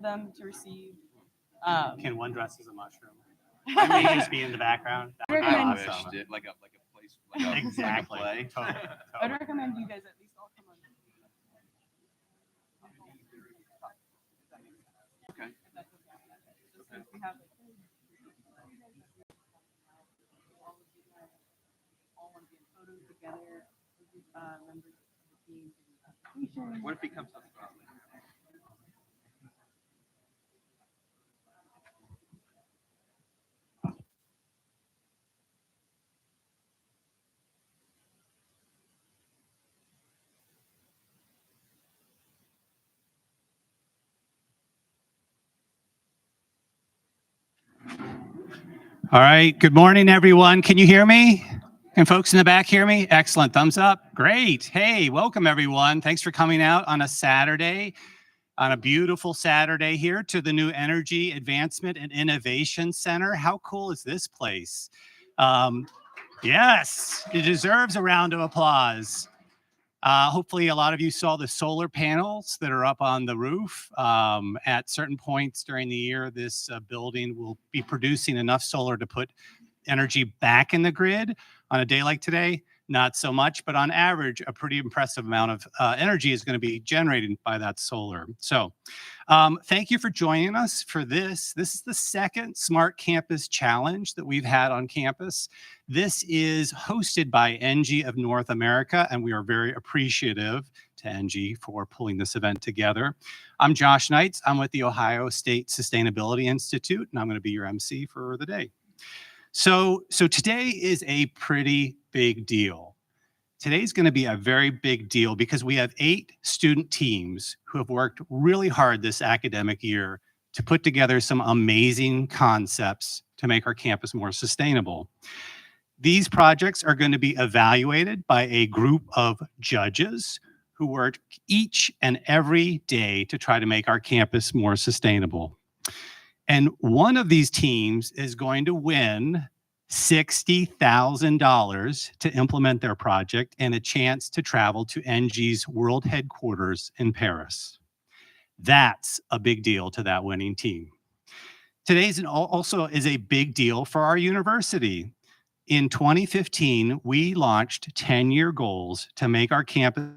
them to receive. Can one dress as a mushroom? I may just be in the background. That would be I wish awesome. like a place, like a Exactly. play. Totally. I'd recommend you guys at least all come on. Okay. Just since we have all want to be in photos together, members of the team to do applications. What if he comes up? All right. Good morning, everyone. Can you hear me? Can folks in the back hear me? Excellent. Thumbs up. Great. Hey, welcome, everyone. Thanks for coming out on a Saturday, on a beautiful Saturday here to the new Energy Advancement and Innovation Center. How cool is this place? Yes, it deserves a round of applause. Hopefully a lot of you saw the solar panels that are up on the roof. At certain points during the year, this building will be producing enough solar to put energy back in the grid. On a day like today, not so much, but on average, a pretty impressive amount of energy is going to be generated by that solar. So thank you for joining us for this. This is the second Smart Campus Challenge that we've had on campus. This is hosted by ENGIE of North America, and we are very appreciative to ENGIE for pulling this event together. I'm Josh Knights. I'm with the Ohio State Sustainability Institute, and I'm going to be your MC for the day. So today is a pretty big deal. Today's going to be a very big deal because we have 8 student teams who have worked really hard this academic year to put together some amazing concepts to make our campus more sustainable. These projects are going to be evaluated by a group of judges who work each and every day to try to make our campus more sustainable. And one of these teams is going to win $60,000 to implement their project and a chance to travel to ENGIE's world headquarters in Paris. That's a big deal to that winning team. Today's also is a big deal for our university. In 2015, we launched 10-year goals to make our campus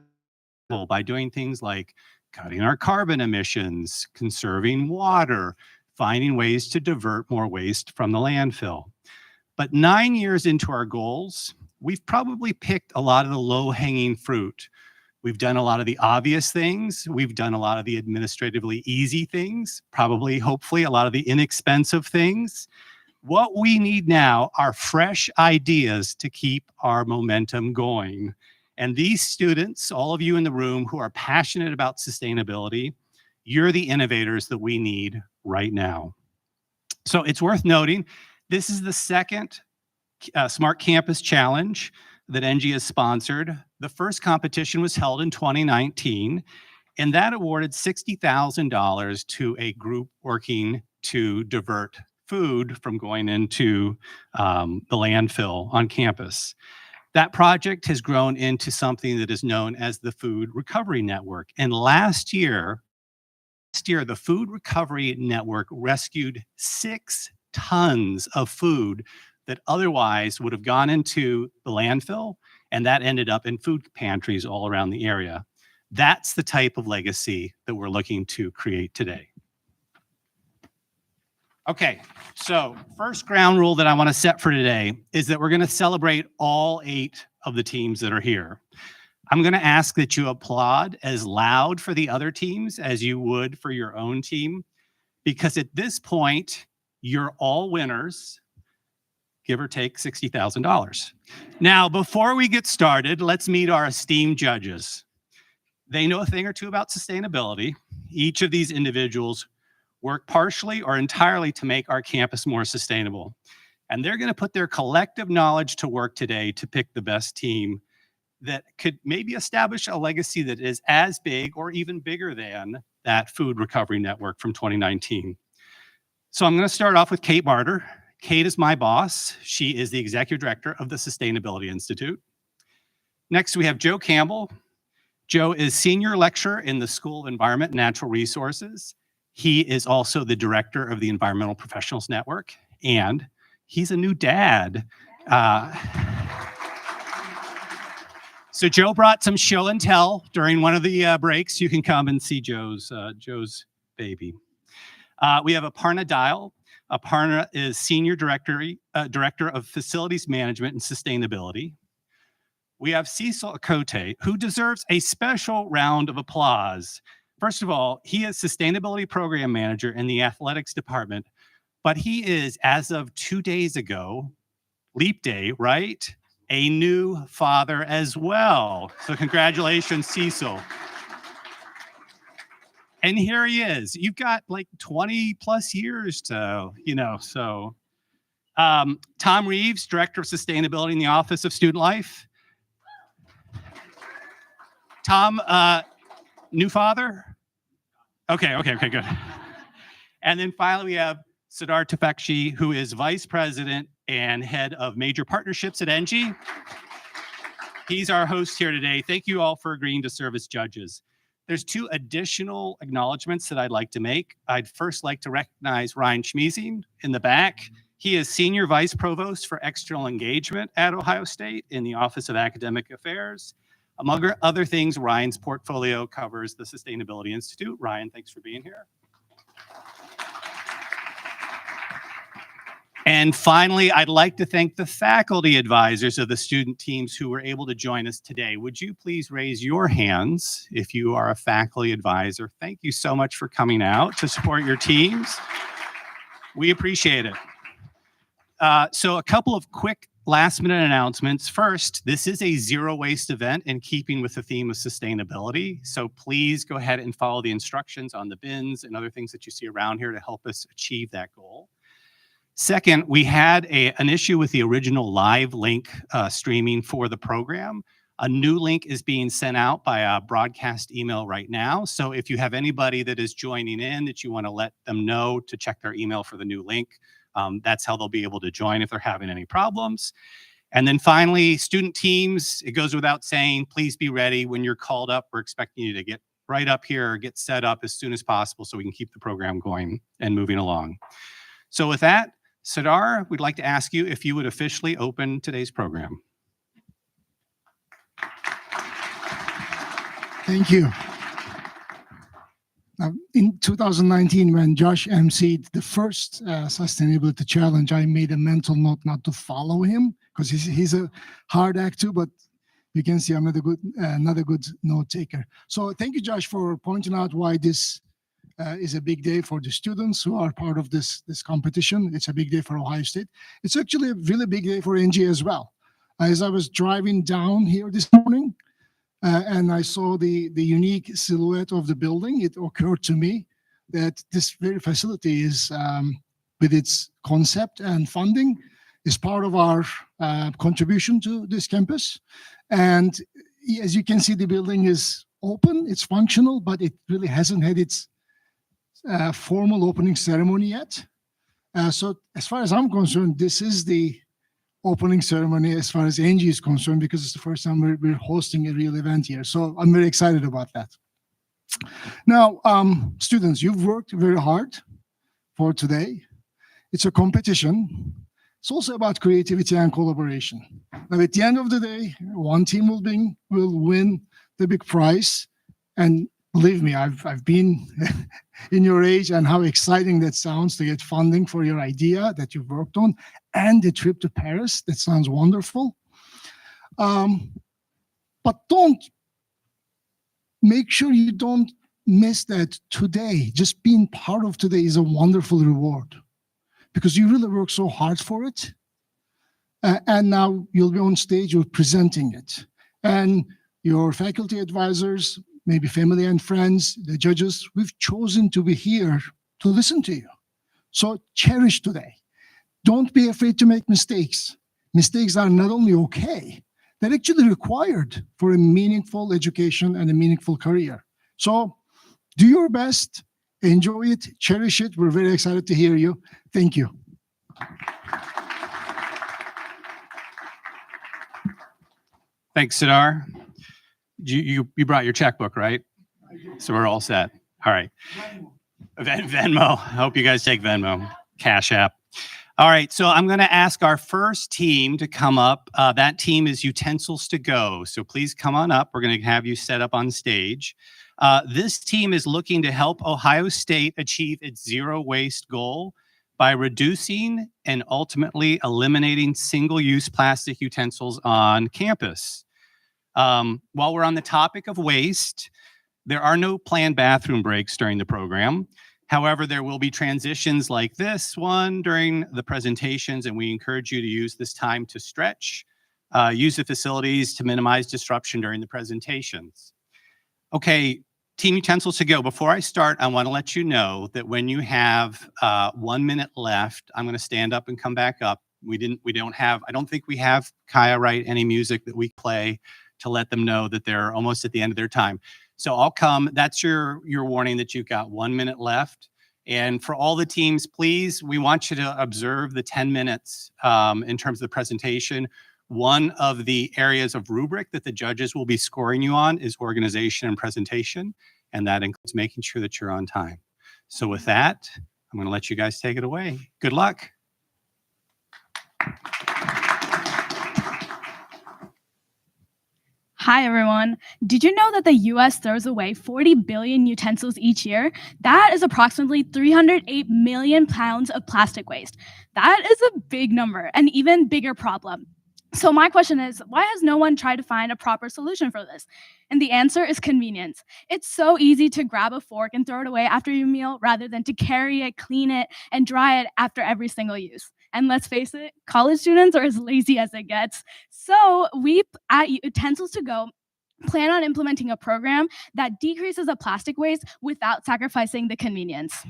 by doing things like cutting our carbon emissions, conserving water, finding ways to divert more waste from the landfill. But 9 years into our goals, we've probably picked a lot of the low-hanging fruit. We've done a lot of the obvious things. We've done a lot of the administratively easy things, probably, hopefully, a lot of the inexpensive things. What we need now are fresh ideas to keep our momentum going. And these students, all of you in the room who are passionate about sustainability, you're the innovators that we need right now. So it's worth noting, this is the second Smart Campus Challenge that ENGIE has sponsored. The first competition was held in 2019, and that awarded $60,000 to a group working to divert food from going into the landfill on campus. That project has grown into something that is known as the Food Recovery Network. And last year, the Food Recovery Network rescued 6 tons of food that otherwise would have gone into the landfill, and that ended up in food pantries all around the area. That's the type of legacy that we're looking to create today. Okay, so first ground rule that I want to set for today is that we're going to celebrate all 8 of the teams that are here. I'm going to ask that you applaud as loud for the other teams as you would for your own team, because at this point, you're all winners, give or take $60,000. Now, before we get started, let's meet our esteemed judges. They know a thing or two about sustainability. Each of these individuals work partially or entirely to make our campus more sustainable. And they're going to put their collective knowledge to work today to pick the best team that could maybe establish a legacy that is as big or even bigger than that Food Recovery Network from 2019. So I'm going to start off with Kate Barter. Kate is my boss. She is the Executive Director of the Sustainability Institute. Next, we have Joe Campbell. Joe is Senior Lecturer in the School of Environment and Natural Resources. He is also the director of the Environmental Professionals Network, and he's a new dad. So Joe brought some show and tell during one of the breaks. You can come and see Joe's baby. We have Aparna Dial. Aparna is Senior Director of Facilities Management and Sustainability. We have Cecil Akote, who deserves a special round of applause. First of all, he is Sustainability Program Manager in the Athletics Department, but he is, as of 2 days ago, Leap Day, right? A new father as well. So congratulations, Cecil. And here he is. You've got like 20 plus years to, so. Tom Reeves, Director of Sustainability in the Office of Student Life. Tom, new father? Okay, good. And then finally, we have Siddhar Tufekci, who is Vice President and Head of Major Partnerships at ENGIE. He's our host here today. Thank you all for agreeing to serve as judges. There's 2 additional acknowledgments that I'd like to make. I'd first like to recognize Ryan Schmiesing in the back. He is Senior Vice Provost for External Engagement at Ohio State in the Office of Academic Affairs. Among other things, Ryan's portfolio covers the Sustainability Institute. Ryan, thanks for being here. And finally, I'd like to thank the faculty advisors of the student teams who were able to join us today. Would you please raise your hands if you are a faculty advisor? Thank you so much for coming out to support your teams. We appreciate it. So a couple of quick last-minute announcements. First, this is a zero-waste event in keeping with the theme of sustainability. So please go ahead and follow the instructions on the bins and other things that you see around here to help us achieve that goal. Second, we had an issue with the original live link streaming for the program. A new link is being sent out by a broadcast email right now. So if you have anybody that is joining in that you want to let them know to check their email for the new link, that's how they'll be able to join if they're having any problems. And then finally, student teams, it goes without saying, please be ready when you're called up. We're expecting you to get right up here or get set up as soon as possible so we can keep the program going and moving along. So with that, Siddhar, we'd like to ask you if you would officially open today's program. Thank you. In 2019, when Josh emceed the first Sustainability Challenge, I made a mental note not to follow him because he's a hard act too, but you can see I'm not a good note taker. So thank you, Josh, for pointing out why this is a big day for the students who are part of this competition. It's a big day for Ohio State. It's actually a really big day for ENGIE as well. As I was driving down here this morning, and I saw the unique silhouette of the building, it occurred to me that this very facility is, with its concept and funding, is part of our contribution to this campus. And as you can see, the building is open, it's functional, but it really hasn't had its formal opening ceremony yet. So as far as I'm concerned, this is the opening ceremony as far as ENGIE is concerned, because it's the first time we're hosting a real event here. So I'm very excited about that. Now, students, you've worked very hard for today. It's a competition. It's also about creativity and collaboration. Now, at the end of the day, one team will win the big prize. And believe me, I've been in your age and how exciting that sounds to get funding for your idea that you've worked on and the trip to Paris. That sounds wonderful. But make sure you don't miss that today. Just being part of today is a wonderful reward because you really work so hard for it. And now you'll be on stage, you're presenting it. And your faculty advisors, maybe family and friends, the judges, we've chosen to be here to listen to you. So cherish today. Don't be afraid to make mistakes. Mistakes are not only okay, they're actually required for a meaningful education and a meaningful career. So do your best, enjoy it, cherish it. We're very excited to hear you. Thank you. Thanks, Siddhar. You brought your checkbook, right? So we're all set. All right. Venmo. I hope you guys take Venmo. Cash App. All right, so I'm going to ask our first team to come up. That team is Utensils to Go. So please come on up. We're going to have you set up on stage. This team is looking to help Ohio State achieve its zero waste goal by reducing and ultimately eliminating single-use plastic utensils on campus. While we're on the topic of waste, there are no planned bathroom breaks during the program. However, there will be transitions like this one during the presentations, and we encourage you to use this time to stretch, use the facilities to minimize disruption during the presentations. Okay, Team Utensils to Go. Before I start, I want to let you know that when you have 1 minute left, I'm going to stand up and come back up. I don't think we have Kaya write any music that we play to let them know that they're almost at the end of their time. So I'll come. That's your warning that you've got 1 minute left. And for all the teams, please, we want you to observe the 10 minutes in terms of the presentation. One of the areas of rubric that the judges will be scoring you on is organization and presentation, and that includes making sure that you're on time. So with that, I'm going to let you guys take it away. Good luck. Hi, everyone. Did you know that the US throws away 40 billion utensils each year? That is approximately 308 million pounds of plastic waste. That is a big number, an even bigger problem. So my question is, why has no one tried to find a proper solution for this? And the answer is convenience. It's so easy to grab a fork and throw it away after your meal rather than to carry it, clean it, and dry it after every single use. And let's face it, college students are as lazy as it gets. So we at Utensils to Go plan on implementing a program that decreases the plastic waste without sacrificing the convenience.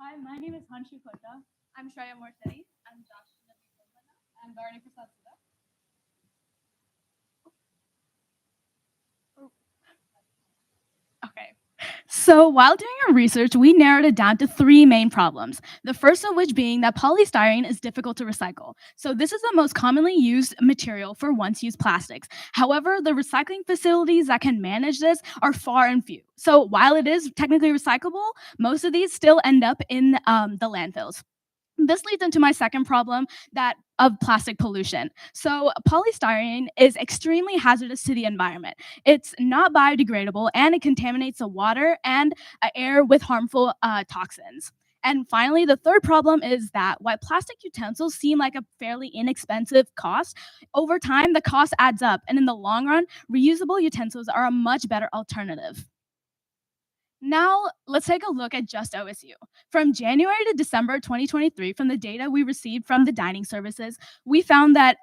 Hi, my name is Hanshu Kota. I'm Shreya Morsetti. I'm Josh Nabi. I'm Varni Prasad. Okay. So while doing our research, we narrowed it down to 3 main problems. The first of which being that polystyrene is difficult to recycle. So this is the most commonly used material for once-used plastics. However, the recycling facilities that can manage this are far and few. So while it is technically recyclable, most of these still end up in the landfills. This leads into my second problem, that of plastic pollution. So polystyrene is extremely hazardous to the environment. It's not biodegradable and it contaminates the water and air with harmful toxins. And finally, the third problem is that while plastic utensils seem like a fairly inexpensive cost, over time the cost adds up, and in the long run, reusable utensils are a much better alternative. Now, let's take a look at just OSU. From January to December 2023, from the data we received from the dining services, we found that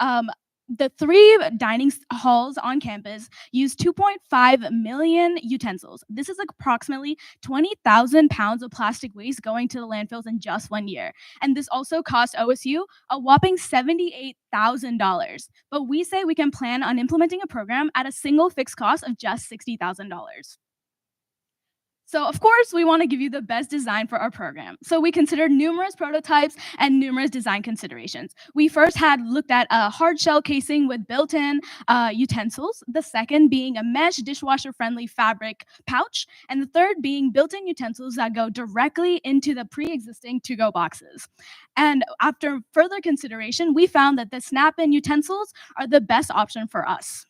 the 3 dining halls on campus use 2.5 million utensils. This is approximately 20,000 pounds of plastic waste going to the landfills in just 1 year. And this also cost OSU a whopping $78,000. But we say we can plan on implementing a program at a single fixed cost of just $60,000. So of course, we want to give you the best design for our program. So we considered numerous prototypes and numerous design considerations. We first had looked at a hard shell casing with built-in utensils, the second being a mesh dishwasher-friendly fabric pouch, and the third being built-in utensils that go directly into the pre-existing to-go boxes. And after further consideration, we found that the snap-in utensils are the best option for us.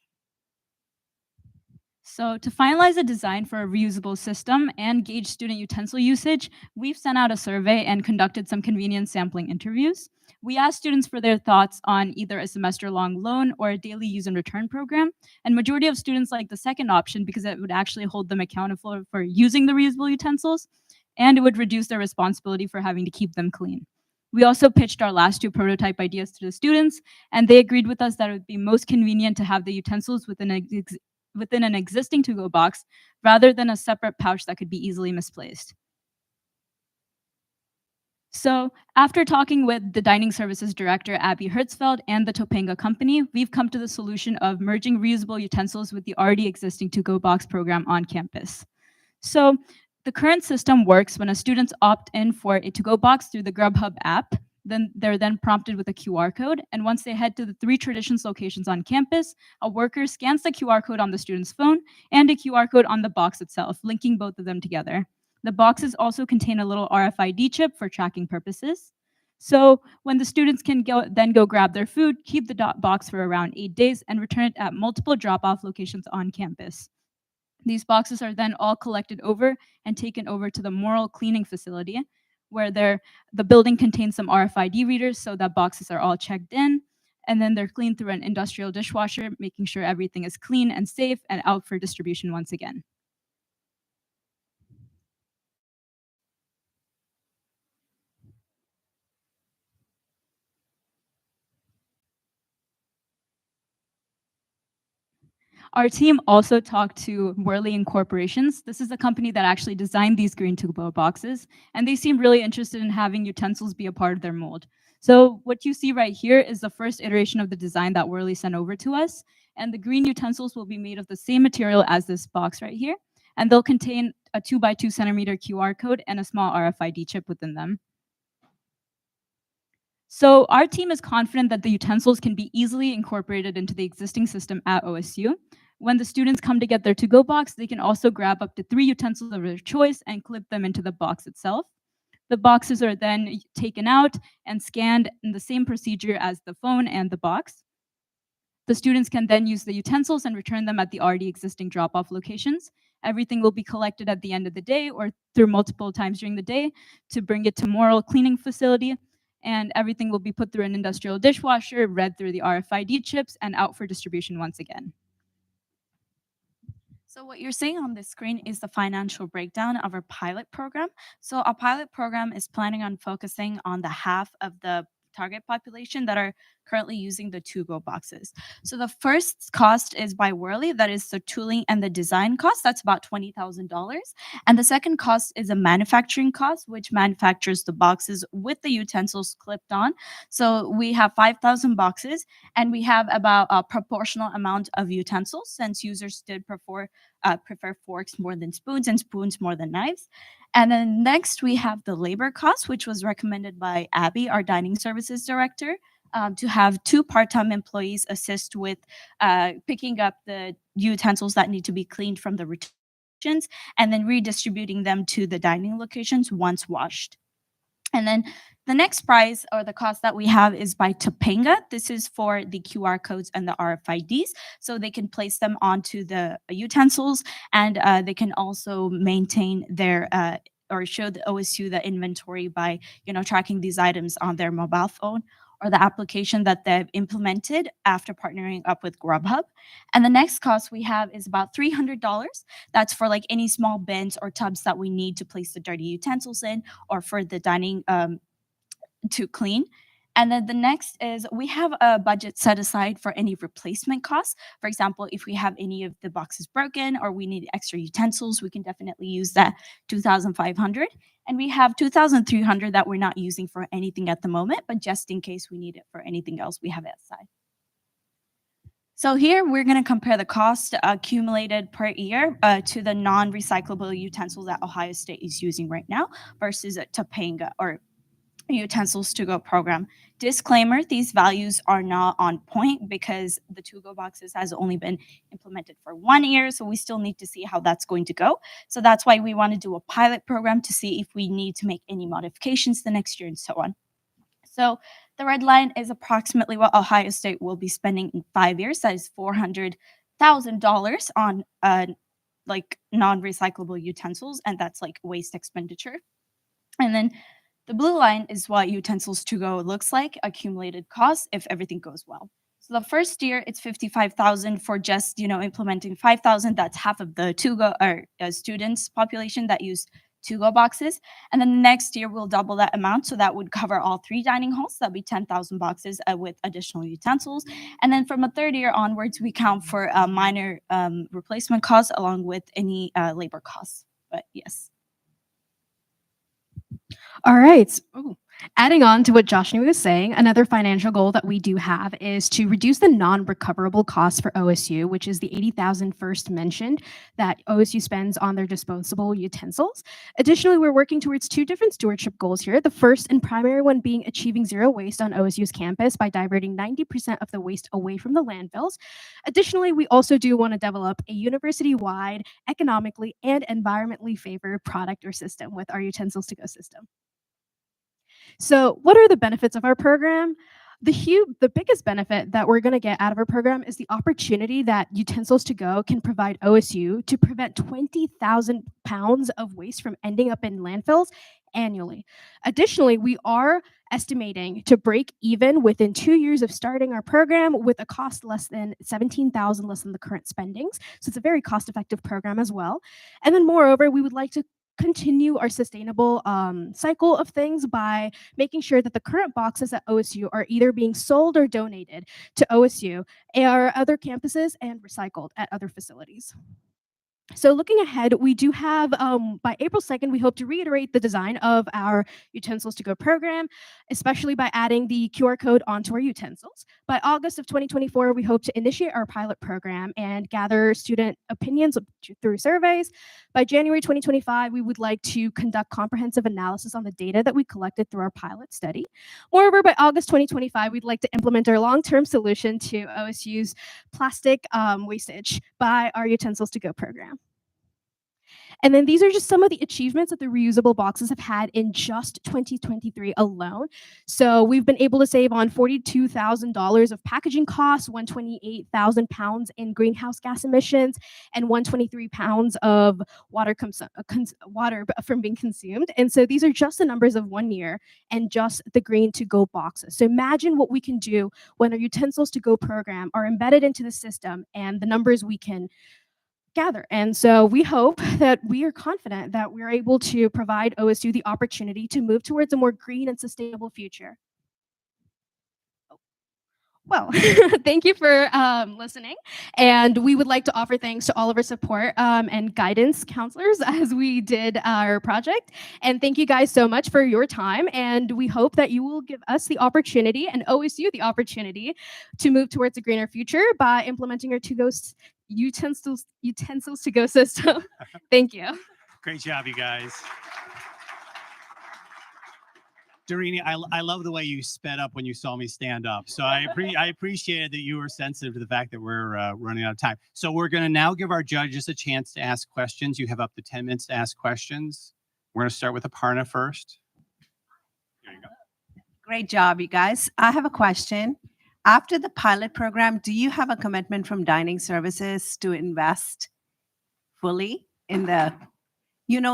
So to finalize a design for a reusable system and gauge student utensil usage, we've sent out a survey and conducted some convenience sampling interviews. We asked students for their thoughts on either a semester-long loan or a daily use and return program. And majority of students like the second option because it would actually hold them accountable for using the reusable utensils, and it would reduce their responsibility for having to keep them clean. We also pitched our last 2 prototype ideas to the students, and they agreed with us that it would be most convenient to have the utensils within an existing to-go box rather than a separate pouch that could be easily misplaced. So after talking with the dining services director, Abby Hertzfeld, and the Topanga company, we've come to the solution of merging reusable utensils with the already existing to-go box program on campus. So the current system works when students opt in for a to-go box through the Grubhub app. Then they're prompted with a QR code, and once they head to the 3 Traditions locations on campus, a worker scans the QR code on the student's phone and a QR code on the box itself, linking both of them together. The boxes also contain a little RFID chip for tracking purposes. So when the students can go grab their food, keep the box for around 8 days, and return it at multiple drop-off locations on campus. These boxes are then all collected over and taken over to the Moral Cleaning Facility, where the building contains some RFID readers, so that boxes are all checked in, and then they're cleaned through an industrial dishwasher, making sure everything is clean and safe and out for distribution once again. Our team also talked to Whirly Incorporations. This is the company that actually designed these green to-go boxes, and they seem really interested in having utensils be a part of their mold. So what you see right here is the first iteration of the design that Whirly sent over to us, and the green utensils will be made of the same material as this box right here, and they'll contain a 2x2 centimeter QR code and a small RFID chip within them. So our team is confident that the utensils can be easily incorporated into the existing system at OSU. When the students come to get their to-go box, they can also grab up to 3 utensils of their choice and clip them into the box itself. The boxes are then taken out and scanned in the same procedure as the phone and the box. The students can then use the utensils and return them at the already existing drop-off locations. Everything will be collected at the end of the day or through multiple times during the day to bring it to Moral Cleaning Facility, and everything will be put through an industrial dishwasher, read through the RFID chips, and out for distribution once again. So what you're seeing on the screen is the financial breakdown of our pilot program. So our pilot program is planning on focusing on the half of the target population that are currently using the to-go boxes. So the first cost is by Whirly, that is the tooling and the design cost, that's about $20,000. And the second cost is a manufacturing cost, which manufactures the boxes with the utensils clipped on. So we have 5,000 boxes, and we have about a proportional amount of utensils, since users did prefer forks more than spoons and spoons more than knives. And then next we have the labor cost, which was recommended by Abby, our dining services director, to have 2 part-time employees assist with picking up the utensils that need to be cleaned from the returns and then redistributing them to the dining locations once washed. And then the next price or the cost that we have is by Topanga. This is for the QR codes and the RFIDs, so they can place them onto the utensils, and they can also maintain their or show the OSU the inventory by tracking these items on their mobile phone or the application that they've implemented after partnering up with Grubhub. And the next cost we have is about $300. That's for like any small bins or tubs that we need to place the dirty utensils in, or for the dining to clean. And then the next is we have a budget set aside for any replacement costs. For example, if we have any of the boxes broken or we need extra utensils, we can definitely use that $2,500. And we have $2,300 that we're not using for anything at the moment, but just in case we need it for anything else, we have it aside. So here we're going to compare the cost accumulated per year to the non-recyclable utensils that Ohio State is using right now versus a Topanga or utensils to go program. Disclaimer, these values are not on point because the to go boxes has only been implemented for 1 year, so we still need to see how that's going to go. So that's why we want to do a pilot program to see if we need to make any modifications the next year and so on. So the red line is approximately what Ohio State will be spending in 5 years. That is $400,000 on like non-recyclable utensils, and that's like waste expenditure. And then the blue line is what utensils to go looks like, accumulated costs if everything goes well. So the first year it's $55,000 for just implementing 5,000. That's half of the to go or students population that use to go boxes. And then the next year we'll double that amount, so that would cover all 3 dining halls. That'd be 10,000 boxes with additional utensils. And then from a third year onwards, we count for minor replacement costs along with any labor costs. But yes. All right. Adding on to what Joshua was saying, another financial goal that we do have is to reduce the non-recoverable costs for OSU, which is the 80,000 first mentioned that OSU spends on their disposable utensils. Additionally, we're working towards two different stewardship goals here. The first and primary one being achieving zero waste on OSU's campus by diverting 90% of the waste away from the landfills. Additionally, we also do want to develop a university-wide, economically and environmentally favored product or system with our utensils to go system. So what are the benefits of our program? The biggest benefit that we're going to get out of our program is the opportunity that Utensils to Go can provide OSU to prevent 20,000 pounds of waste from ending up in landfills annually. Additionally, we are estimating to break even within 2 years of starting our program with a cost less than 17,000 less than the current spendings. So it's a very cost-effective program as well. And then moreover, we would like to continue our sustainable cycle of things by making sure that the current boxes at OSU are either being sold or donated to OSU or other campuses and recycled at other facilities. So looking ahead, we do have, by April 2nd, we hope to reiterate the design of our Utensils to Go program, especially by adding the QR code onto our utensils. By August of 2024, we hope to initiate our pilot program and gather student opinions through surveys. By January 2025, we would like to conduct comprehensive analysis on the data that we collected through our pilot study. Moreover, by August 2025, we'd like to implement our long-term solution to OSU's plastic wastage by our Utensils to Go program. And then these are just some of the achievements that the reusable boxes have had in just 2023 alone. So we've been able to save on $42,000 of packaging costs, 128,000 pounds in greenhouse gas emissions, and 123 pounds of water from being consumed. And so these are just the numbers of 1 year and just the green to go boxes. So imagine what we can do when our Utensils to Go program are embedded into the system and the numbers we can gather. And so we hope that we are confident that we're able to provide OSU the opportunity to move towards a more green and sustainable future. Well, thank you for listening. And we would like to offer thanks to all of our support and guidance counselors as we did our project. And thank you guys so much for your time. And we hope that you will give us the opportunity and OSU the opportunity to move towards a greener future by implementing our utensils to go system. Thank you. Great job, you guys. Dorini, I love the way you sped up when you saw me stand up. So I appreciated that you were sensitive to the fact that we're running out of time. So we're going to now give our judges a chance to ask questions. You have up to 10 minutes to ask questions. We're going to start with Aparna first. There you go. Great job, you guys. I have a question. After the pilot program, do you have a commitment from dining services to invest fully in the,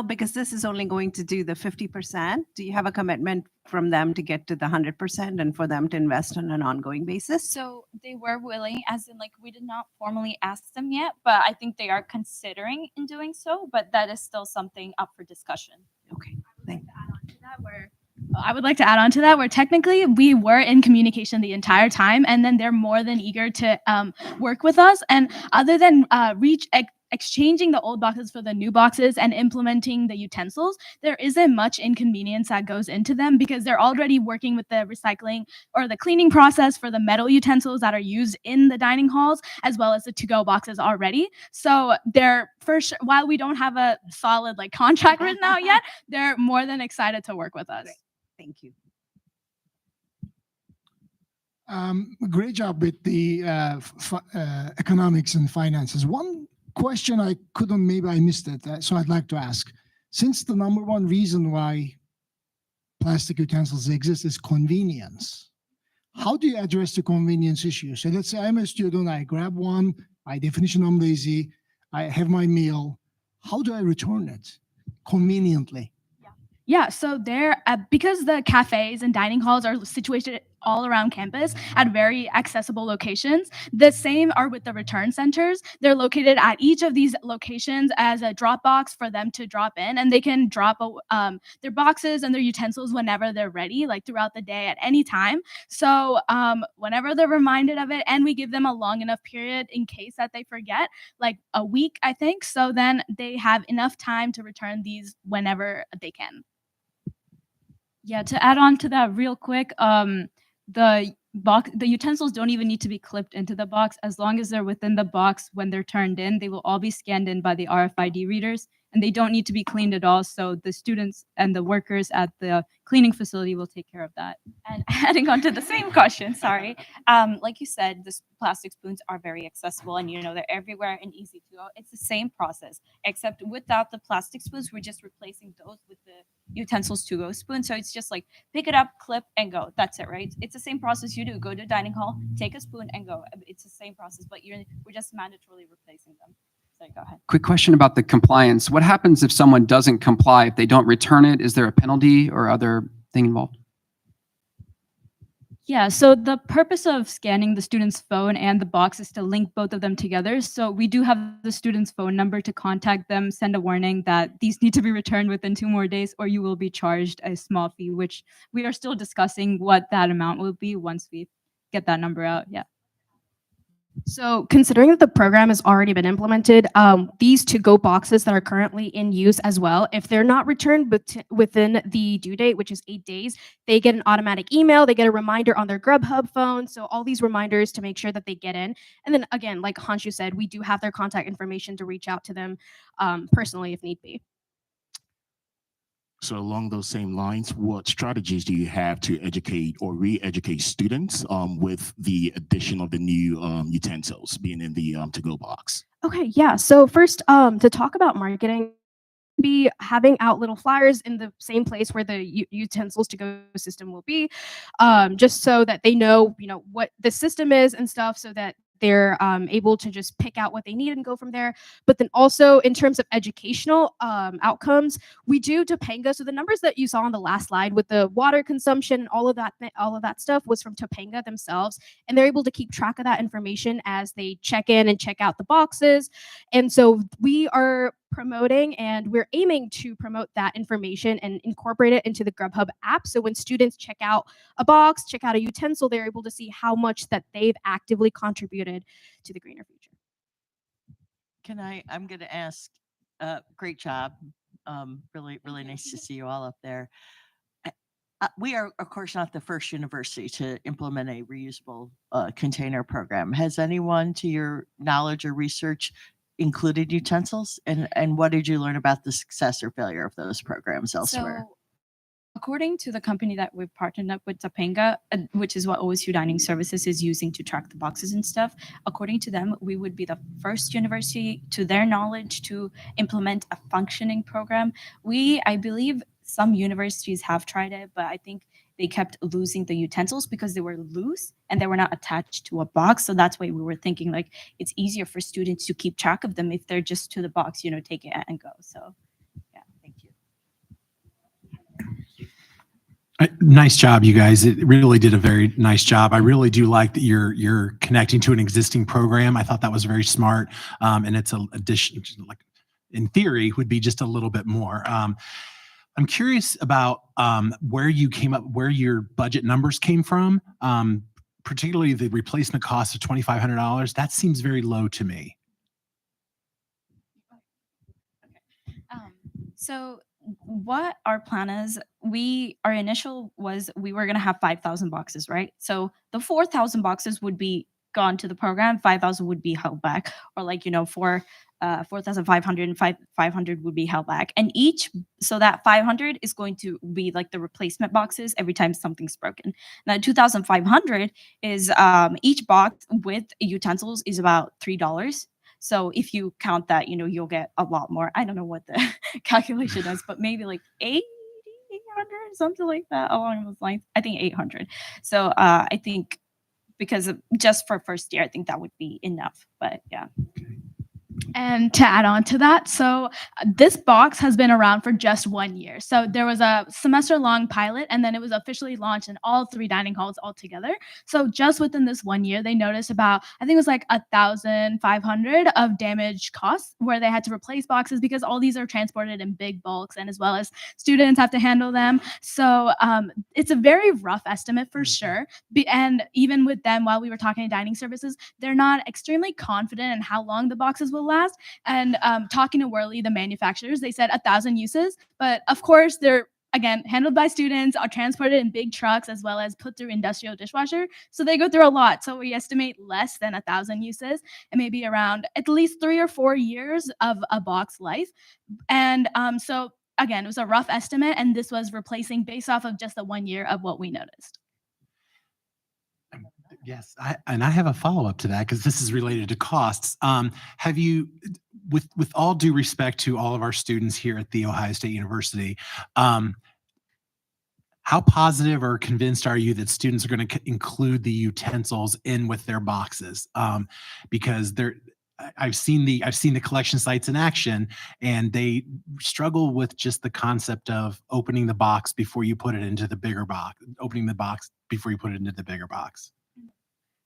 because this is only going to do the 50%? Do you have a commitment from them to get to the 100% and for them to invest on an ongoing basis? So they were willing, as in we did not formally ask them yet, but I think they are considering in doing so, but that is still something up for discussion. Okay, thank you. I would like to add on to that where technically we were in communication the entire time, and then they're more than eager to work with us. And other than exchanging the old boxes for the new boxes and implementing the utensils, there isn't much inconvenience that goes into them because they're already working with the recycling or the cleaning process for the metal utensils that are used in the dining halls, as well as the to-go boxes already. So they're while we don't have a solid contract written out yet, they're more than excited to work with us. Great. Thank you. Great job with the economics and finances. One question maybe I missed it, so I'd like to ask. Since the number one reason why plastic utensils exist is convenience, how do you address the convenience issue? So let's say I'm a student, I grab one, by definition I'm lazy, I have my meal. How do I return it conveniently? Yeah, so because the cafes and dining halls are situated all around campus at very accessible locations, the same are with the return centers. They're located at each of these locations as a drop box for them to drop in, and they can drop their boxes and their utensils whenever they're ready, throughout the day at any time. So whenever they're reminded of it, and we give them a long enough period in case that they forget, a week, I think, so then they have enough time to return these whenever they can. Yeah, to add on to that real quick, the utensils don't even need to be clipped into the box. As long as they're within the box when they're turned in, they will all be scanned in by the RFID readers, and they don't need to be cleaned at all. So the students and the workers at the cleaning facility will take care of that. And adding on to the same question, sorry. Like you said, the plastic spoons are very accessible and they're everywhere and easy to go. It's the same process, except without the plastic spoons, we're just replacing those with the utensils to go spoon. So it's just like pick it up, clip, and go. That's it, right? It's the same process you do. Go to dining hall, take a spoon, and go. It's the same process, but we're just mandatorily replacing them. So go ahead. Quick question about the compliance. What happens if someone doesn't comply? If they don't return it, is there a penalty or other thing involved? Yeah, so the purpose of scanning the student's phone and the box is to link both of them together. So we do have the student's phone number to contact them, send a warning that these need to be returned within 2 more days, or you will be charged a small fee, which we are still discussing what that amount will be once we get that number out. Yeah. So considering that the program has already been implemented, these to-go boxes that are currently in use as well, if they're not returned within the due date, which is 8 days, they get an automatic email, they get a reminder on their Grubhub phone. So all these reminders to make sure that they get in. And then again, like Hanshu said, we do have their contact information to reach out to them personally if need be. So along those same lines, what strategies do you have to educate or re-educate students with the addition of the new utensils being in the to-go box? Okay, yeah. So first, to talk about marketing, be having out little flyers in the same place where the utensils to go system will be, just so that they know, what the system is and stuff, so that they're able to just pick out what they need and go from there. But then also in terms of educational outcomes, we do Topanga. So the numbers that you saw on the last slide with the water consumption and all of that stuff was from Topanga themselves, and they're able to keep track of that information as they check in and check out the boxes. And so we are promoting, and we're aiming to promote that information and incorporate it into the Grubhub app. So when students check out a box, check out a utensil, they're able to see how much that they've actively contributed to the greener future. I'm going to ask, great job. Really, really nice to see you all up there. We are, of course, not the first university to implement a reusable container program. Has anyone, to your knowledge or research, included utensils? And what did you learn about the success or failure of those programs elsewhere? So, according to the company that we've partnered up with, Topanga, which is what OSU Dining Services is using to track the boxes and stuff, according to them, we would be the first university, to their knowledge, to implement a functioning program. I believe some universities have tried it, but I think they kept losing the utensils because they were loose and they were not attached to a box. So that's why we were thinking like it's easier for students to keep track of them if they're just to the box, take it and go. So yeah, thank you. Nice job, you guys. It really did a very nice job. I really do like that you're connecting to an existing program. I thought that was very smart. And it's an addition, like in theory, would be just a little bit more. I'm curious about where your budget numbers came from, particularly the replacement cost of $2,500. That seems very low to me. So what our plan is, our initial was we were going to have 5,000 boxes, right? So the 4,000 boxes would be gone to the program, 5,000 would be held back, or 4,500 and 500 would be held back. And so that 500 is going to be like the replacement boxes every time something's broken. Now 2,500 is each box with utensils is about $3. So if you count that, you'll get a lot more. I don't know what the calculation is, but maybe like 800, something like that along those lines. I think 800. So I think because just for first year, I think that would be enough. But yeah. And to add on to that, so this box has been around for just 1 year. So there was a semester-long pilot, and then it was officially launched in all 3 dining halls altogether. So just within this 1 year, they noticed about, I think it was like 1,500 of damage costs where they had to replace boxes because all these are transported in big bulks, and as well as students have to handle them. So it's a very rough estimate for sure. And even with them, while we were talking to dining services, they're not extremely confident in how long the boxes will last. And talking to Worley, the manufacturers, they said 1,000 uses, but of course again, handled by students, are transported in big trucks as well as put through industrial dishwasher. So they go through a lot. So we estimate less than 1,000 uses and maybe around at least 3 or 4 years of a box life. And so again, it was a rough estimate, and this was replacing based off of just the 1 year of what we noticed. Yes, I have a follow-up to that because this is related to costs. Have you, with all due respect to all of our students here at The Ohio State University, how positive or convinced are you that students are going to include the utensils in with their boxes? Because I've seen the collection sites in action, and they struggle with just the concept of opening the box before you put it into the bigger box, opening the box before you put it into the bigger box.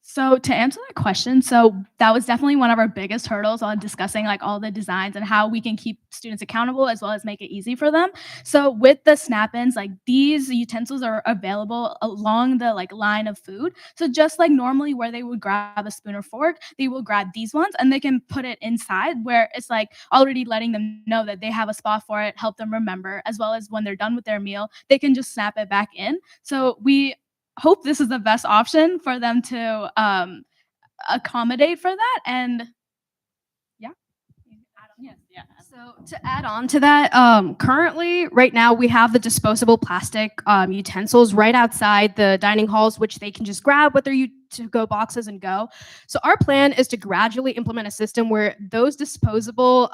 So to answer that question, so that was definitely one of our biggest hurdles on discussing like all the designs and how we can keep students accountable as well as make it easy for them. So with the snap-ins, like these utensils are available along the like line of food. So just like normally where they would grab a spoon or fork, they will grab these ones and they can put it inside where it's like already letting them know that they have a spot for it, help them remember, as well as when they're done with their meal, they can just snap it back in. So we hope this is the best option for them to accommodate for that. And yeah. So to add on to that, currently, right now, we have the disposable plastic utensils right outside the dining halls, which they can just grab with their to-go boxes and go. So our plan is to gradually implement a system where those disposable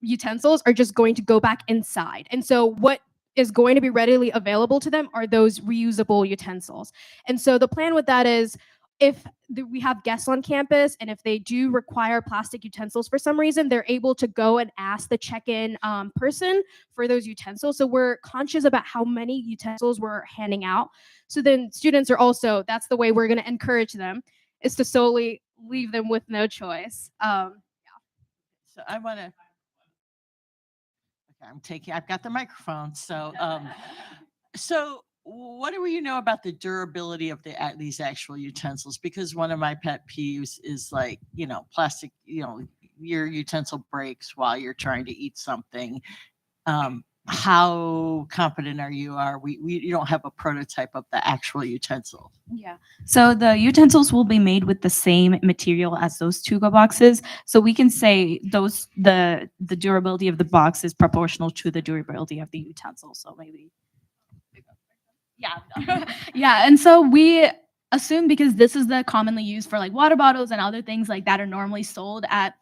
utensils are just going to go back inside. And so what is going to be readily available to them are those reusable utensils. And so the plan with that is if we have guests on campus and if they do require plastic utensils for some reason, they're able to go and ask the check-in person for those utensils. So we're conscious about how many utensils we're handing out. So then students are also, that's the way we're going to encourage them, is to solely leave them with no choice. So I want to. I've got the microphone. So, so what do you know about the durability of these actual utensils? Because one of my pet peeves is like, plastic, your utensil breaks while you're trying to eat something. How confident are you? You don't have a prototype of the actual utensil? Yeah. So the utensils will be made with the same material as those to-go boxes. So we can say the durability of the box is proportional to the durability of the utensil. So maybe. Yeah. Yeah. And so we assume because this is the commonly used for like water bottles and other things like that are normally sold at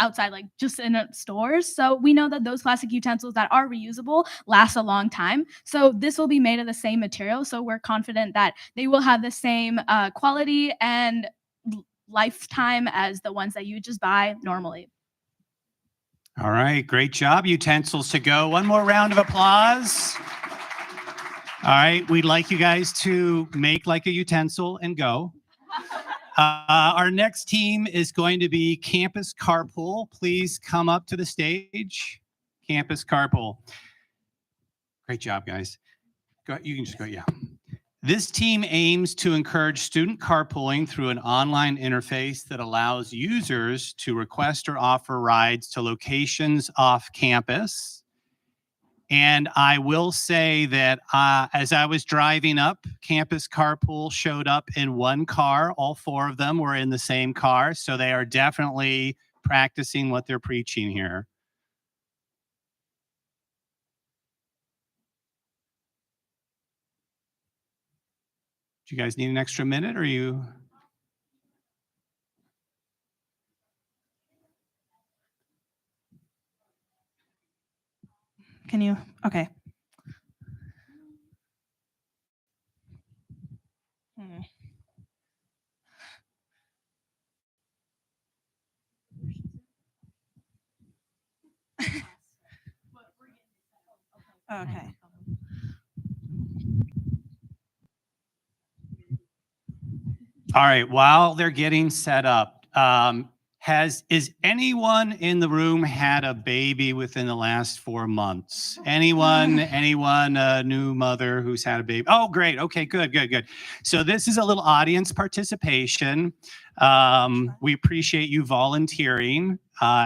outside, like just in stores. So we know that those plastic utensils that are reusable last a long time. So this will be made of the same material. So we're confident that they will have the same quality and lifetime as the ones that you just buy normally. All right, great job, utensils to go. One more round of applause. All right, we'd like you guys to make like a utensil and go. Our next team is going to be Campus Carpool. Please come up to the stage. Campus Carpool. Great job, guys. Go, you can just go, yeah. This team aims to encourage student carpooling through an online interface that allows users to request or offer rides to locations off campus. And I will say that as I was driving up, Campus Carpool showed up in one car. All 4 of them were in the same car. So they are definitely practicing what they're preaching here. Do you guys need an extra minute or are you? Can you? Okay. Okay. All right, while they're getting set up, is anyone in the room had a baby within the last 4 months? Anyone, a new mother who's had a baby? Oh, great. Okay, good. So this is a little audience participation. We appreciate you volunteering,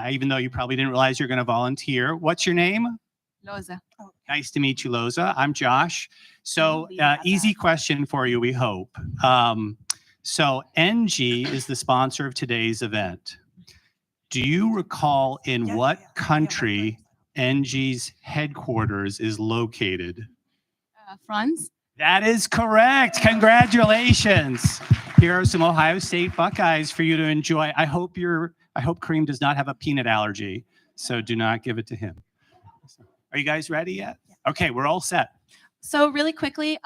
even though you probably didn't realize you're going to volunteer. What's your name? Loza. Nice to meet you, Loza. I'm Josh. So leave it at easy question for you, we hope. So NG is the sponsor of today's event. Do you recall in what country NG's headquarters is located? France. That is correct. Congratulations. Here are some Ohio State Buckeyes for you to enjoy. I hope Kareem does not have a peanut allergy, so do not give it to him. Are you guys ready yet? Okay, we're all set. So really quickly,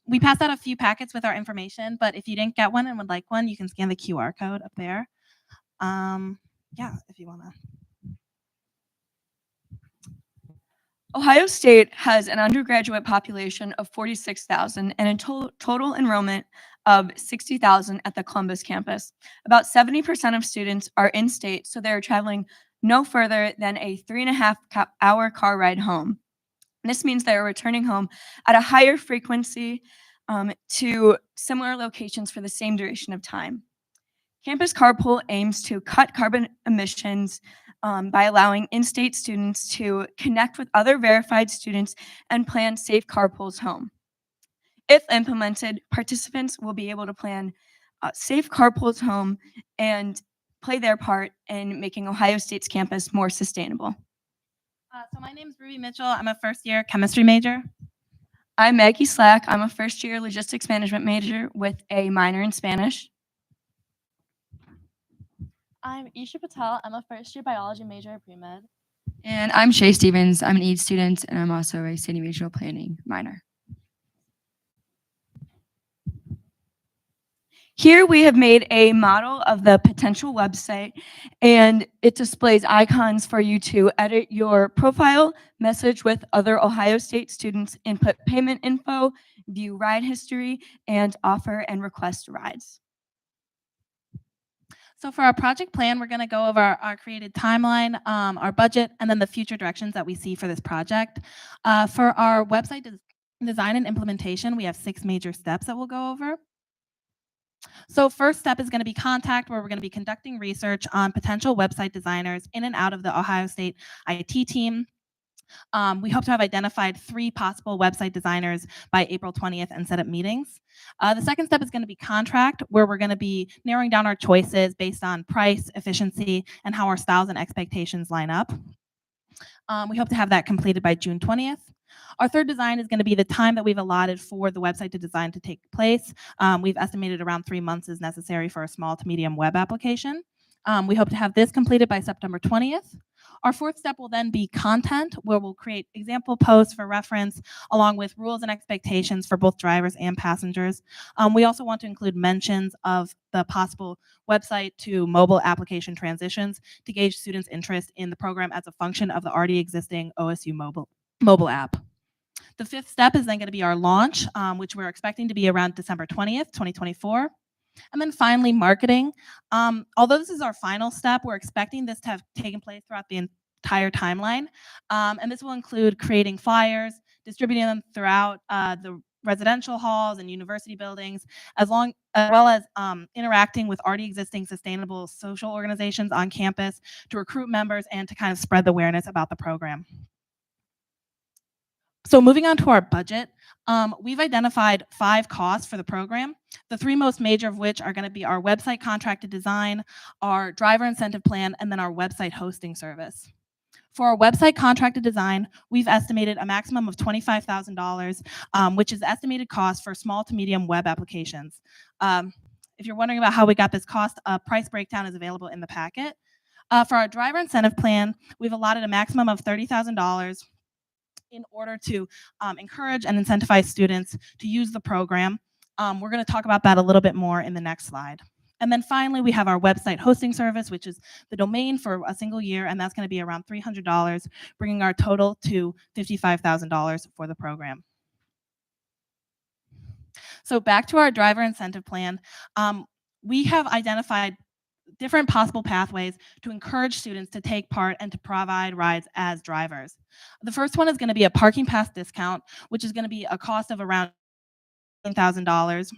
we passed out a few packets with our information, but if you didn't get one and would like one, you can scan the QR code up there. Yeah, if you want to. Ohio State has an undergraduate population of 46,000 and a total enrollment of 60,000 at the Columbus campus. About 70% of students are in-state, so they're traveling no further than a 3.5-hour car ride home. This means they're returning home at a higher frequency to similar locations for the same duration of time. Campus Carpool aims to cut carbon emissions by allowing in-state students to connect with other verified students and plan safe carpools home. If implemented, participants will be able to plan safe carpools home and play their part in making Ohio State's campus more sustainable. So my name is Ruby Mitchell. I'm a first-year chemistry major. I'm Maggie Slack. I'm a first-year logistics management major with a minor in Spanish. I'm Isha Patel. I'm a first-year biology major at pre-med. And I'm Shay Stevens. I'm an EAD student, and I'm also a city regional planning minor. Here we have made a model of the potential website, and it displays icons for you to edit your profile, message with other Ohio State students, input payment info, view ride history, and offer and request rides. So for our project plan, we're going to go over our created timeline, our budget, and then the future directions that we see for this project. For our website design and implementation, we have 6 major steps that we'll go over. So first step is going to be contact, where we're going to be conducting research on potential website designers in and out of the Ohio State IT team. We hope to have identified 3 possible website designers by April 20th and set up meetings. The second step is going to be contract, where we're going to be narrowing down our choices based on price, efficiency, and how our styles and expectations line up. We hope to have that completed by June 20th. Our third design is going to be the time that we've allotted for the website to design to take place. We've estimated around 3 months is necessary for a small to medium web application. We hope to have this completed by September 20th. Our fourth step will then be content, where we'll create example posts for reference, along with rules and expectations for both drivers and passengers. We also want to include mentions of the possible website to mobile application transitions to gauge students' interest in the program as a function of the already existing OSU mobile app. The fifth step is then going to be our launch, which we're expecting to be around December 20th, 2024. And then finally, marketing. Although this is our final step, we're expecting this to have taken place throughout the entire timeline. And this will include creating flyers, distributing them throughout the residential halls and university buildings, as well as interacting with already existing sustainable social organizations on campus to recruit members and to kind of spread the awareness about the program. So moving on to our budget, we've identified 5 costs for the program, the 3 most major of which are going to be our website contracted design, our driver incentive plan, and then our website hosting service. For our website contracted design, we've estimated a maximum of $25,000, which is the estimated cost for small to medium web applications. If you're wondering about how we got this cost, a price breakdown is available in the packet. For our driver incentive plan, we've allotted a maximum of $30,000 in order to encourage and incentivize students to use the program. We're going to talk about that a little bit more in the next slide. And then finally, we have our website hosting service, which is the domain for a single year, and that's going to be around $300, bringing our total to $55,000 for the program. So back to our driver incentive plan, we have identified different possible pathways to encourage students to take part and to provide rides as drivers. The first one is going to be a parking pass discount, which is going to be a cost of around $1,000.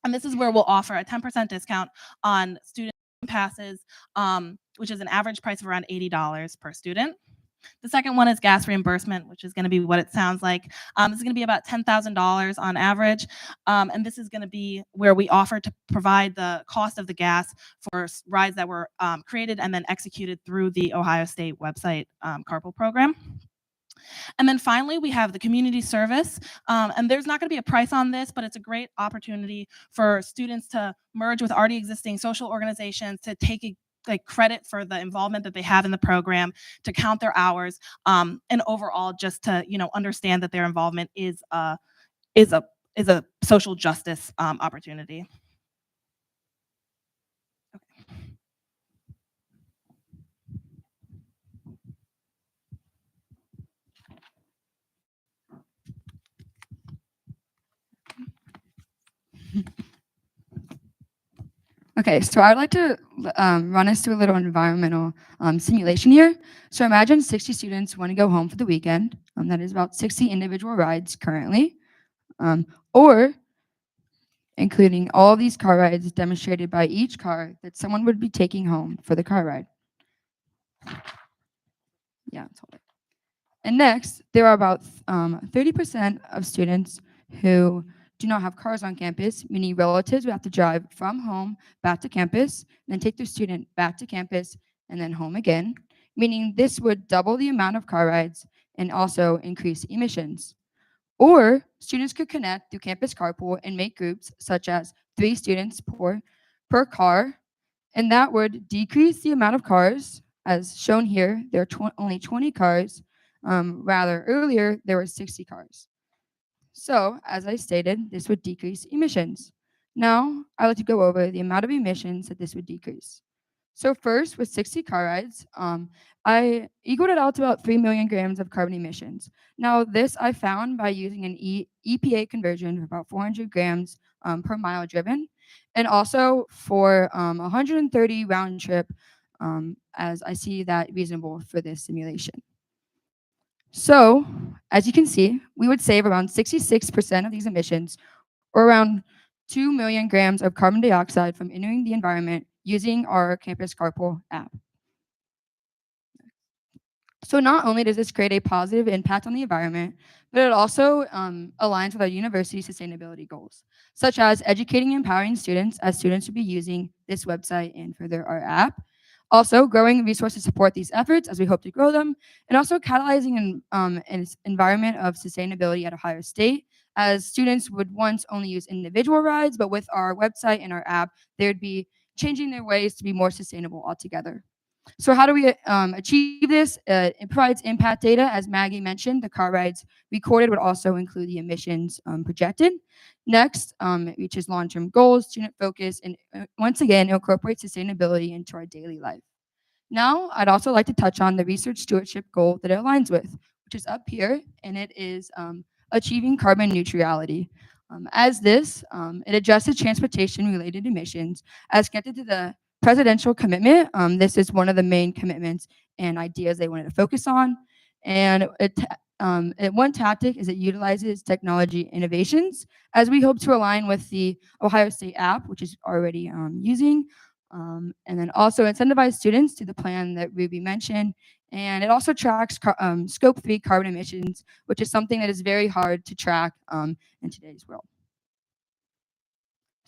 And this is where we'll offer a 10% discount on student passes, which is an average price of around $80 per student. The second one is gas reimbursement, which is going to be what it sounds like. This is going to be about $10,000 on average. And this is going to be where we offer to provide the cost of the gas for rides that were created and then executed through the Ohio State website carpool program. And then finally, we have the community service. And there's not going to be a price on this, but it's a great opportunity for students to merge with already existing social organizations, to take credit for the involvement that they have in the program, to count their hours, and overall just to understand that their involvement is a social justice opportunity. Okay, so I'd like to run us through a little environmental simulation here. So imagine 60 students want to go home for the weekend. That is about 60 individual rides currently, or including all of these car rides demonstrated by each car that someone would be taking home for the car ride. Yeah, that's all. And next, there are about 30% of students who do not have cars on campus, meaning relatives would have to drive from home back to campus, then take their student back to campus, and then home again, meaning this would double the amount of car rides and also increase emissions. Or students could connect through campus carpool and make groups such as 3 students per car, and that would decrease the amount of cars. As shown here, there are only 20 cars. Rather, earlier, there were 60 cars. So, as I stated, this would decrease emissions. Now, I'd like to go over the amount of emissions that this would decrease. So first, with 60 car rides, I equaled it out to about 3 million grams of carbon emissions. Now, this I found by using an EPA conversion of about 400 grams per mile driven, and also for 130 round trip, as I see that reasonable for this simulation. So, as you can see, we would save around 66% of these emissions, or around 2 million grams of carbon dioxide from entering the environment using our Campus Carpool app. So not only does this create a positive impact on the environment, but it also aligns with our university sustainability goals, such as educating and empowering students, as students will be using this website and further our app. Also, growing resources to support these efforts as we hope to grow them, and also catalyzing an environment of sustainability at Ohio State, as students would once only use individual rides, but with our website and our app, they would be changing their ways to be more sustainable altogether. So how do we achieve this? It provides impact data. As Maggie mentioned, the car rides recorded would also include the emissions projected. Next, it reaches long-term goals, student focus, and once again, it incorporates sustainability into our daily life. Now, I'd also like to touch on the research stewardship goal that it aligns with, which is up here, and it is achieving carbon neutrality. It addresses transportation-related emissions as connected to the presidential commitment. This is one of the main commitments and ideas they wanted to focus on. And one tactic is it utilizes technology innovations, as we hope to align with the Ohio State app, which is already using, and then also incentivize students to the plan that Ruby mentioned. And it also tracks scope 3 carbon emissions, which is something that is very hard to track in today's world.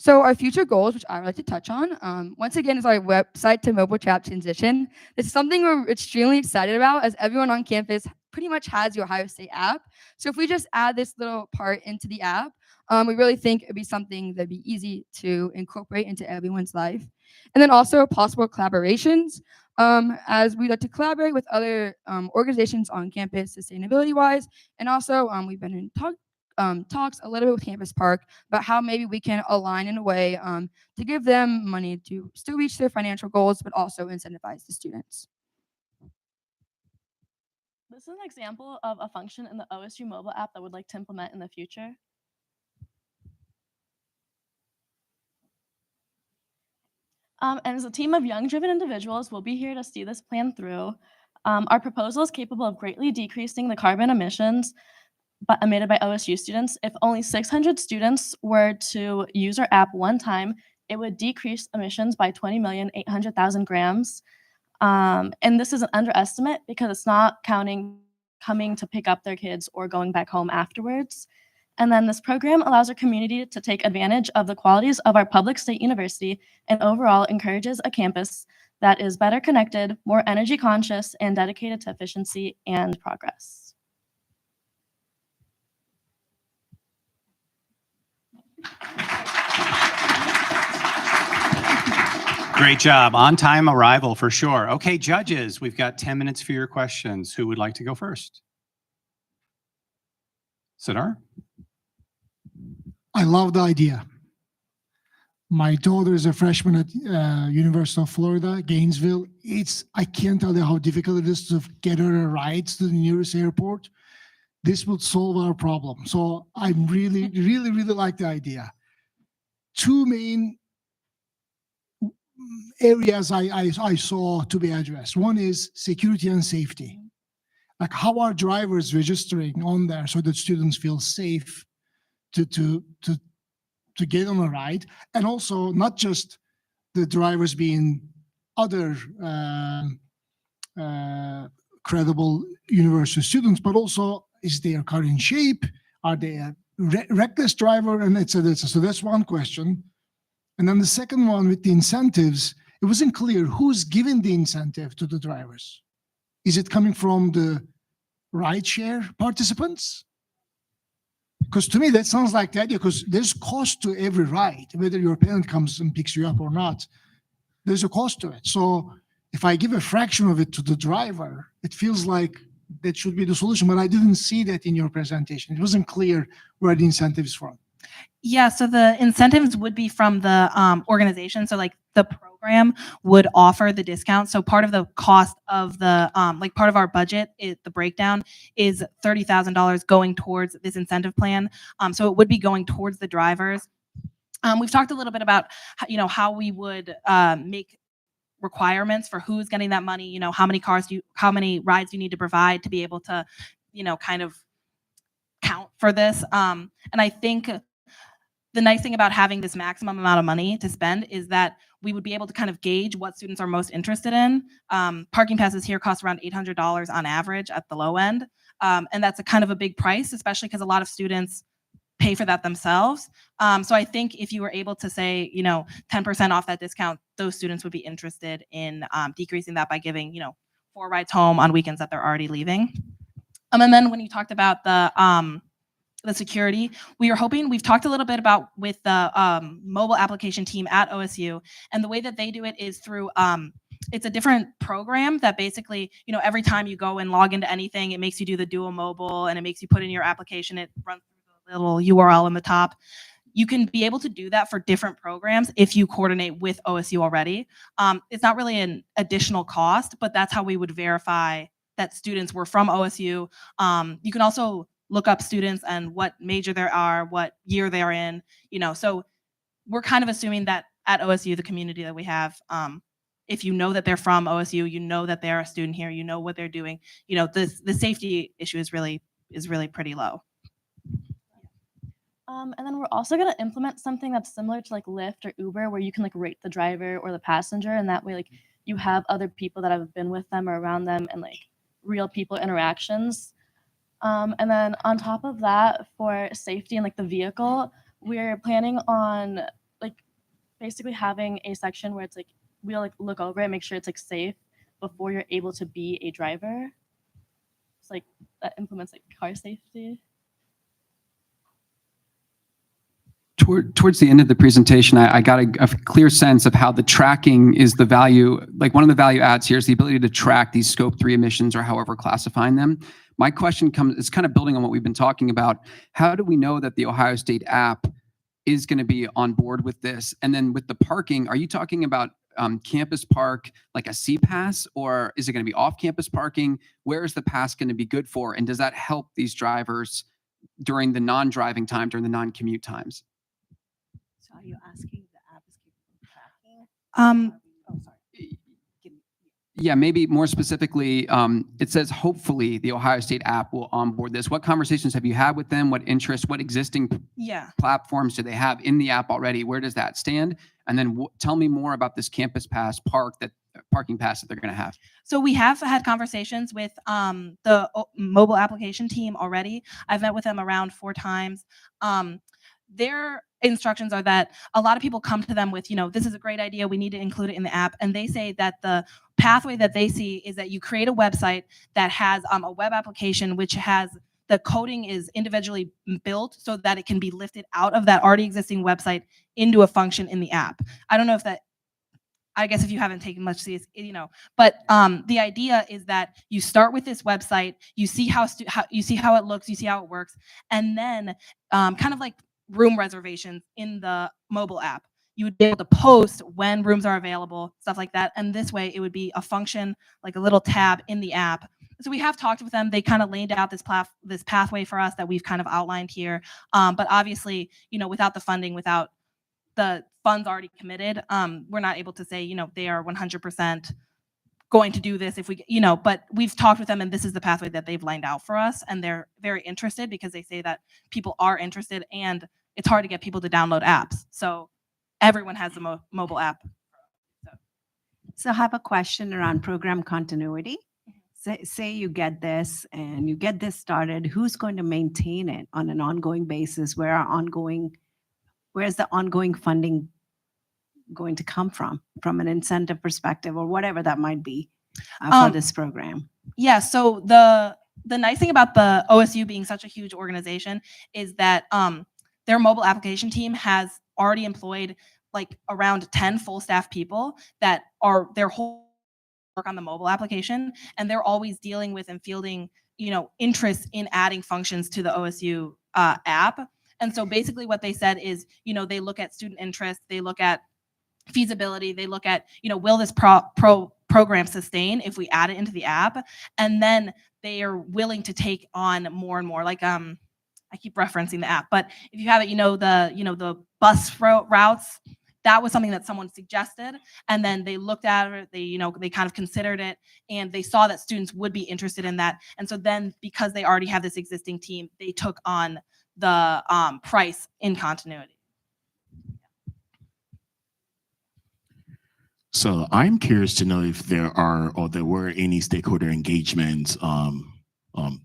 So our future goals, which I would like to touch on, once again, is our website to mobile app transition. This is something we're extremely excited about, as everyone on campus pretty much has the Ohio State app. So if we just add this little part into the app, we really think it'd be something that'd be easy to incorporate into everyone's life. And then also possible collaborations, as we like to collaborate with other organizations on campus sustainability-wise. And also we've been in talks a little bit with Campus Park about how maybe we can align in a way to give them money to still reach their financial goals, but also incentivize the students. This is an example of a function in the OSU mobile app that we'd like to implement in the future. And as a team of young driven individuals, we'll be here to see this plan through. Our proposal is capable of greatly decreasing the carbon emissions emitted by OSU students. If only 600 students were to use our app one time, it would decrease emissions by 20,800,000 grams. And this is an underestimate because it's not counting coming to pick up their kids or going back home afterwards. And then this program allows our community to take advantage of the qualities of our public state university and overall encourages a campus that is better connected, more energy conscious, and dedicated to efficiency and progress. Great job. On time arrival for sure. Okay, judges, we've got 10 minutes for your questions. Who would like to go first? Sidar? I love the idea. My daughter is a freshman at University of Florida, Gainesville. I can't tell you how difficult it is to get her a ride to the nearest airport. This would solve our problem. So I really, really, really like the idea. Two main areas I saw to be addressed. One is security and safety. Like how are drivers registering on there so that students feel safe to get on a ride, and also not just the drivers being other credible university students, but also is their car in shape? Are they a reckless driver? And et cetera, et cetera. So that's one question. And then the second one with the incentives, it wasn't clear who's giving the incentive to the drivers. Is it coming from the rideshare participants? Because to me, that sounds like the idea, because there's cost to every ride, whether your parent comes and picks you up or not, there's a cost to it. So if I give a fraction of it to the driver, it feels like that should be the solution, but I didn't see that in your presentation. It wasn't clear where the incentive is from. Yeah, so the incentives would be from the organization. So like the program would offer the discount. So part of the cost of the, like part of our budget, the breakdown is $30,000 going towards this incentive plan. So it would be going towards the drivers. We've talked a little bit about, how we would make requirements for who's getting that money, how many rides you need to provide to be able to, kind of count for this. And I think the nice thing about having this maximum amount of money to spend is that we would be able to kind of gauge what students are most interested in. Parking passes here cost around $800 on average at the low end. And that's a kind of a big price, especially because a lot of students pay for that themselves. So I think if you were able to say, 10% off that discount, those students would be interested in decreasing that by giving, 4 rides home on weekends that they're already leaving. And then when you talked about the security, we've talked a little bit about with the mobile application team at OSU, and the way that they do it is through, it's a different program that basically, every time you go and log into anything, it makes you do the Duo Mobile and it makes you put in your application, it runs through the little URL on the top. You can be able to do that for different programs if you coordinate with OSU already. It's not really an additional cost, but that's how we would verify that students were from OSU. You can also look up students and what major they are, what year they're in, so we're kind of assuming that at OSU, the community that we have, if you know that they're from OSU, you know that they're a student here, you know what they're doing, the safety issue is really pretty low. And then we're also going to implement something that's similar to like Lyft or Uber, where you can like rate the driver or the passenger, and that way like you have other people that have been with them or around them and like real people interactions. And then on top of that, for safety and like the vehicle, we're planning on like basically having a section where it's like we'll like look over it, make sure it's like safe before you're able to be a driver. It's like that implements like car safety. Towards the end of the presentation, I got a clear sense of how the tracking is the value. Like one of the value adds here is the ability to track these scope 3 emissions or however classifying them. My question is kind of building on what we've been talking about. How do we know that the Ohio State app is going to be on board with this? And then with the parking, are you talking about campus park, like a C-Pass, or is it going to be off-campus parking? Where is the pass going to be good for? And does that help these drivers during the non-driving time, during the non-commute times? So are you asking the app is capable of tracking? Yeah, maybe more specifically, it says hopefully the Ohio State app will onboard this. What conversations have you had with them? What interest, what existing platforms do they have in the app already? Where does that stand? And then tell me more about this Campus Pass park that parking pass that they're going to have? So we have had conversations with the mobile application team already. I've met with them around 4 times. Their instructions are that a lot of people come to them with, this is a great idea, we need to include it in the app. And they say that the pathway that they see is that you create a website that has a web application which has the coding is individually built so that it can be lifted out of that already existing website into a function in the app. I don't know if that, I guess if you haven't taken much CS, but the idea is that you start with this website, you see how it looks, you see how it works, and then kind of like room reservations in the mobile app. You would be able to post when rooms are available, stuff like that. And this way it would be a function, like a little tab in the app. So we have talked with them. They kind of laid out this pathway for us that we've kind of outlined here. But obviously, without the funding, without the funds already committed, we're not able to say, they are 100% going to do this if we, but we've talked with them and this is the pathway that they've lined out for us. And they're very interested because they say that people are interested and it's hard to get people to download apps. So everyone has a mobile app. So I have a question around program continuity. Say you get this and you get this started, who's going to maintain it on an ongoing basis? Where's the ongoing funding going to come from an incentive perspective or whatever that might be for this program? Yeah, so the nice thing about the OSU being such a huge organization is that their mobile application team has already employed like around 10 full staff people that are their whole work on the mobile application, and they're always dealing with and fielding interest in adding functions to the OSU app. And so basically what they said is they look at student interest, they look at feasibility, they look at will this program sustain if we add it into the app, and then they are willing to take on more and more. Like I keep referencing the app, but if you have it, the bus routes, that was something that someone suggested, and then they looked at it, they kind of considered it, and they saw that students would be interested in that. And so then because they already have this existing team, they took on the price in continuity. So I'm curious to know if there were any stakeholder engagements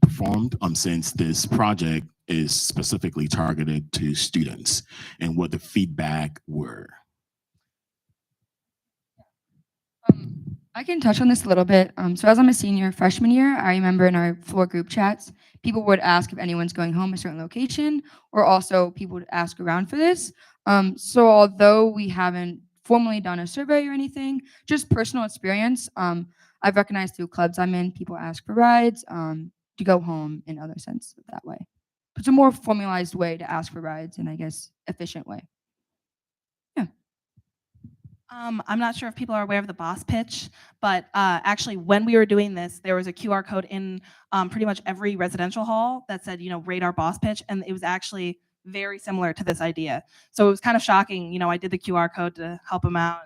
performed since this project is specifically targeted to students, and what the feedback were. I can touch on this a little bit. So as I'm a senior freshman year, I remember in our floor group chats, people would ask if anyone's going home a certain location, or also people would ask around for this. So although we haven't formally done a survey or anything, just personal experience, I've recognized through clubs I'm in, people ask for rides to go home in other sense that way. It's a more formalized way to ask for rides and I guess efficient way. I'm not sure if people are aware of the boss pitch, but actually when we were doing this, there was a QR code in pretty much every residential hall that said, rate our boss pitch. And it was actually very similar to this idea. So it was kind of shocking, I did the QR code to help them out.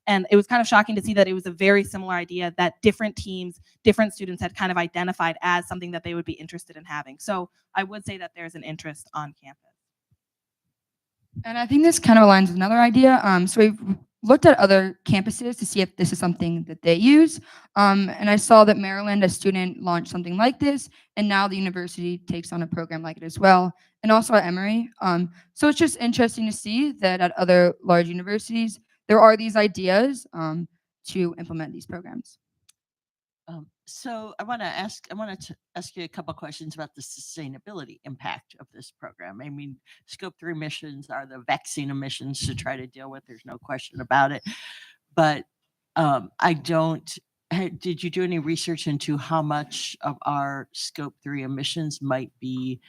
And it was kind of shocking to see that it was a very similar idea that different teams, different students had kind of identified as something that they would be interested in having. So I would say that there's an interest on campus. And I think this kind of aligns with another idea. So we've looked at other campuses to see if this is something that they use. And I saw that Maryland, a student, launched something like this, and now the university takes on a program like it as well, and also at Emory. So it's just interesting to see that at other large universities, there are these ideas to implement these programs. So I wanted to ask you a couple questions about the sustainability impact of this program. I mean, Scope 3 emissions are the vexing emissions to try to deal with. There's no question about it. But did you do any research into how much of our Scope 3 emissions might be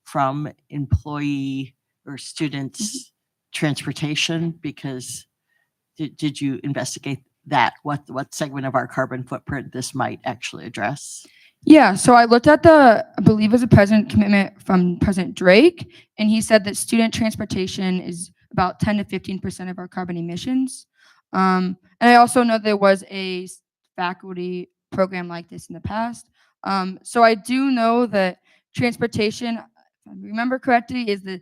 from employee or students' transportation? Because did you investigate that, what segment of our carbon footprint this might actually address? Yeah, so I looked at I believe it was a president commitment from President Drake, and he said that student transportation is about 10 to 15% of our carbon emissions. And I also know there was a faculty program like this in the past. So I do know that transportation, if I remember correctly, is the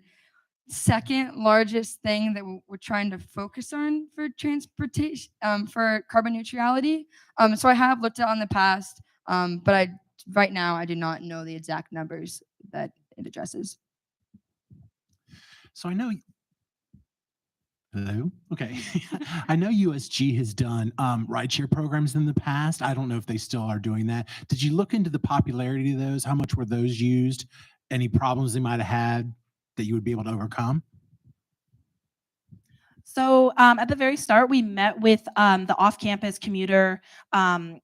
second largest thing that we're trying to focus on for transportation, for carbon neutrality. So I have looked at on the past, but right now I do not know the exact numbers that it addresses. So I know. Hello. Okay. I know USG has done rideshare programs in the past. I don't know if they still are doing that. Did you look into the popularity of those? How much were those used? Any problems they might have had that you would be able to overcome? So at the very start, we met with the off-campus commuter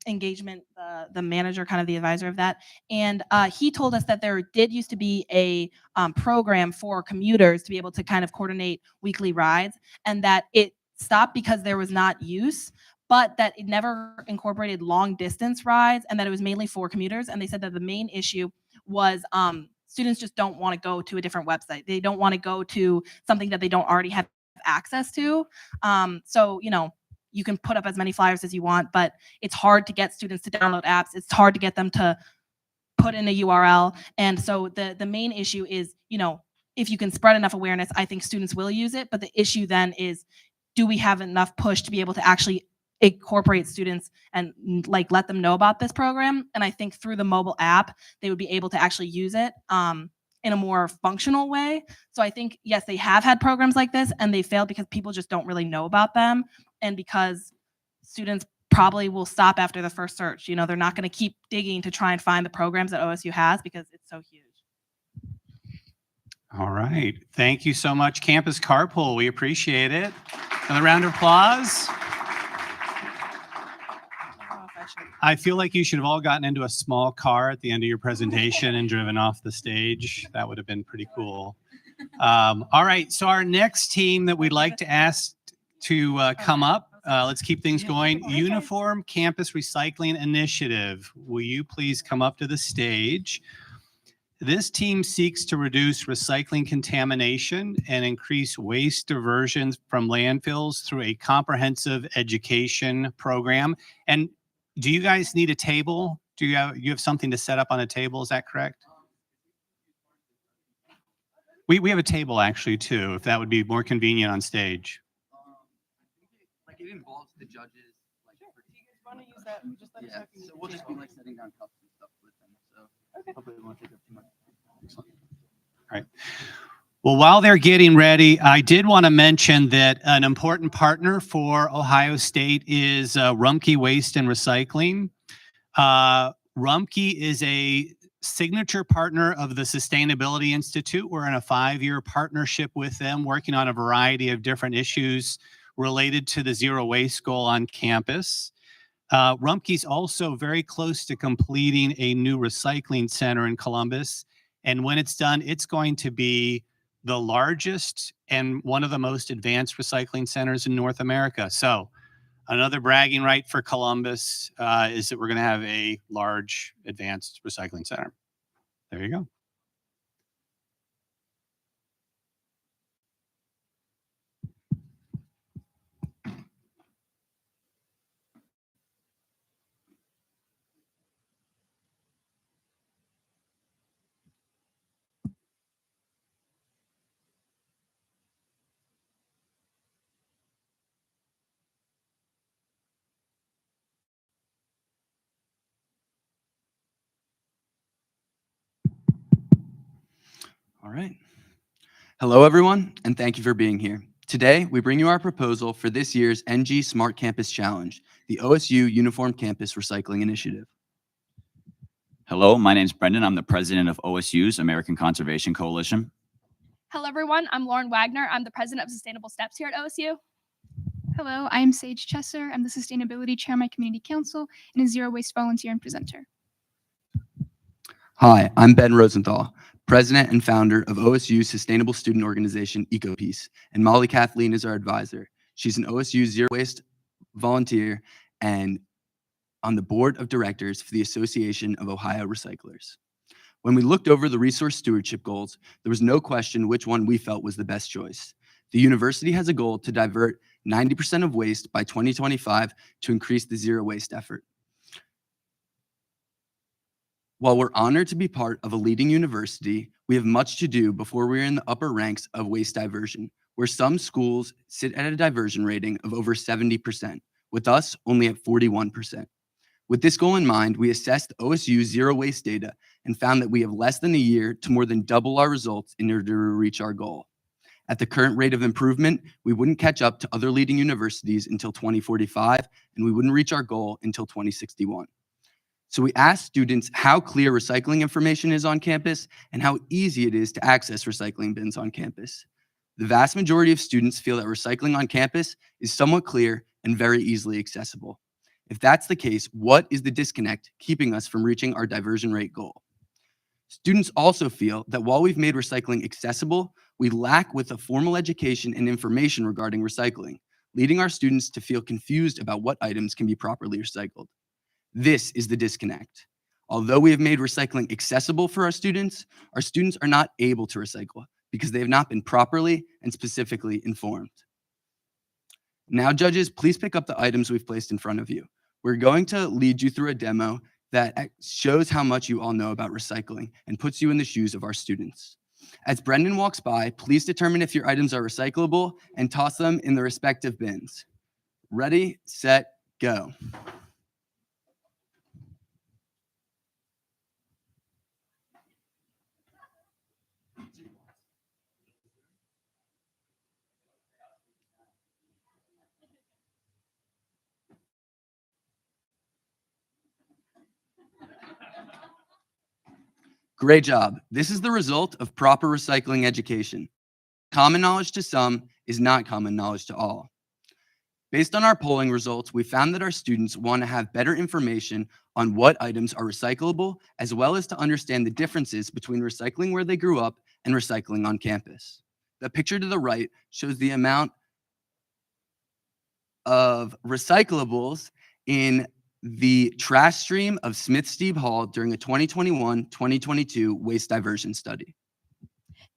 engagement, the manager, kind of the advisor of that, and he told us that there did used to be a program for commuters to be able to kind of coordinate weekly rides, and that it stopped because there was not use, but that it never incorporated long distance rides, and that it was mainly for commuters. And they said that the main issue was students just don't want to go to a different website. They don't want to go to something that they don't already have access to. So, you can put up as many flyers as you want, but it's hard to get students to download apps. It's hard to get them to put in a URL. And so the main issue is, if you can spread enough awareness, I think students will use it. But the issue then is, do we have enough push to be able to actually incorporate students and let them know about this program? And I think through the mobile app, they would be able to actually use it in a more functional way. So I think, yes, they have had programs like this and they failed because people just don't really know about them. And because students probably will stop after the first search. They're not going to keep digging to try and find the programs that OSU has because it's so huge. All right. Thank you so much, Campus Carpool. We appreciate it. Another round of applause. I feel like you should have all gotten into a small car at the end of your presentation and driven off the stage. That would have been pretty cool. All right. So our next team that we'd like to ask to come up, let's keep things going. Uniform Campus Recycling Initiative. Will you please come up to the stage? This team seeks to reduce recycling contamination and increase waste diversion from landfills through a comprehensive education program. And do you guys need a table? Do you have something to set up on a table? Is that correct? We have a table actually too, if that would be more convenient on stage. Like it involves the judges. Like, Yeah, so we'll just be like setting down cups and stuff with them. So hopefully it won't take up too much. Excellent. All right. Well, while they're getting ready, I did want to mention that an important partner for Ohio State is Rumpke Waste and Recycling. Rumpke is a signature partner of the Sustainability Institute. We're in a 5-year partnership with them, working on a variety of different issues related to the zero waste goal on campus. Rumpke's also very close to completing a new recycling center in Columbus. And when it's done, it's going to be the largest and one of the most advanced recycling centers in North America. So another bragging right for Columbus is that we're going to have a large advanced recycling center. There you go. All right. Hello, everyone, and thank you for being here. Today, we bring you our proposal for this year's NG Smart Campus Challenge, the OSU Uniform Campus Recycling Initiative. Hello, my name is Brendan. I'm the president of OSU's American Conservation Coalition. Hello, everyone. I'm Lauren Wagner. I'm the president of Sustainable Steps here at OSU. Hello, I am Sage Chesser. I'm the Sustainability Chair of my Community Council and a Zero Waste volunteer and presenter. Hi, I'm Ben Rosenthal, president and founder of OSU's sustainable student organization, EcoPeace, and Molly Kathleen is our advisor. She's an OSU Zero Waste volunteer and on the board of directors for the Association of Ohio Recyclers. When we looked over the resource stewardship goals, there was no question which one we felt was the best choice. The university has a goal to divert 90% of waste by 2025 to increase the zero waste effort. While we're honored to be part of a leading university, we have much to do before we're in the upper ranks of waste diversion, where some schools sit at a diversion rating of over 70%, with us only at 41%. With this goal in mind, we assessed OSU zero waste data and found that we have less than a year to more than double our results in order to reach our goal. At the current rate of improvement, we wouldn't catch up to other leading universities until 2045, and we wouldn't reach our goal until 2061. So we asked students how clear recycling information is on campus and how easy it is to access recycling bins on campus. The vast majority of students feel that recycling on campus is somewhat clear and very easily accessible. If that's the case, what is the disconnect keeping us from reaching our diversion rate goal? Students also feel that while we've made recycling accessible, we lack with a formal education and information regarding recycling, leading our students to feel confused about what items can be properly recycled. This is the disconnect. Although we have made recycling accessible for our students are not able to recycle because they have not been properly and specifically informed. Now, judges, please pick up the items we've placed in front of you. We're going to lead you through a demo that shows how much you all know about recycling and puts you in the shoes of our students. As Brendan walks by, please determine if your items are recyclable and toss them in the respective bins. Ready, set, go. Great job. This is the result of proper recycling education. Common knowledge to some is not common knowledge to all. Based on our polling results, we found that our students want to have better information on what items are recyclable, as well as to understand the differences between recycling where they grew up and recycling on campus. The picture to the right shows the amount of recyclables in the trash stream of Smith-Steve Hall during a 2021-2022 waste diversion study.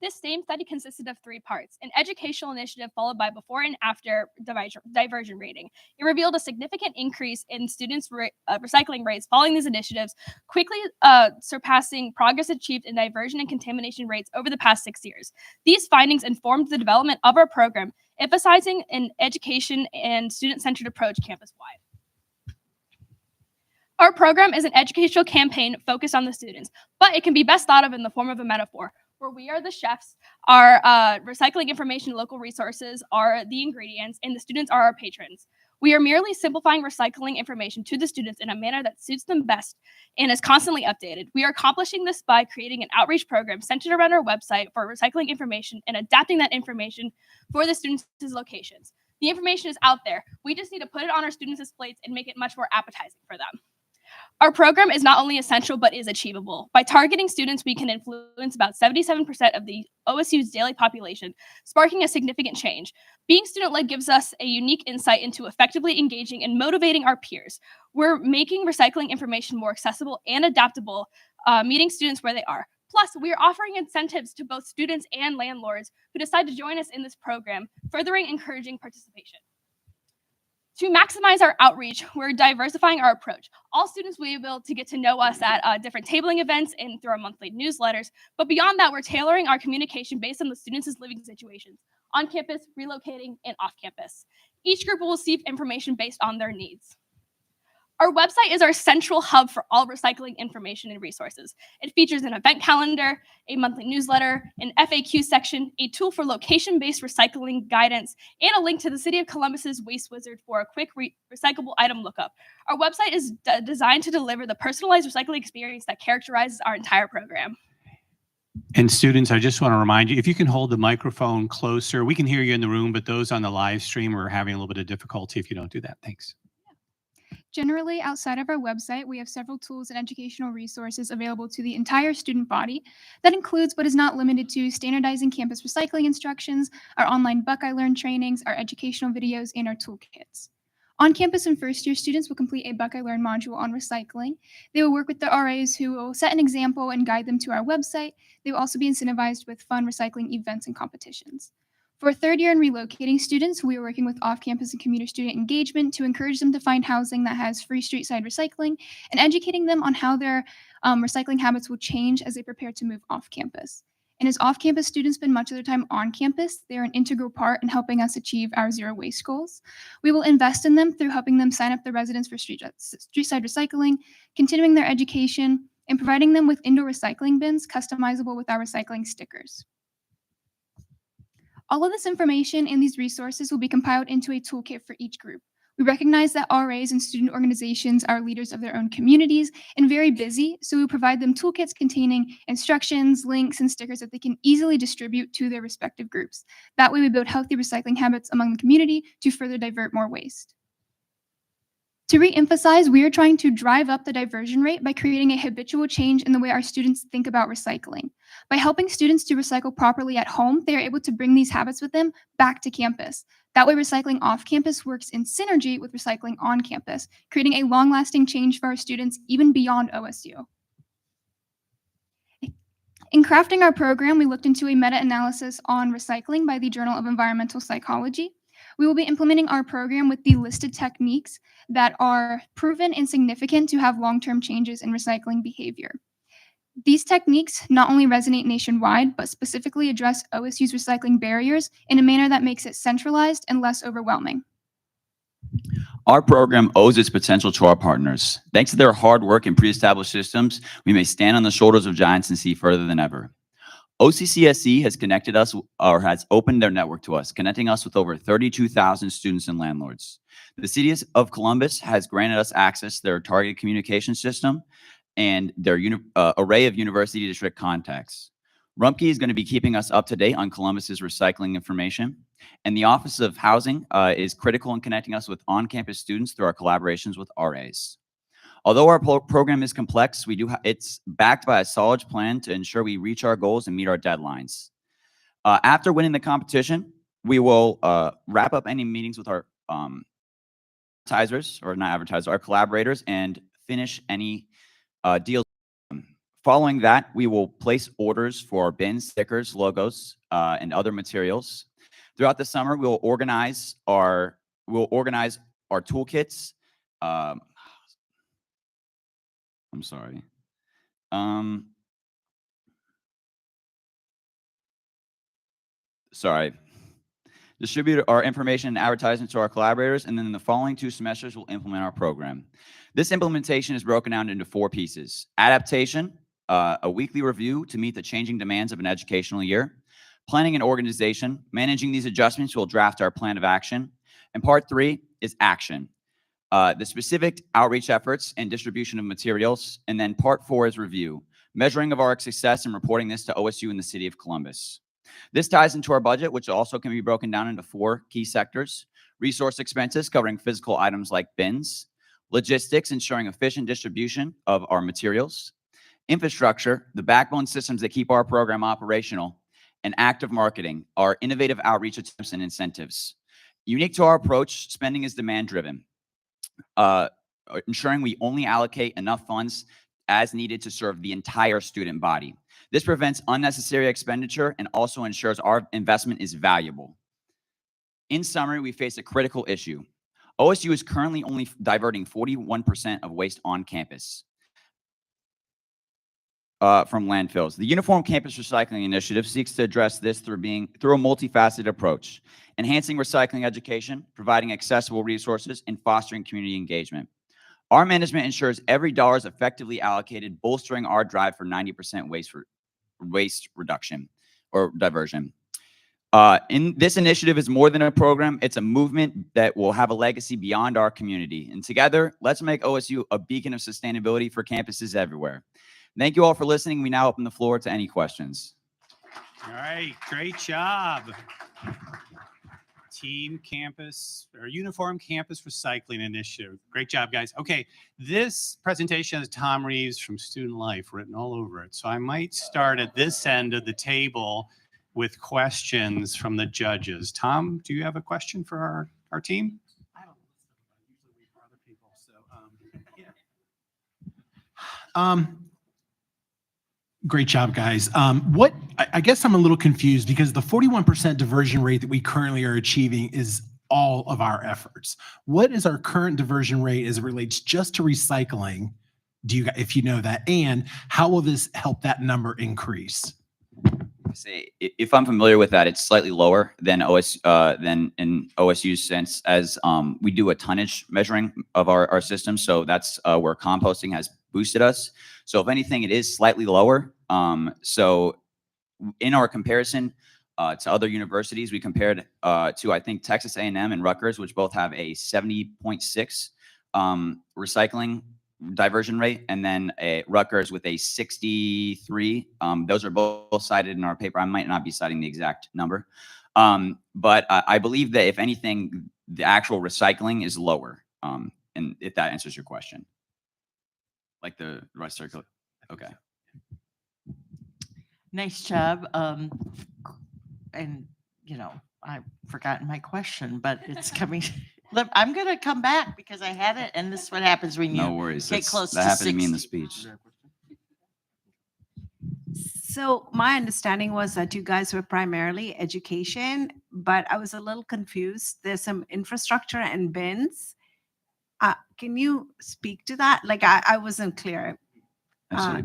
This same study consisted of 3 parts: an educational initiative followed by before and after diversion rating. It revealed a significant increase in students' recycling rates following these initiatives, quickly surpassing progress achieved in diversion and contamination rates over the past 6 years. These findings informed the development of our program, emphasizing an education and student-centered approach campus-wide. Our program is an educational campaign focused on the students, but it can be best thought of in the form of a metaphor, where we are the chefs, our recycling information and local resources are the ingredients, and the students are our patrons. We are merely simplifying recycling information to the students in a manner that suits them best and is constantly updated. We are accomplishing this by creating an outreach program centered around our website for recycling information and adapting that information for the students' locations. The information is out there. We just need to put it on our students' plates and make it much more appetizing for them. Our program is not only essential, but is achievable. By targeting students, we can influence about 77% of the OSU's daily population, sparking a significant change. Being student-led gives us a unique insight into effectively engaging and motivating our peers. We're making recycling information more accessible and adaptable, meeting students where they are. Plus, we are offering incentives to both students and landlords who decide to join us in this program, furthering encouraging participation. To maximize our outreach, we're diversifying our approach. All students will be able to get to know us at different tabling events and through our monthly newsletters. But beyond that, we're tailoring our communication based on the students' living situations, on campus, relocating, and off campus. Each group will receive information based on their needs. Our website is our central hub for all recycling information and resources. It features an event calendar, a monthly newsletter, an FAQ section, a tool for location-based recycling guidance, and a link to the City of Columbus's Waste Wizard for a quick recyclable item lookup. Our website is designed to deliver the personalized recycling experience that characterizes our entire program. And students, I just want to remind you, if you can hold the microphone closer, we can hear you in the room, but those on the live stream are having a little bit of difficulty if you don't do that. Thanks. Generally, outside of our website, we have several tools and educational resources available to the entire student body. That includes, but is not limited to, standardizing campus recycling instructions, our online Buckeye Learn trainings, our educational videos, and our toolkits. On-campus and first-year students will complete a Buckeye Learn module on recycling. They will work with the RAs who will set an example and guide them to our website. They will also be incentivized with fun recycling events and competitions. For third-year and relocating students, we are working with off-campus and commuter student engagement to encourage them to find housing that has free street-side recycling and educating them on how their recycling habits will change as they prepare to move off campus. And as off-campus students spend much of their time on campus, they are an integral part in helping us achieve our zero waste goals. We will invest in them through helping them sign up their residents for street-side recycling, continuing their education, and providing them with indoor recycling bins customizable with our recycling stickers. All of this information and these resources will be compiled into a toolkit for each group. We recognize that RAs and student organizations are leaders of their own communities and very busy, so we provide them toolkits containing instructions, links, and stickers that they can easily distribute to their respective groups. That way we build healthy recycling habits among the community to further divert more waste. To re-emphasize, we are trying to drive up the diversion rate by creating a habitual change in the way our students think about recycling. By helping students to recycle properly at home, they are able to bring these habits with them back to campus. That way, recycling off campus works in synergy with recycling on campus, creating a long-lasting change for our students even beyond OSU. In crafting our program, we looked into a meta-analysis on recycling by the Journal of Environmental Psychology. We will be implementing our program with the listed techniques that are proven and significant to have long-term changes in recycling behavior. These techniques not only resonate nationwide, but specifically address OSU's recycling barriers in a manner that makes it centralized and less overwhelming. Our program owes its potential to our partners. Thanks to their hard work and pre-established systems, we may stand on the shoulders of giants and see further than ever. OCCSE has connected us, or has opened their network to us, connecting us with over 32,000 students and landlords. The City of Columbus has granted us access to their targeted communication system and their array of university district contacts. Rumpke is going to be keeping us up to date on Columbus's recycling information, and the Office of Housing is critical in connecting us with on-campus students through our collaborations with RAs. Although our program is complex, it's backed by a solid plan to ensure we reach our goals and meet our deadlines. After winning the competition, we will wrap up any meetings with our our collaborators, and finish any deals. Following that, we will place orders for bins, stickers, logos, and other materials. Throughout the summer, we'll organize our toolkits. I'm sorry. Distribute our information and advertisement to our collaborators, and then in the following 2 semesters, we'll implement our program. This implementation is broken down into 4 pieces: adaptation, a weekly review to meet the changing demands of an educational year; planning and organization, managing these adjustments, we'll draft our plan of action; and part 3 is action, the specific outreach efforts and distribution of materials; and then part 4 is review, measuring of our success and reporting this to OSU and the City of Columbus. This ties into our budget, which also can be broken down into 4 key sectors: resource expenses, covering physical items like bins; logistics, ensuring efficient distribution of our materials; infrastructure, the backbone systems that keep our program operational; and active marketing, our innovative outreach attempts and incentives. Unique to our approach, spending is demand-driven, ensuring we only allocate enough funds as needed to serve the entire student body. This prevents unnecessary expenditure and also ensures our investment is valuable. In summary, we face a critical issue. OSU is currently only diverting 41% of waste on campus from landfills. The Uniform Campus Recycling Initiative seeks to address this through a multifaceted approach, enhancing recycling education, providing accessible resources, and fostering community engagement. Our management ensures every dollar is effectively allocated, bolstering our drive for 90% waste reduction or diversion. This initiative is more than a program, it's a movement that will have a legacy beyond our community. And together, let's make OSU a beacon of sustainability for campuses everywhere. Thank you all for listening. We now open the floor to any questions. All right, great job. Team Campus or Uniform Campus Recycling Initiative. Great job, guys. Okay, this presentation has Tom Reeves from Student Life written all over it. So I might start at this end of the table with questions from the judges. Tom, do you have a question for our team? I don't usually wait for other people. So yeah. Great job, guys. I guess I'm a little confused because the 41% diversion rate that we currently are achieving is all of our efforts. What is our current diversion rate as it relates just to recycling Do you, if you know that, and how will this help that number increase? Say, if I'm familiar with that, it's slightly lower than than in OSU's sense, as we do a tonnage measuring of our system. So that's where composting has boosted us. So if anything, it is slightly lower. So in our comparison to other universities, we compared to, I think, Texas A&M and Rutgers, which both have a 70.6 recycling diversion rate, and then Rutgers with a 63. Those are both cited in our paper. I might not be citing the exact number, but I believe that if anything, the actual recycling is lower. And if that answers your question, like the recirculate. Okay. Nice job. And you know, I've forgotten my question, but it's coming. Look, I'm going to come back because I had it, and this is what happens when you No worries. get close That to happened to me in the 60. speech. So my understanding was that you guys were primarily education, but I was a little confused. There's some infrastructure and bins. Can you speak to that? Like I wasn't clear.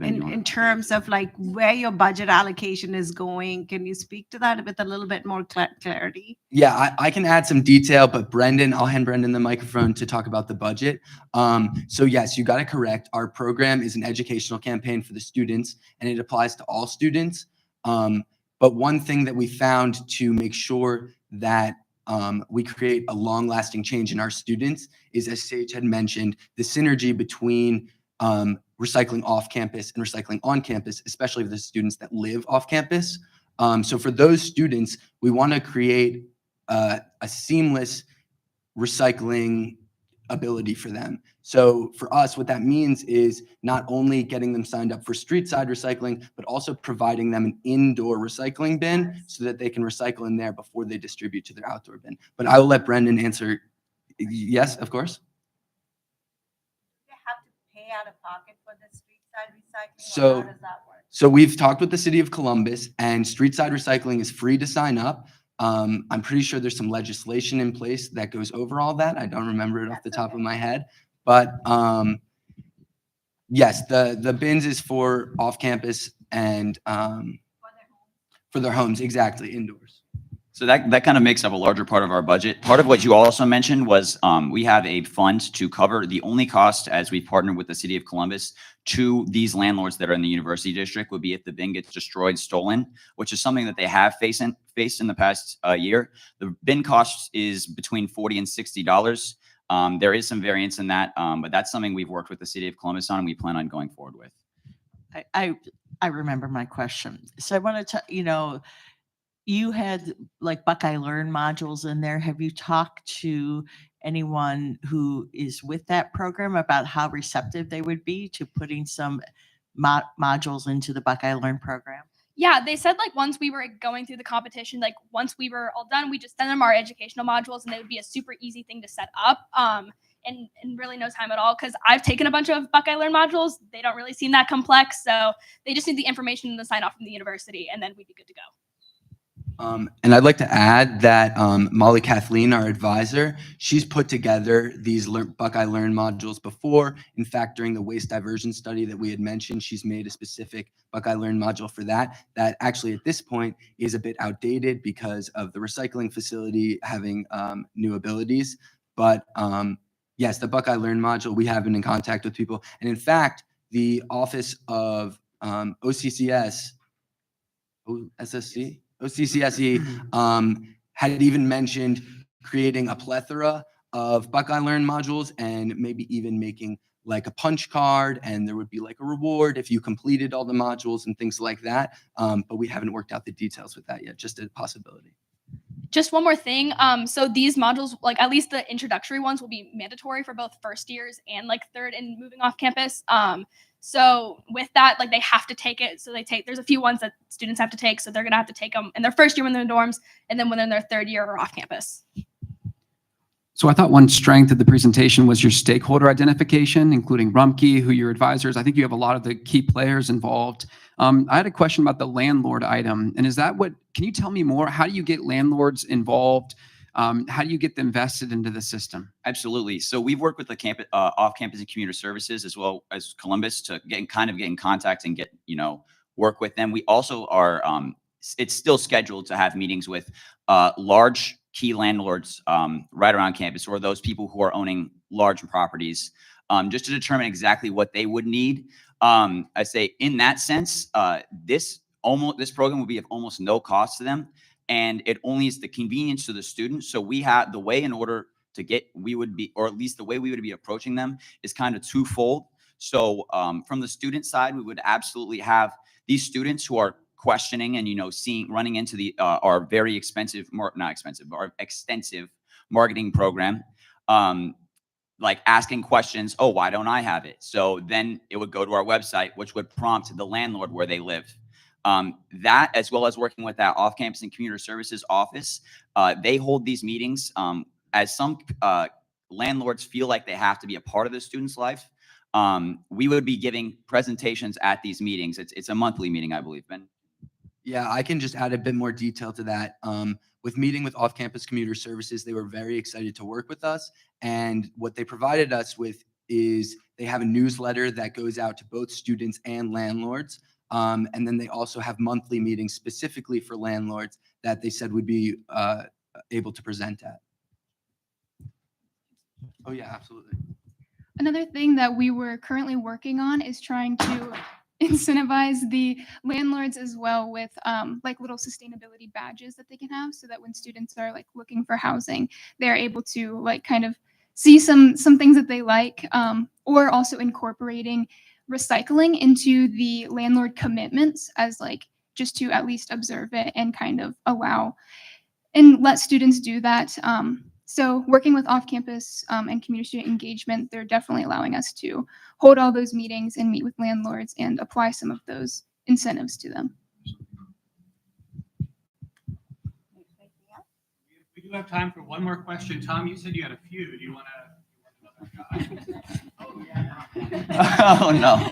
In terms of like where your budget allocation is going, can you speak to that with a little bit more clarity? Yeah, I can add some detail, but Brendan, I'll hand Brendan the microphone to talk about the budget. So yes, you got it correct. Our program is an educational campaign for the students, and it applies to all students. But one thing that we found to make sure that we create a long-lasting change in our students is, as Sage had mentioned, the synergy between recycling off campus and recycling on campus, especially for the students that live off campus. So for those students, we want to create a seamless recycling ability for them. So for us, what that means is not only getting them signed up for street side recycling, but also providing them an indoor recycling bin so that they can recycle in there before they distribute to their outdoor bin. But I will let Brendan answer. Yes, of course. Out of pocket for the street side recycling? Or how does that work? So we've talked with the city of Columbus, and street side recycling is free to sign up. I'm pretty sure there's some legislation in place that goes over all that. I don't remember it off the top of my head, but yes, the bins is for off campus and for their homes, exactly, indoors. So that kind of makes up a larger part of our budget. Part of what you also mentioned was we have a fund to cover the only cost, as we partnered with the city of Columbus, to these landlords that are in the university district would be if the bin gets destroyed, stolen, which is something that they have faced in the past year. The bin cost is between $40 and $60. There is some variance in that, but that's something we've worked with the city of Columbus on and we plan on going forward with. I remember my question. So I want to, you had like Buckeye Learn modules in there. Have you talked to anyone who is with that program about how receptive they would be to putting some modules into the Buckeye Learn program? Yeah, they said like once we were going through the competition, like once we were all done, we just send them our educational modules and they would be a super easy thing to set up. And really no time at all, because I've taken a bunch of Buckeye Learn modules. They don't really seem that complex. So they just need the information and the sign off from the university and then we'd be good to go. And I'd like to add that Molly Kathleen, our advisor, she's put together these Buckeye Learn modules before. In fact, during the waste diversion study that we had mentioned, she's made a specific Buckeye Learn module for that actually at this point is a bit outdated because of the recycling facility having new abilities. But yes, the Buckeye Learn module, we have been in contact with people. And in fact, the Office of OCCSE had even mentioned creating a plethora of Buckeye Learn modules and maybe even making like a punch card, and there would be like a reward if you completed all the modules and things like that. But we haven't worked out the details with that yet, just a possibility. Just one more thing. So these modules, like at least the introductory ones, will be mandatory for both first years and like third and moving off campus. So with that, like they have to take it. So there's a few ones that students have to take. So they're going to have to take them in their first year when they're in dorms and then when they're in their third year or off campus. So I thought one strength of the presentation was your stakeholder identification, including Rumpke, who your advisors. I think you have a lot of the key players involved. I had a question about the landlord item. And is that can you tell me more? How do you get landlords involved? How do you get them vested into the system? Absolutely. So we've worked with the campus, off-campus and commuter services, as well as Columbus, to get in contact and get, work with them. We also are, it's still scheduled to have meetings with large key landlords right around campus, or those people who are owning large properties, just to determine exactly what they would need. I say in that sense, this program will be of almost no cost to them, and it only is the convenience to the student. So we have the way in order to get, or at least the way we would be approaching them is kind of twofold. So from the student side, we would absolutely have these students who are questioning and running into our very expensive, our extensive marketing program, like asking questions. Oh, why don't I have it? So then it would go to our website, which would prompt the landlord where they live. That, as well as working with that off-campus and commuter services office, they hold these meetings. As some landlords feel like they have to be a part of the student's life, we would be giving presentations at these meetings. It's a monthly meeting, I believe, Ben. Yeah, I can just add a bit more detail to that. With meeting with off-campus commuter services, they were very excited to work with us. And what they provided us with is they have a newsletter that goes out to both students and landlords. And then they also have monthly meetings specifically for landlords that they said would be able to present at. Oh yeah, absolutely. Another thing that we were currently working on is trying to incentivize the landlords as well with like little sustainability badges that they can have, so that when students are like looking for housing, they're able to like kind of see some things that they like, or also incorporating recycling into the landlord commitments as like just to at least observe it and kind of allow and let students do that. So working with off-campus and community student engagement, they're definitely allowing us to hold all those meetings and meet with landlords and apply some of those incentives to them. We do have time for one more question. Tom, you said you had a few. Do you want to? Oh no.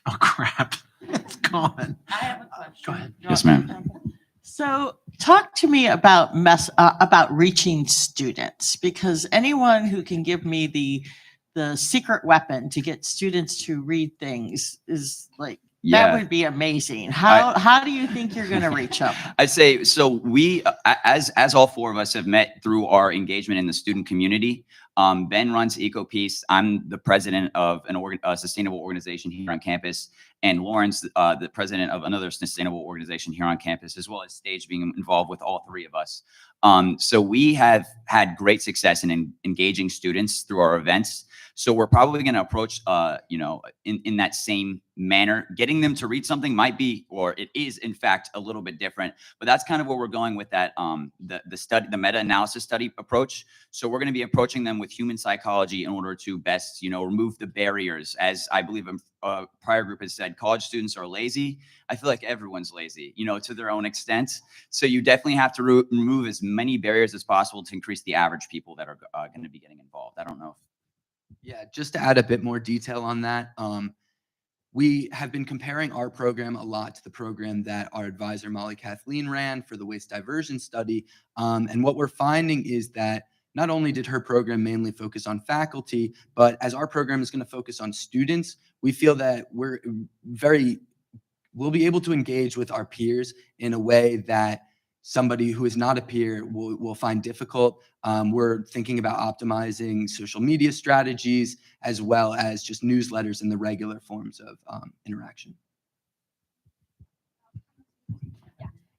Oh crap. It's gone. I have a question. Go ahead. Yes, ma'am. So talk to me about about reaching students, because anyone who can give me the secret weapon to get students to read things is like, that would be amazing. How do you think you're going to reach them? I'd say, so we, as all four of us have met through our engagement in the student community. Ben runs EcoPeace. I'm the president of a sustainable organization here on campus, and Lauren's the president of another sustainable organization here on campus, as well as Stage being involved with all three of us. So we have had great success in engaging students through our events. So we're probably going to approach, in that same manner. Getting them to read something might be, or it is in fact, a little bit different, but that's kind of where we're going with that, the meta-analysis study approach. So we're going to be approaching them with human psychology in order to best, remove the barriers. As I believe a prior group has said, college students are lazy. I feel like everyone's lazy, to their own extent. So you definitely have to remove as many barriers as possible to increase the average people that are going to be getting involved. I don't know. Yeah, just to add a bit more detail on that, we have been comparing our program a lot to the program that our advisor Molly Kathleen ran for the waste diversion study. And what we're finding is that not only did her program mainly focus on faculty, but as our program is going to focus on students, we feel that we'll be able to engage with our peers in a way that somebody who is not a peer will find difficult. We're thinking about optimizing social media strategies as well as just newsletters and the regular forms of interaction.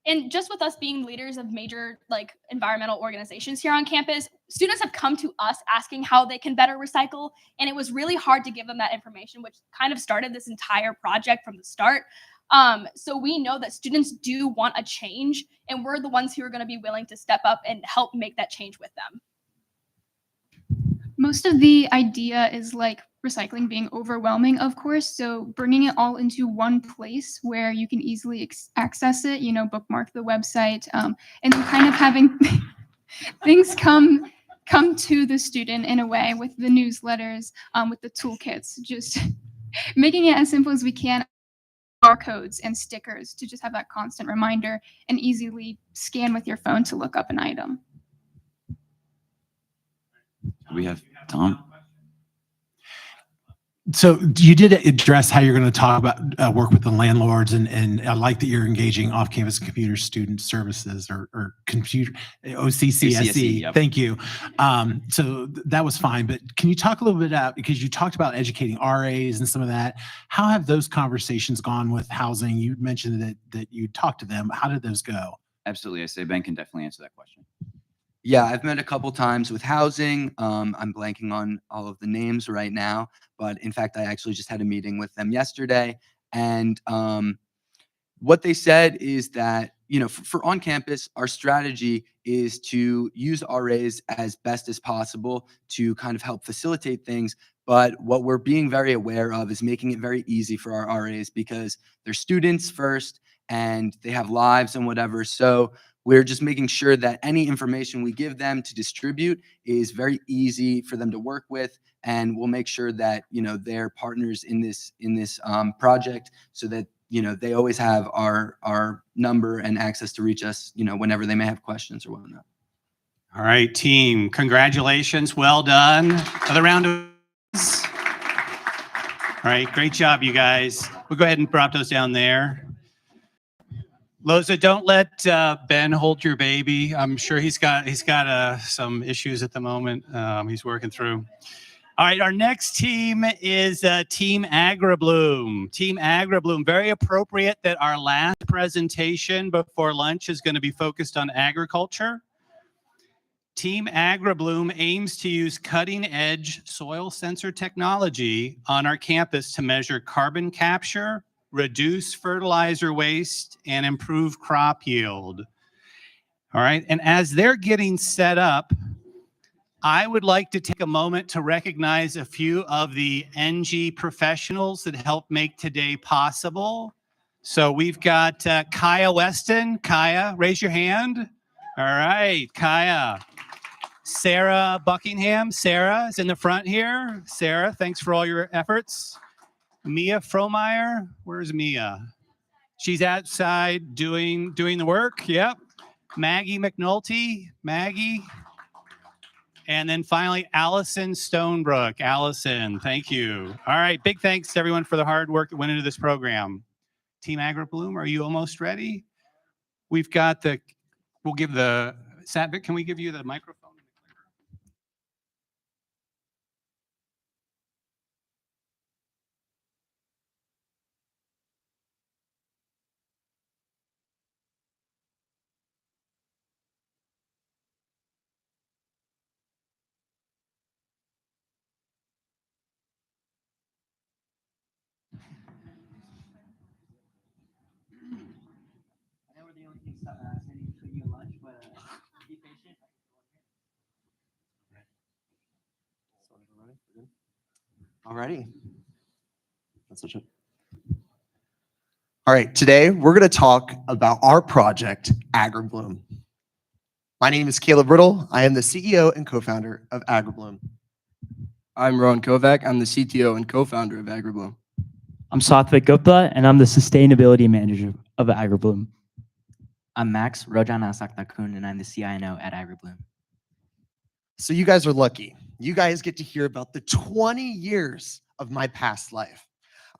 And just with us being leaders of major like environmental organizations here on campus, students have come to us asking how they can better recycle. And it was really hard to give them that information, which kind of started this entire project from the start. So we know that students do want a change, and we're the ones who are going to be willing to step up and help make that change with them. Most of the idea is like recycling being overwhelming, of course. So bringing it all into one place where you can easily access it, bookmark the website, and then kind of having things come to the student in a way with the newsletters, with the toolkits, just making it as simple as we can. QR codes and stickers to just have that constant reminder and easily scan with your phone to look up an item. We have Tom. So you did address how you're going to talk about work with the landlords, and I like that you're engaging off-campus computer student services or computer OCCSE. OCCSE, yep. Thank you. So that was fine, but can you talk a little bit about, because you talked about educating RAs and some of that, how have those conversations gone with housing? You mentioned that you talked to them. How did those go? Absolutely. I say Ben can definitely answer that question. Yeah, I've met a couple times with housing. I'm blanking on all of the names right now, but in fact, I actually just had a meeting with them yesterday. And what they said is that, you know, for on campus, our strategy is to use RAs as best as possible to kind of help facilitate things. But what we're being very aware of is making it very easy for our RAs, because they're students first and they have lives and whatever. So we're just making sure that any information we give them to distribute is very easy for them to work with, and we'll make sure that, you know, they're partners in this project, so that, you know, they always have our number and access to reach us, you know, whenever they may have questions or whatnot. All right, team, congratulations. Well done. Another round of applause. All right, great job, you guys. We'll go ahead and drop those down there. Loza, don't let Ben hold your baby. I'm sure he's got some issues at the moment. He's working through. All right, our next team is Team AgriBloom. Team AgriBloom, very appropriate that our last presentation before lunch is going to be focused on agriculture. Team AgriBloom aims to use cutting-edge soil sensor technology on our campus to measure carbon capture, reduce fertilizer waste, and improve crop yield. All right, and as they're getting set up, I would like to take a moment to recognize a few of the NG professionals that helped make today possible. So we've got Kaya Weston. Kaya, raise your hand. All right, Kaya. Sarah Buckingham. Sarah is in the front here. Sarah, thanks for all your efforts. Mia Fromeyer, where's Mia? She's outside doing the work. Yep. Maggie McNulty, Maggie. And then finally, Allison Stonebrook. Allison, thank you. All right, big thanks to everyone for the hard work that went into this program. Team AgriBloom, are you almost ready? We'll give the, Satvik, can we give you the microphone? Alrighty. All right, today we're going to talk about our project, AgriBloom. My name is Caleb Riddle. I am the CEO and co-founder of AgriBloom. I'm Rohan Kovac. I'm the CTO and co-founder of AgriBloom. I'm Satvik Gupta, and I'm the sustainability manager of AgriBloom. I'm Max Rojan Asaktakun, and I'm the CINO at AgriBloom. So you guys are lucky. You guys get to hear about the 20 years of my past life.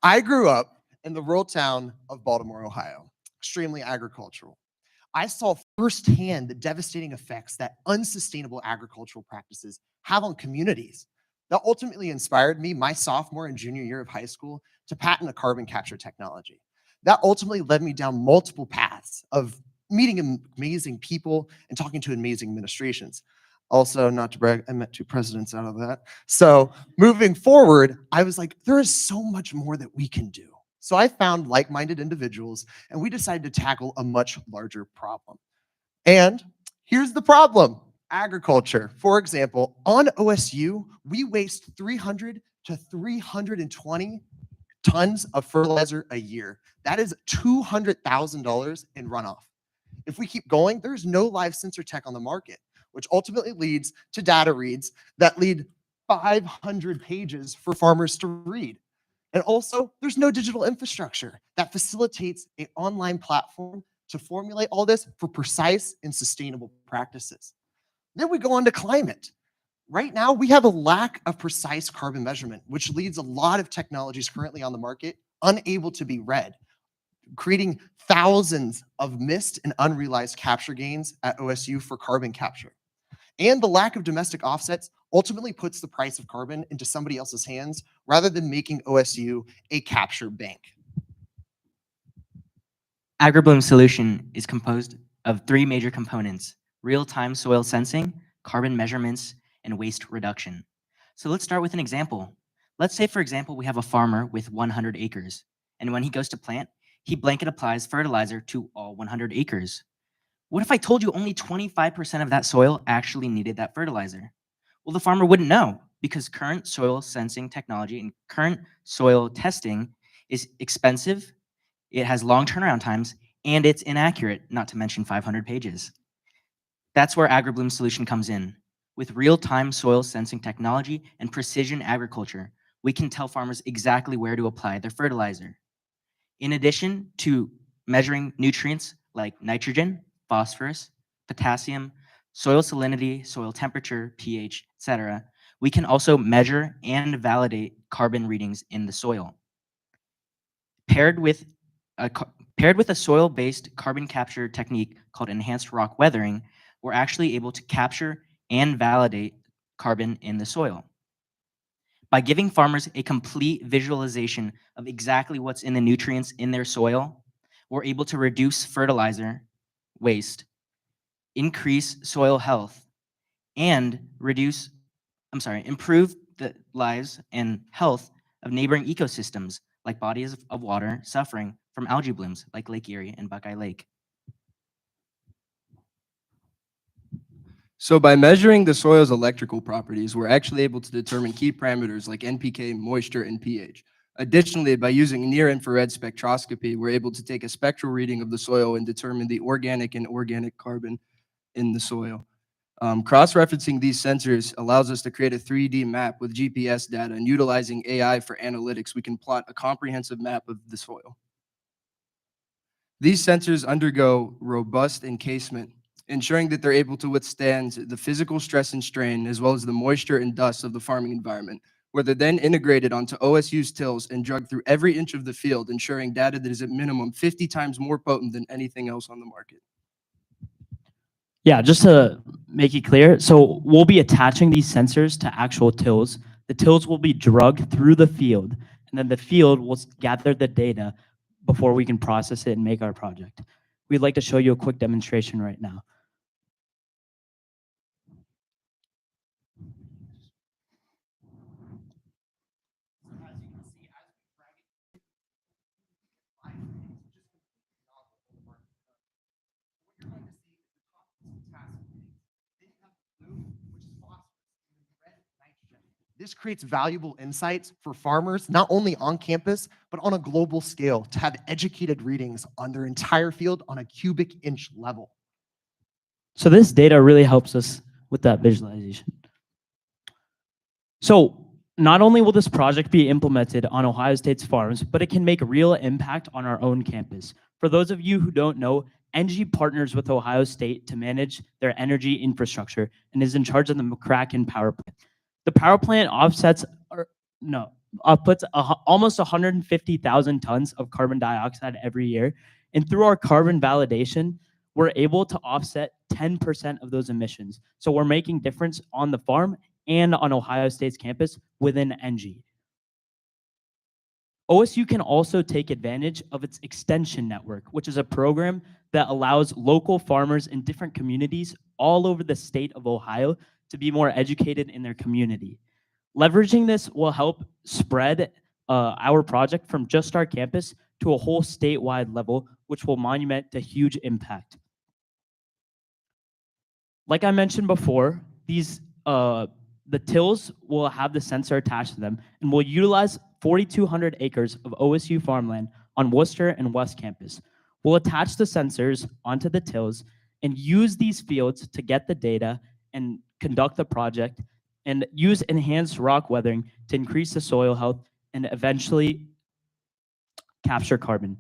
I grew up in the rural town of Baltimore, Ohio, extremely agricultural. I saw firsthand the devastating effects that unsustainable agricultural practices have on communities. That ultimately inspired me my sophomore and junior year of high school to patent a carbon capture technology. That ultimately led me down multiple paths of meeting amazing people and talking to amazing administrations. Also, not to brag, I met 2 presidents out of that. So moving forward, I was like, there is so much more that we can do. So I found like-minded individuals, and we decided to tackle a much larger problem. And here's the problem: agriculture. For example, on OSU, we waste 300 to 320 tons of fertilizer a year. That is $200,000 in runoff. If we keep going, there's no live sensor tech on the market, which ultimately leads to data reads that lead 500 pages for farmers to read. And also, there's no digital infrastructure that facilitates an online platform to formulate all this for precise and sustainable practices. Then we go on to climate. Right now, we have a lack of precise carbon measurement, which leads a lot of technologies currently on the market unable to be read, creating thousands of missed and unrealized capture gains at OSU for carbon capture. And the lack of domestic offsets ultimately puts the price of carbon into somebody else's hands rather than making OSU a capture bank. AgriBloom's solution is composed of 3 major components: real-time soil sensing, carbon measurements, and waste reduction. So let's start with an example. Let's say, for example, we have a farmer with 100 acres, and when he goes to plant, he blanket applies fertilizer to all 100 acres. What if I told you only 25% of that soil actually needed that fertilizer? Well, the farmer wouldn't know, because current soil sensing technology and current soil testing is expensive, it has long turnaround times, and it's inaccurate, not to mention 500 pages. That's where AgriBloom's solution comes in. With real-time soil sensing technology and precision agriculture, we can tell farmers exactly where to apply their fertilizer. In addition to measuring nutrients like nitrogen, phosphorus, potassium, soil salinity, soil temperature, pH, etc., we can also measure and validate carbon readings in the soil. Paired with a soil-based carbon capture technique called enhanced rock weathering, we're actually able to capture and validate carbon in the soil. By giving farmers a complete visualization of exactly what's in the nutrients in their soil, we're able to reduce fertilizer waste, increase soil health, and improve the lives and health of neighboring ecosystems like bodies of water suffering from algae blooms like Lake Erie and Buckeye Lake. So by measuring the soil's electrical properties, we're actually able to determine key parameters like NPK, moisture, and pH. Additionally, by using near-infrared spectroscopy, we're able to take a spectral reading of the soil and determine the organic and organic carbon in the soil. Cross-referencing these sensors allows us to create a 3D map with GPS data, and utilizing AI for analytics, we can plot a comprehensive map of the soil. These sensors undergo robust encasement, ensuring that they're able to withstand the physical stress and strain, as well as the moisture and dust of the farming environment, where they're then integrated onto OSU's tills and drugged through every inch of the field, ensuring data that is at minimum 50 times more potent than anything else on the market. Yeah, just to make it clear, so we'll be attaching these sensors to actual tills. The tills will be drugged through the field, and then the field will gather the data before we can process it and make our project. We'd like to show you a quick demonstration right now. This creates valuable insights for farmers, not only on campus, but on a global scale, to have educated readings on their entire field on a cubic inch level. So this data really helps us with that visualization. So not only will this project be implemented on Ohio State's farms, but it can make a real impact on our own campus. For those of you who don't know, ENGIE partners with Ohio State to manage their energy infrastructure and is in charge of the McCracken power plant. The power plant outputs almost 150,000 tons of carbon dioxide every year. And through our carbon validation, we're able to offset 10% of those emissions. So we're making difference on the farm and on Ohio State's campus within ENGIE. OSU can also take advantage of its extension network, which is a program that allows local farmers in different communities all over the state of Ohio to be more educated in their community. Leveraging this will help spread our project from just our campus to a whole statewide level, which will monument a huge impact. Like I mentioned before, the tills will have the sensor attached to them and will utilize 4,200 acres of OSU farmland on Worcester and West Campus. We'll attach the sensors onto the tills and use these fields to get the data and conduct the project, and use enhanced rock weathering to increase the soil health and eventually capture carbon.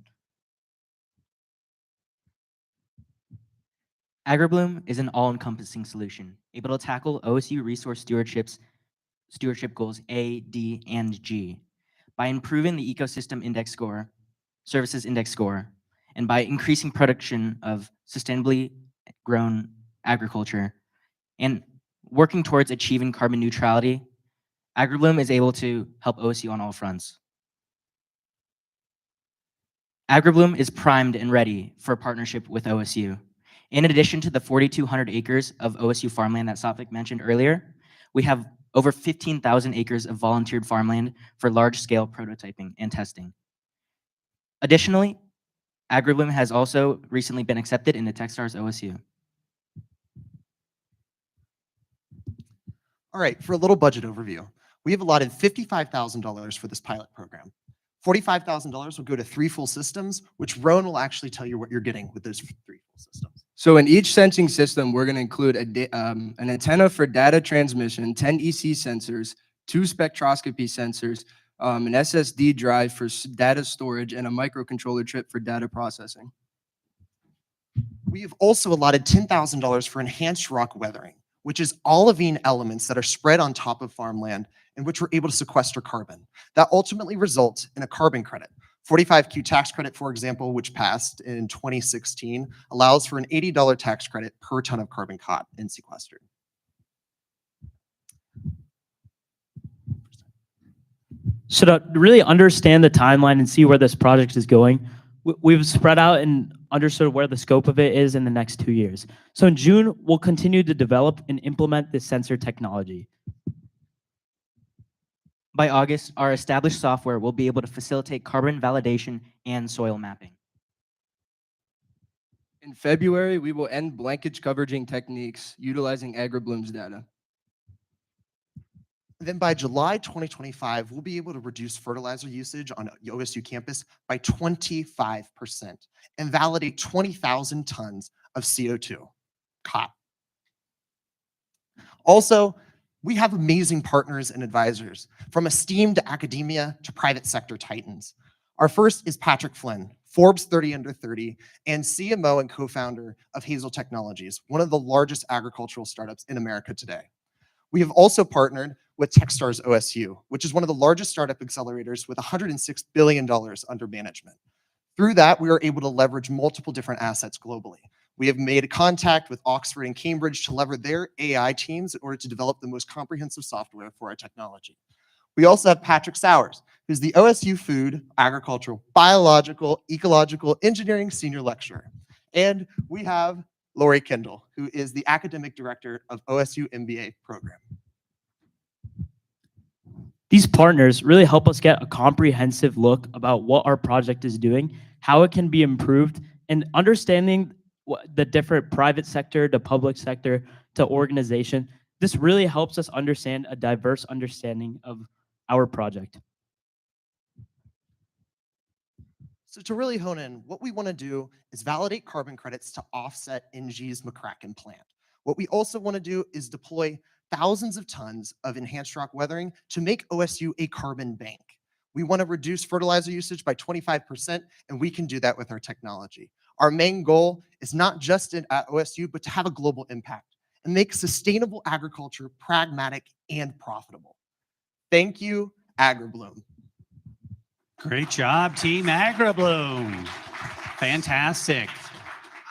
AgriBloom is an all-encompassing solution, able to tackle OSU resource stewardship goals A, D, and G by improving the ecosystem index score, services index score, and by increasing production of sustainably grown agriculture and working towards achieving carbon neutrality. AgriBloom is able to help OSU on all fronts. AgriBloom is primed and ready for a partnership with OSU. In addition to the 4,200 acres of OSU farmland that Satvik mentioned earlier, we have over 15,000 acres of volunteered farmland for large-scale prototyping and testing. Additionally, AgriBloom has also recently been accepted into Techstars OSU. All right, for a little budget overview, we have allotted $55,000 for this pilot program. $45,000 will go to 3 full systems, which Rowan will actually tell you what you're getting with those 3 full systems. So in each sensing system, we're going to include an antenna for data transmission, 10 EC sensors, 2 spectroscopy sensors, an SSD drive for data storage, and a microcontroller chip for data processing. We have also allotted $10,000 for enhanced rock weathering, which is olivine elements that are spread on top of farmland in which we're able to sequester carbon. That ultimately results in a carbon credit. 45Q tax credit, for example, which passed in 2016, allows for an $80 tax credit per ton of carbon caught and sequestered. So to really understand the timeline and see where this project is going, we've spread out and understood where the scope of it is in the next 2 years. So in June, we'll continue to develop and implement this sensor technology. By August, our established software will be able to facilitate carbon validation and soil mapping. In February, we will end blankage coveraging techniques utilizing AgriBloom's data. Then by July 2025, we'll be able to reduce fertilizer usage on the OSU campus by 25% and validate 20,000 tons of CO2 caught. Also, we have amazing partners and advisors, from esteemed academia to private sector titans. Our first is Patrick Flynn, Forbes 30 Under 30, and CMO and co-founder of Hazel Technologies, one of the largest agricultural startups in America today. We have also partnered with Techstars OSU, which is one of the largest startup accelerators with $106 billion under management. Through that, we are able to leverage multiple different assets globally. We have made contact with Oxford and Cambridge to leverage their AI teams in order to develop the most comprehensive software for our technology. We also have Patrick Sowers, who's the OSU Food, Agricultural, Biological, Ecological Engineering Senior Lecturer. And we have Lori Kendall, who is the Academic Director of OSU MBA program. These partners really help us get a comprehensive look about what our project is doing, how it can be improved, and understanding the different private sector to public sector to organization. This really helps us understand a diverse understanding of our project. So to really hone in, what we want to do is validate carbon credits to offset NG's McCracken plant. What we also want to do is deploy thousands of tons of enhanced rock weathering to make OSU a carbon bank. We want to reduce fertilizer usage by 25%, and we can do that with our technology. Our main goal is not just at OSU, but to have a global impact and make sustainable agriculture pragmatic and profitable. Thank you, AgriBloom. Great job, Team AgriBloom. Fantastic.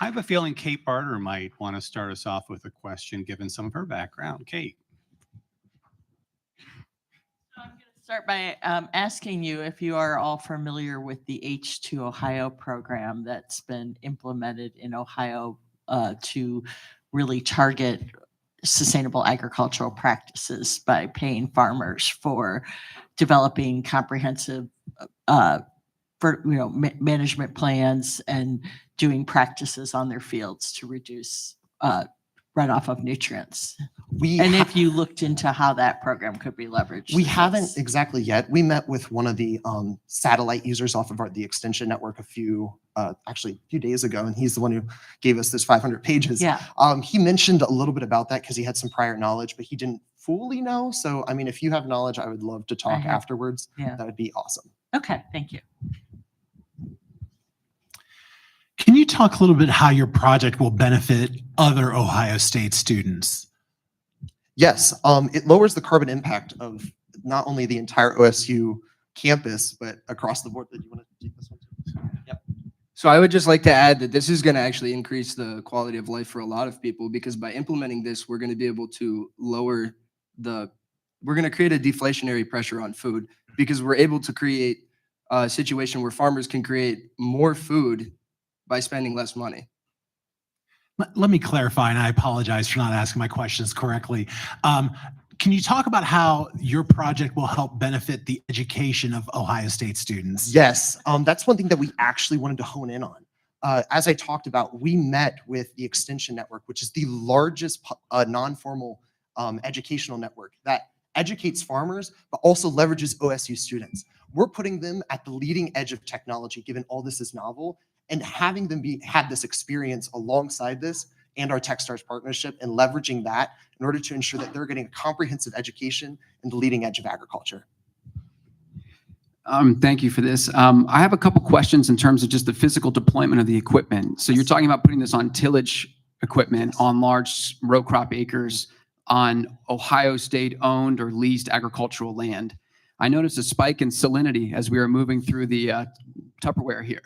I have a feeling Kate Barter might want to start us off with a question, given some of her background. Kate. Start by asking you if you are all familiar with the H2 Ohio program that's been implemented in Ohio to really target sustainable agricultural practices by paying farmers for developing comprehensive management plans and doing practices on their fields to reduce runoff of nutrients? We And ha- if you looked into how that program could be leveraged? We in haven't this? exactly yet. We met with one of the satellite users off of the extension network actually a few days ago, and he's the one who gave us this 500 pages. Yeah. He mentioned a little bit about that because he had some prior knowledge, but he didn't fully know. So, I mean, if you have knowledge, I would love to talk have- afterwards. yeah. That would be awesome. Okay, thank you. Can you talk a little bit how your project will benefit other Ohio State students? Yes, it lowers the carbon impact of not only the entire OSU campus, but across the board. Did you want to take this one too? Yep. So I would just like to add that this is going to actually increase the quality of life for a lot of people, because by implementing this, we're going to be able to we're going to create a deflationary pressure on food, because we're able to create a situation where farmers can create more food by spending less money. Let me clarify, and I apologize for not asking my questions correctly. Can you talk about how your project will help benefit the education of Ohio State students? Yes, that's one thing that we actually wanted to hone in on. As I talked about, we met with the Extension Network, which is the largest non-formal educational network that educates farmers, but also leverages OSU students. We're putting them at the leading edge of technology, given all this is novel, and having them have this experience alongside this and our Techstars partnership, and leveraging that in order to ensure that they're getting a comprehensive education in the leading edge of agriculture. Thank you for this. I have a couple questions in terms of just the physical deployment of the equipment. So you're talking about putting this on tillage equipment on large row crop acres on Ohio State owned or leased agricultural land. I noticed a spike in salinity as we were moving through the Tupperware here.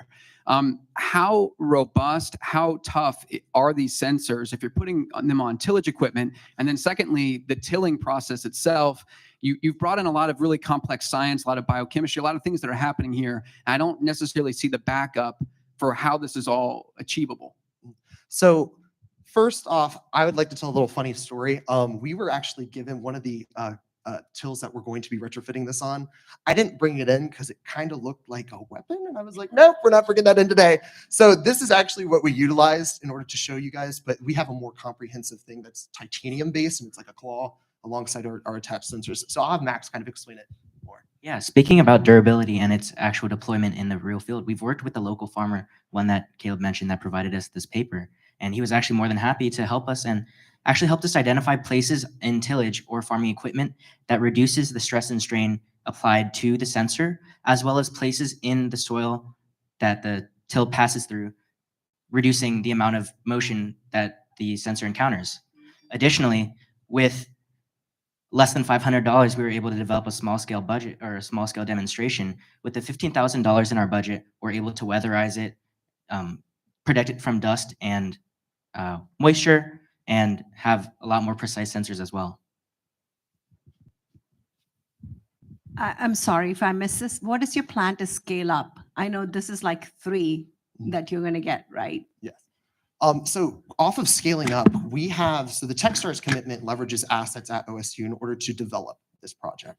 How robust, how tough are these sensors if you're putting them on tillage equipment? And then secondly, the tilling process itself, you've brought in a lot of really complex science, a lot of biochemistry, a lot of things that are happening here. I don't necessarily see the backup for how this is all achievable. So first off, I would like to tell a little funny story. We were actually given one of the tills that we're going to be retrofitting this on. I didn't bring it in because it kind of looked like a weapon, and I was like, nope, we're not bringing that in today. So this is actually what we utilized in order to show you guys, but we have a more comprehensive thing that's titanium based, and it's like a claw alongside our attached sensors. So I'll have Max kind of explain it more. Yeah, speaking about durability and its actual deployment in the real field, we've worked with a local farmer, one that Caleb mentioned, that provided us this paper, and he was actually more than happy to help us and actually helped us identify places in tillage or farming equipment that reduces the stress and strain applied to the sensor, as well as places in the soil that the till passes through, reducing the amount of motion that the sensor encounters. Additionally, with less than $500, we were able to develop a small scale budget or a small scale demonstration. With the $15,000 in our budget, we're able to weatherize it, protect it from dust and moisture, and have a lot more precise sensors as well. I'm sorry if I missed this. What is your plan to scale up? I know this is like 3 that you're going to get, right? Yes. So off of scaling up, we have, so the Techstars commitment leverages assets at OSU in order to develop this project.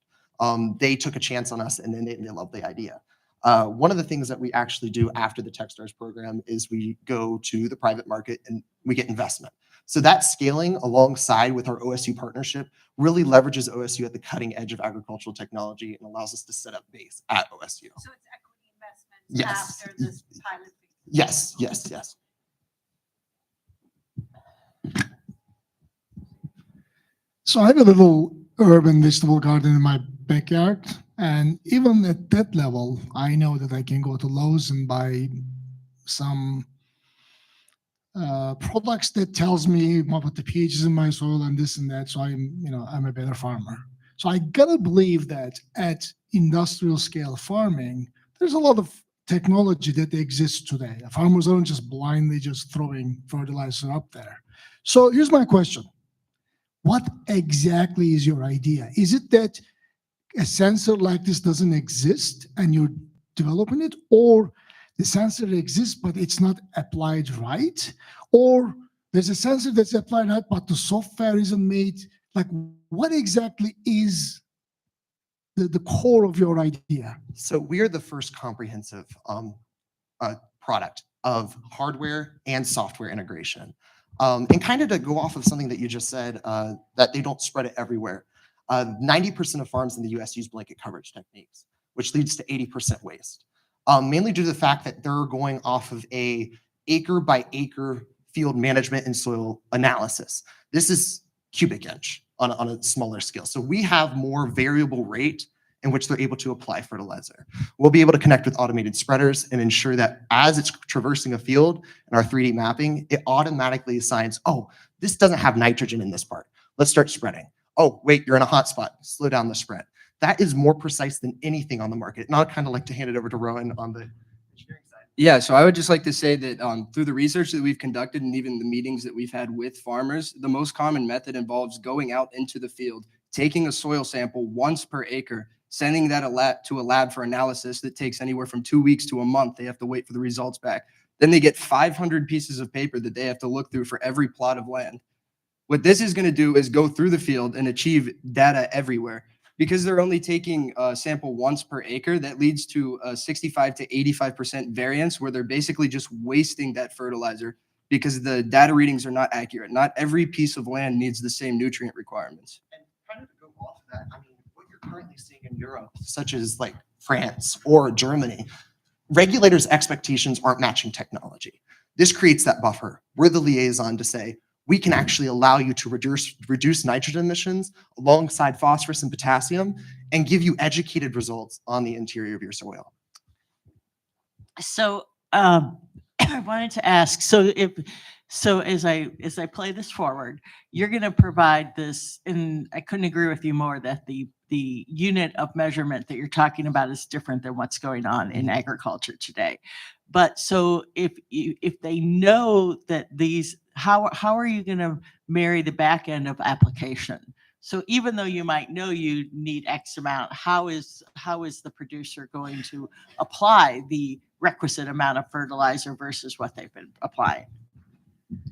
They took a chance on us, and then they loved the idea. One of the things that we actually do after the Techstars program is we go to the private market and we get investment. So that scaling alongside with our OSU partnership really leverages OSU at the cutting edge of agricultural technology and allows us to set up base at OSU. So it's equity investments Yes. after this pilot phase. Yes, yes, yes. So I have a little urban vegetable garden in my backyard, and even at that level, I know that I can go to Lowe's and buy some products that tells me what the pH is in my soil and this and that. So I'm a better farmer. So I gotta believe that at industrial scale farming, there's a lot of technology that exists today. Farmers aren't just blindly just throwing fertilizer up there. So here's my question. What exactly is your idea? Is it that a sensor like this doesn't exist and you're developing it, or the sensor exists but it's not applied right, or there's a sensor that's applied right but the software isn't made? Like, what exactly is the core of your idea? So we're the first comprehensive product of hardware and software integration. And kind of to go off of something that you just said, that they don't spread it everywhere. 90% of farms in the US use blanket coverage techniques, which leads to 80% waste. Mainly due to the fact that they're going off of a acre by acre field management and soil analysis. This is cubic inch on a smaller scale. So we have more variable rate in which they're able to apply fertilizer. We'll be able to connect with automated spreaders and ensure that as it's traversing a field in our 3D mapping, it automatically assigns, oh, this doesn't have nitrogen in this part. Let's start spreading. Oh, wait, you're in a hot spot. Slow down the spread. That is more precise than anything on the market. And I'd kind of like to hand it over to Rowan on the engineering side. Yeah, so I would just like to say that through the research that we've conducted and even the meetings that we've had with farmers, the most common method involves going out into the field, taking a soil sample once per acre, sending that to a lab for analysis that takes anywhere from 2 weeks to a month. They have to wait for the results back. Then they get 500 pieces of paper that they have to look through for every plot of land. What this is going to do is go through the field and achieve data everywhere. Because they're only taking a sample once per acre, that leads to a 65 to 85% variance where they're basically just wasting that fertilizer because the data readings are not accurate. Not every piece of land needs the same nutrient requirements. And kind of to go off of that, I mean, what you're currently seeing in Europe, such as like France or Germany, regulators' expectations aren't matching technology. This creates that buffer. We're the liaison to say, we can actually allow you to reduce nitrogen emissions alongside phosphorus and potassium and give you educated results on the interior of your soil. So I wanted to ask, so as I play this forward, you're going to provide this, and I couldn't agree with you more that the unit of measurement that you're talking about is different than what's going on in agriculture today. But so if they know that these, how are you going to marry the back end of application? So even though you might know you need X amount, how is the producer going to apply the requisite amount of fertilizer versus what they've been applying?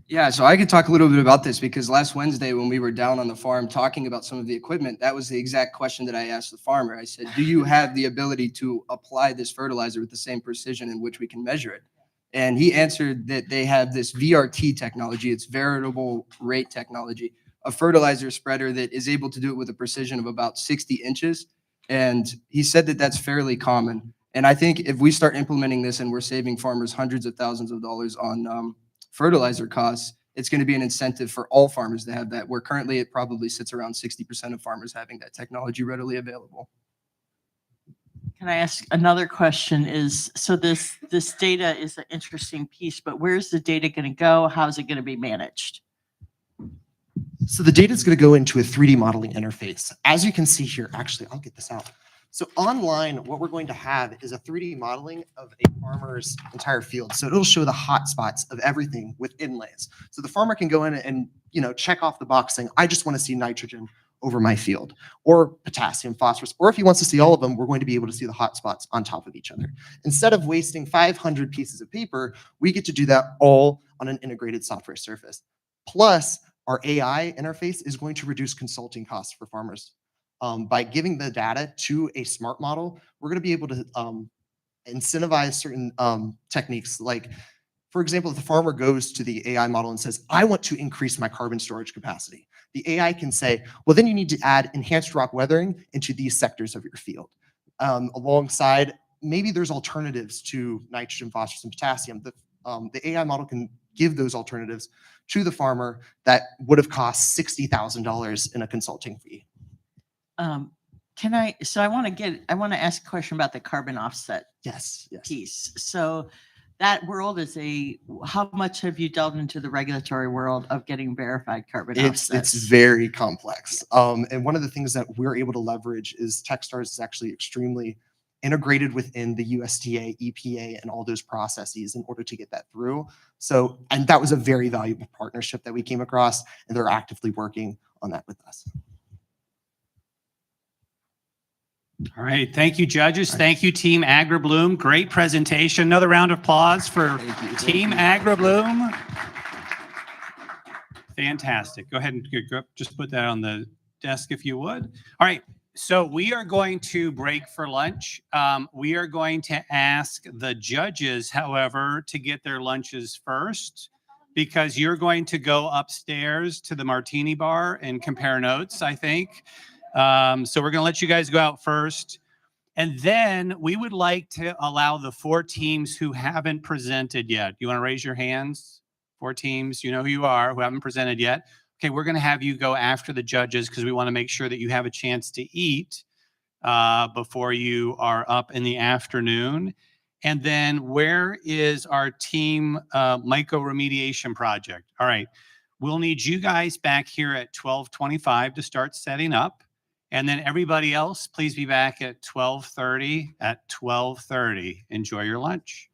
Yeah, so I could talk a little bit about this because last Wednesday when we were down on the farm talking about some of the equipment, that was the exact question that I asked the farmer. I said, do you have the ability to apply this fertilizer with the same precision in which we can measure it? And he answered that they have this VRT technology, it's variable rate technology, a fertilizer spreader that is able to do it with a precision of about 60 inches. And he said that that's fairly common. And I think if we start implementing this and we're saving farmers hundreds of thousands of dollars on fertilizer costs, it's going to be an incentive for all farmers to have that, where currently it probably sits around 60% of farmers having that technology readily available. Can I ask another question? So this data is an interesting piece, but where's the data going to go? How's it going to be managed? So the data is going to go into a 3D modeling interface. As you can see here, actually, I'll get this out. So online, what we're going to have is a 3D modeling of a farmer's entire field. So it'll show the hot spots of everything with inlays. So the farmer can go in and check off the box saying, I just want to see nitrogen over my field, or potassium, phosphorus, or if he wants to see all of them, we're going to be able to see the hot spots on top of each other. Instead of wasting 500 pieces of paper, we get to do that all on an integrated software surface. Plus, our AI interface is going to reduce consulting costs for farmers. By giving the data to a smart model, we're going to be able to incentivize certain techniques. Like, for example, if the farmer goes to the AI model and says, I want to increase my carbon storage capacity, the AI can say, well, then you need to add enhanced rock weathering into these sectors of your field. Alongside, maybe there's alternatives to nitrogen, phosphorus, and potassium. The AI model can give those alternatives to the farmer that would have cost $60,000 in a consulting fee. I want to ask a question about the carbon offset yes. piece. So that world is how much have you delved into the regulatory world of getting verified carbon offsets? It's very complex. And one of the things that we're able to leverage is Techstars is actually extremely integrated within the USDA, EPA, and all those processes in order to get that through. So, and that was a very valuable partnership that we came across, and they're actively working on that with us. All right. Thank you, judges. Thank you, Team AgriBloom. Great presentation. Another round of applause for Team AgriBloom. Fantastic. Go ahead and just put that on the desk if you would. All right. So we are going to break for lunch. We are going to ask the judges, however, to get their lunches first. because you're going to go upstairs to the martini bar and compare notes, I think. So we're going to let you guys go out first. And then we would like to allow the 4 teams who haven't presented yet. You want to raise your hands? 4 teams, you know who you are, who haven't presented yet. Okay, we're going to have you go after the judges because we want to make sure that you have a chance to eat before you are up in the afternoon. And then where is our team myco remediation project? All right, we'll need you guys back here at 12:25 to start setting up. And then everybody else, please be back at 12:30 at 12:30. Enjoy your lunch.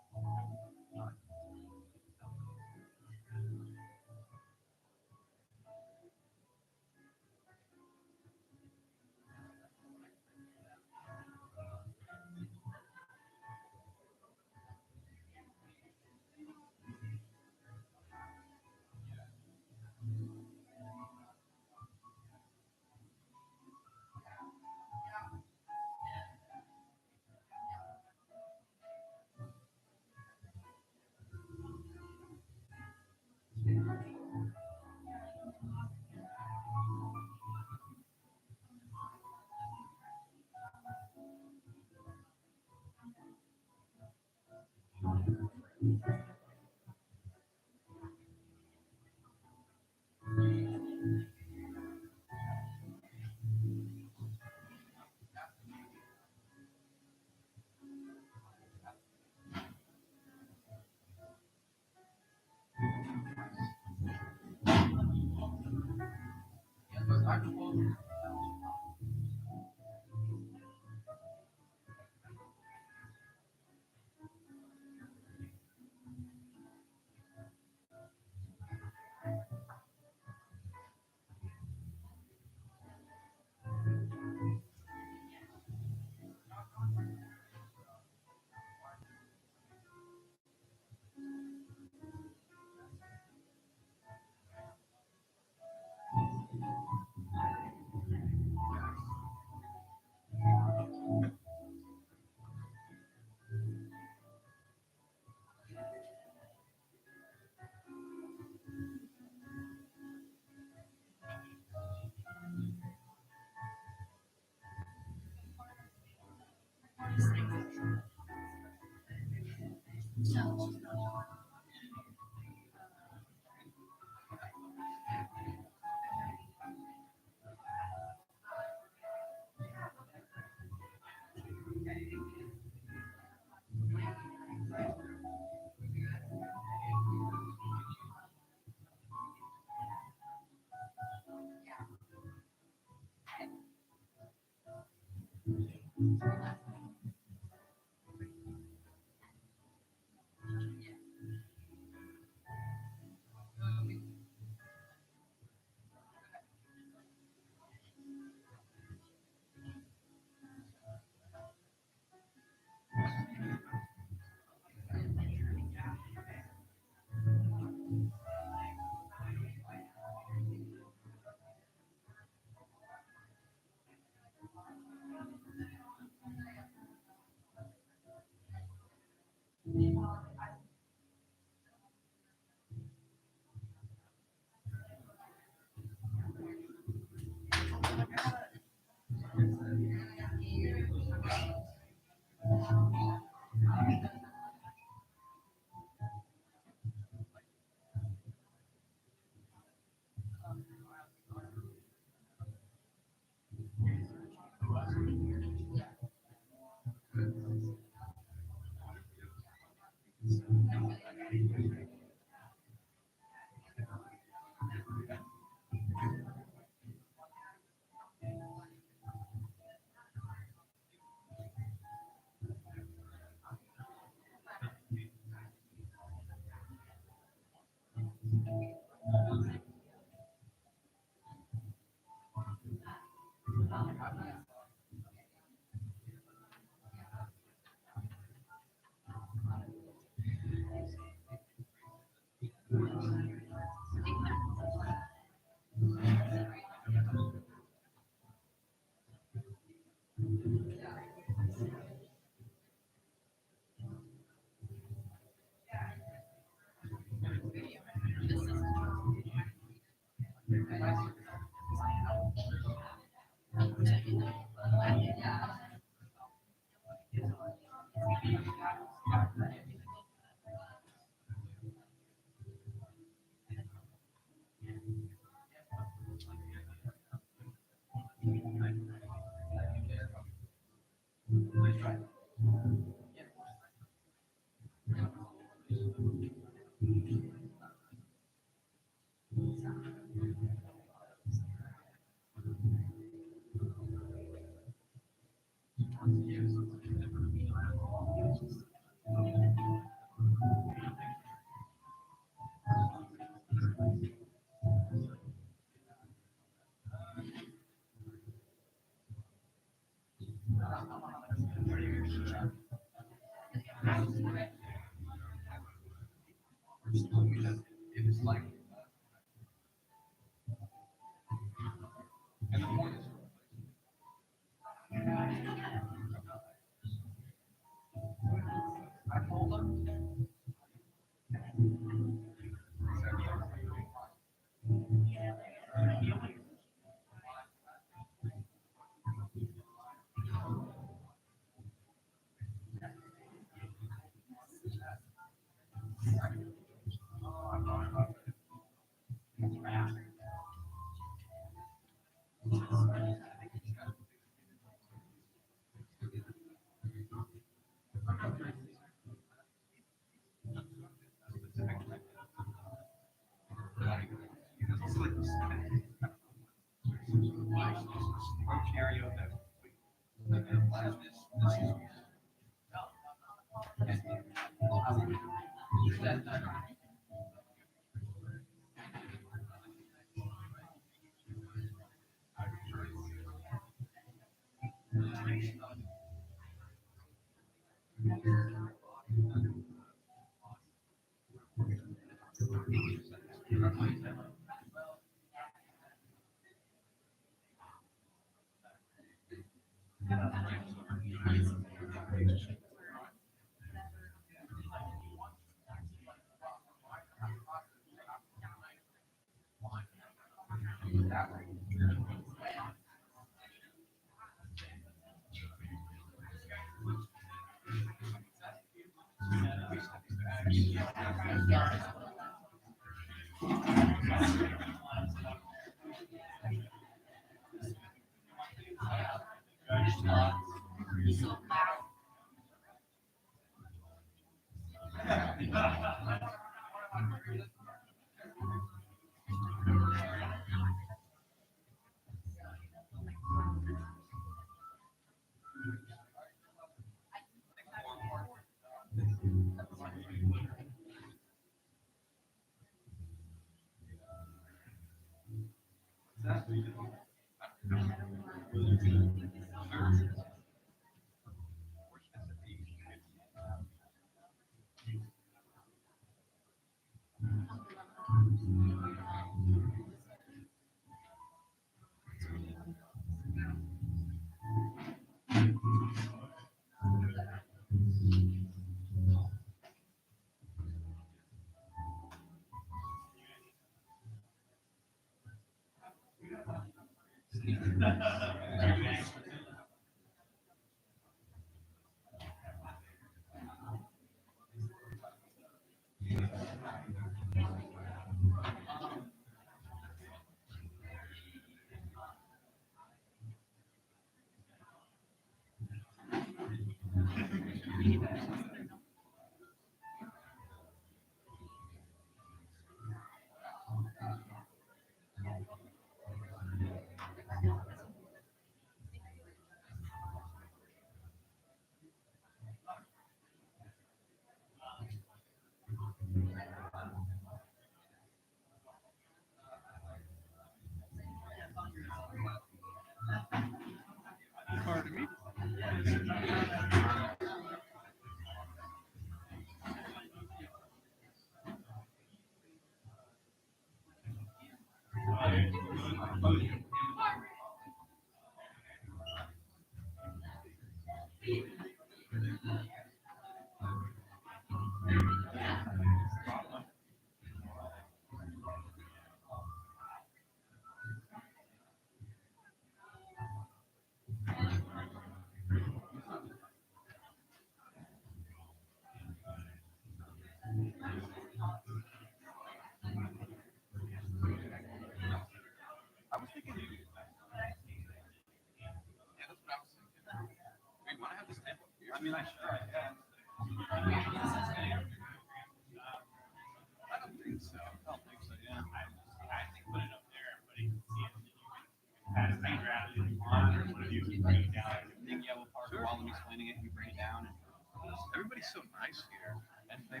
Everything's so nice here. And they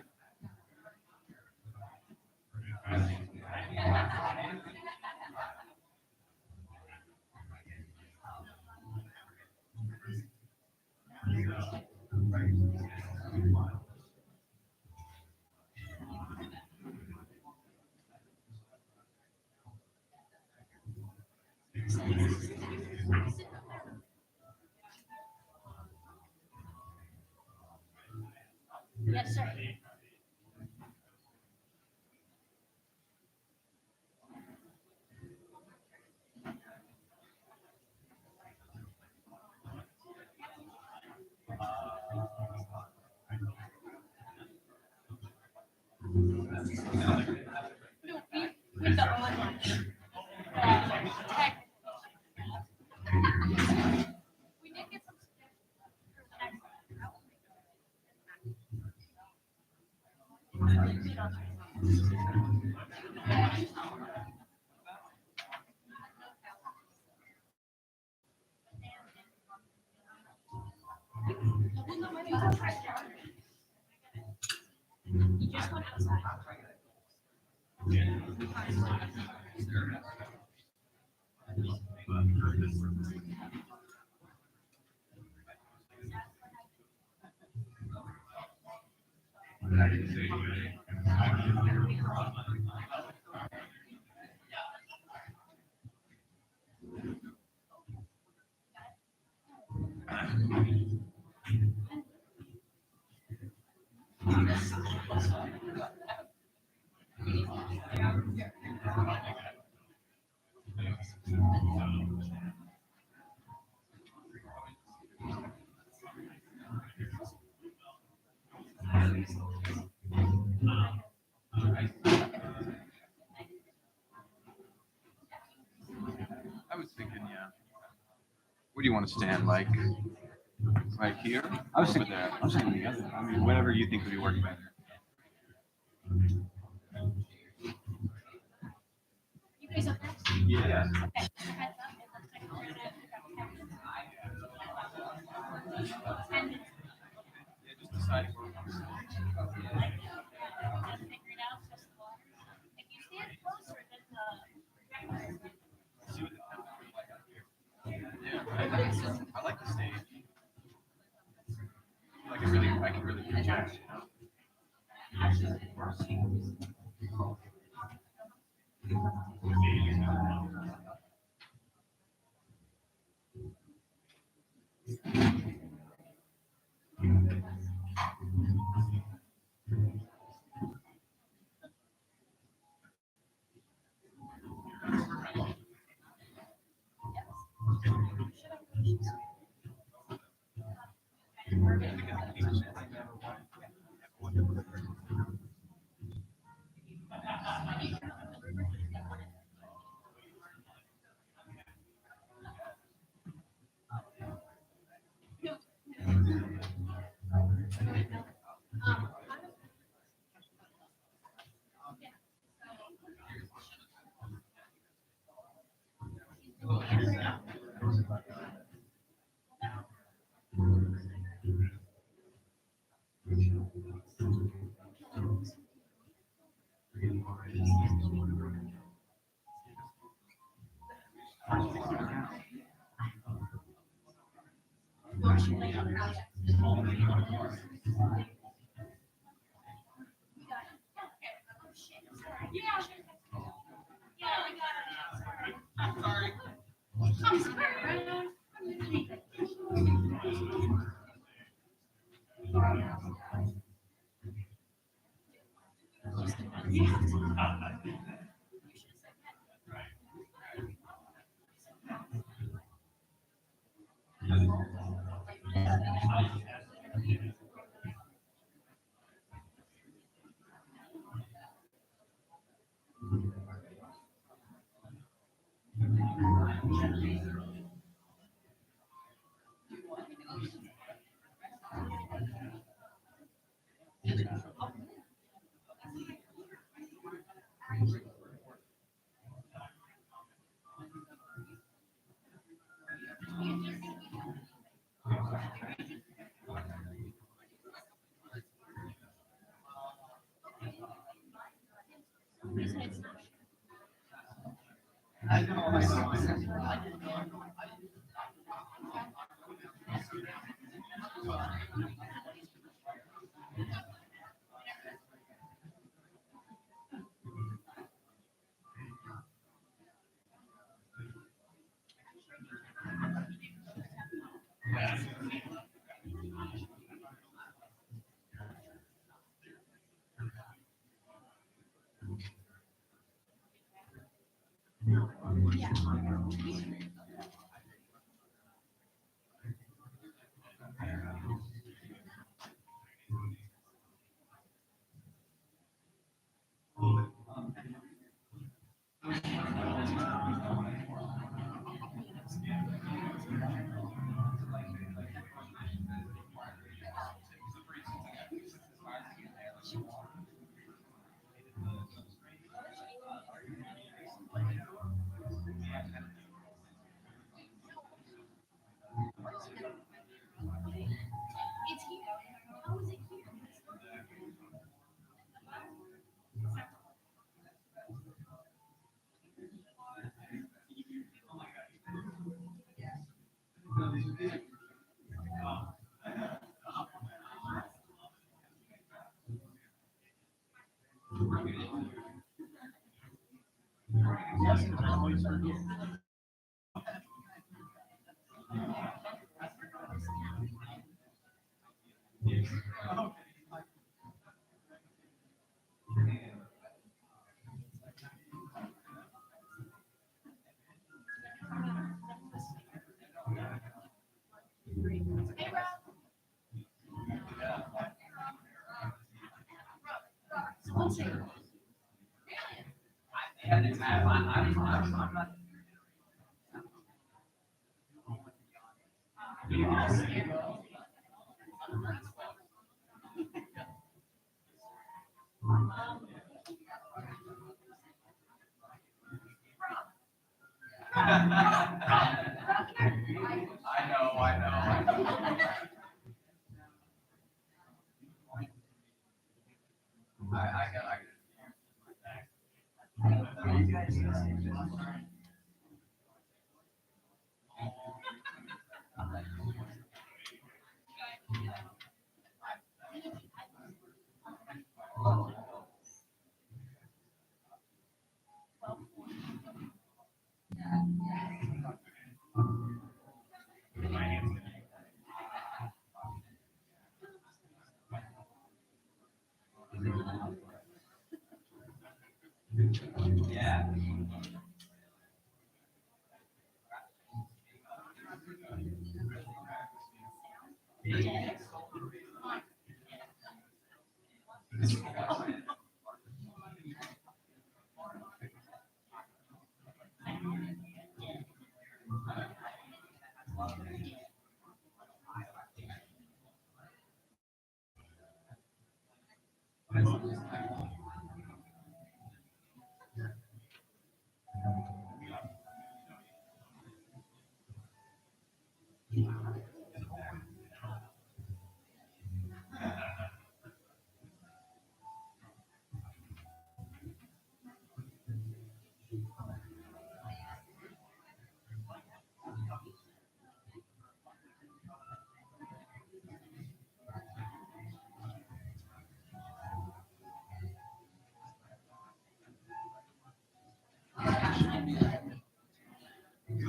Yes, sir. I was thinking, yeah. Where do you want to stand? Like right here? I was or over thinking, there. I was thinking the other. I mean, whatever you think would be work better. You guys up next? Yeah. Okay. Just deciding where we want to stand. If you stand closer, then See what the temperature is like out here. Yeah, I like the stage. I can really project, you know.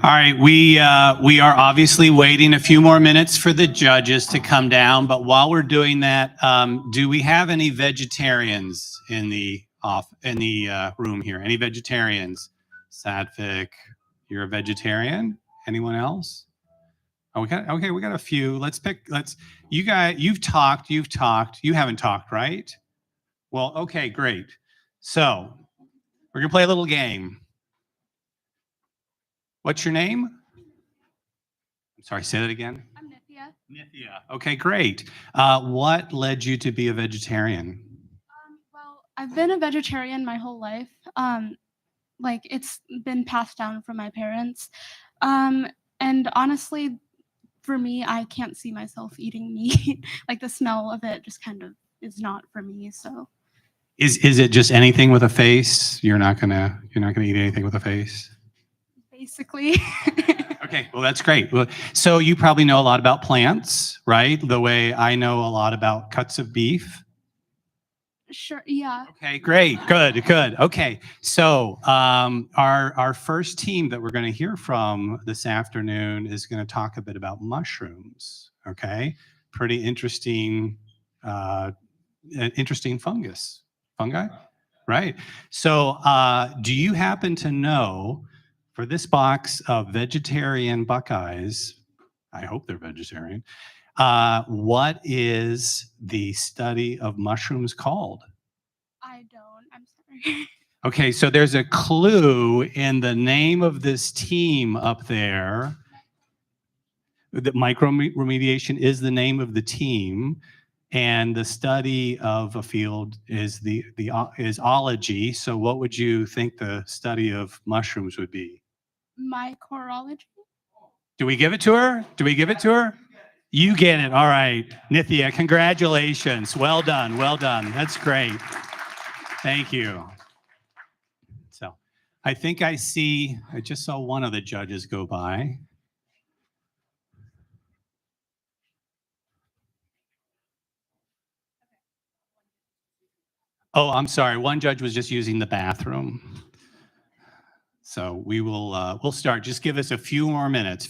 All right, we are obviously waiting a few more minutes for the judges to come down, but while we're doing that, do we have any vegetarians in the room here? Any vegetarians? Sadvik, you're a vegetarian? Anyone else? Oh, we got a few. You've talked. You haven't talked, right? Well, okay, great. So we're gonna play a little game. What's your name? I'm sorry, say that again. I'm Nithya. Nithya. Okay, great. What led you to be a vegetarian? Well, I've been a vegetarian my whole life. Like it's been passed down from my parents. And honestly, for me, I can't see myself eating meat. Like the smell of it just kind of is not for me. So Is it just anything with a face? You're not gonna eat anything with a face? Basically. Okay, well, that's great. Well, so you probably know a lot about plants, right? The way I know a lot about cuts of beef. Sure. Yeah. Okay, great. Good, good. Okay, so our first team that we're going to hear from this afternoon is going to talk a bit about mushrooms. Okay, pretty interesting, interesting fungi, right? So, do you happen to know for this box of vegetarian Buckeyes? I hope they're vegetarian. What is the study of mushrooms called? I don't. I'm sorry. Okay, so there's a clue in the name of this team up there. That microremediation is the name of the team, and the study of a field is is ology. So, what would you think the study of mushrooms would be? Mycorology. Do we give it to her? Do we give it to her? You get it. All right, Nithya, congratulations. Well done. Well done. That's great. Thank you. So I think I just saw one of the judges go by. Oh, I'm sorry. One judge was just using the bathroom. So we'll start. Just give us a few more minutes,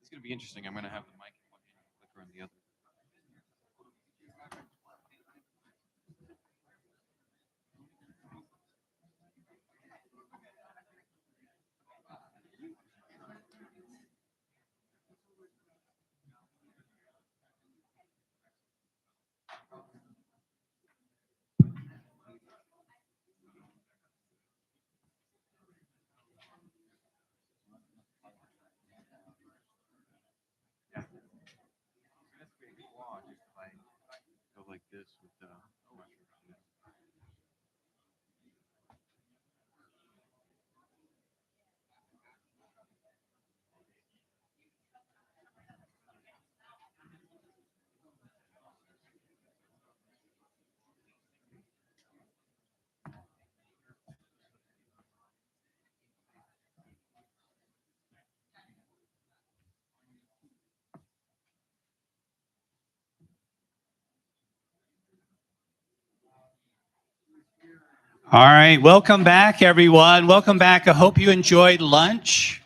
It's going to be interesting. I'm going to have the mic clicker on the other. All right, welcome back, everyone. Welcome back. I hope you enjoyed lunch.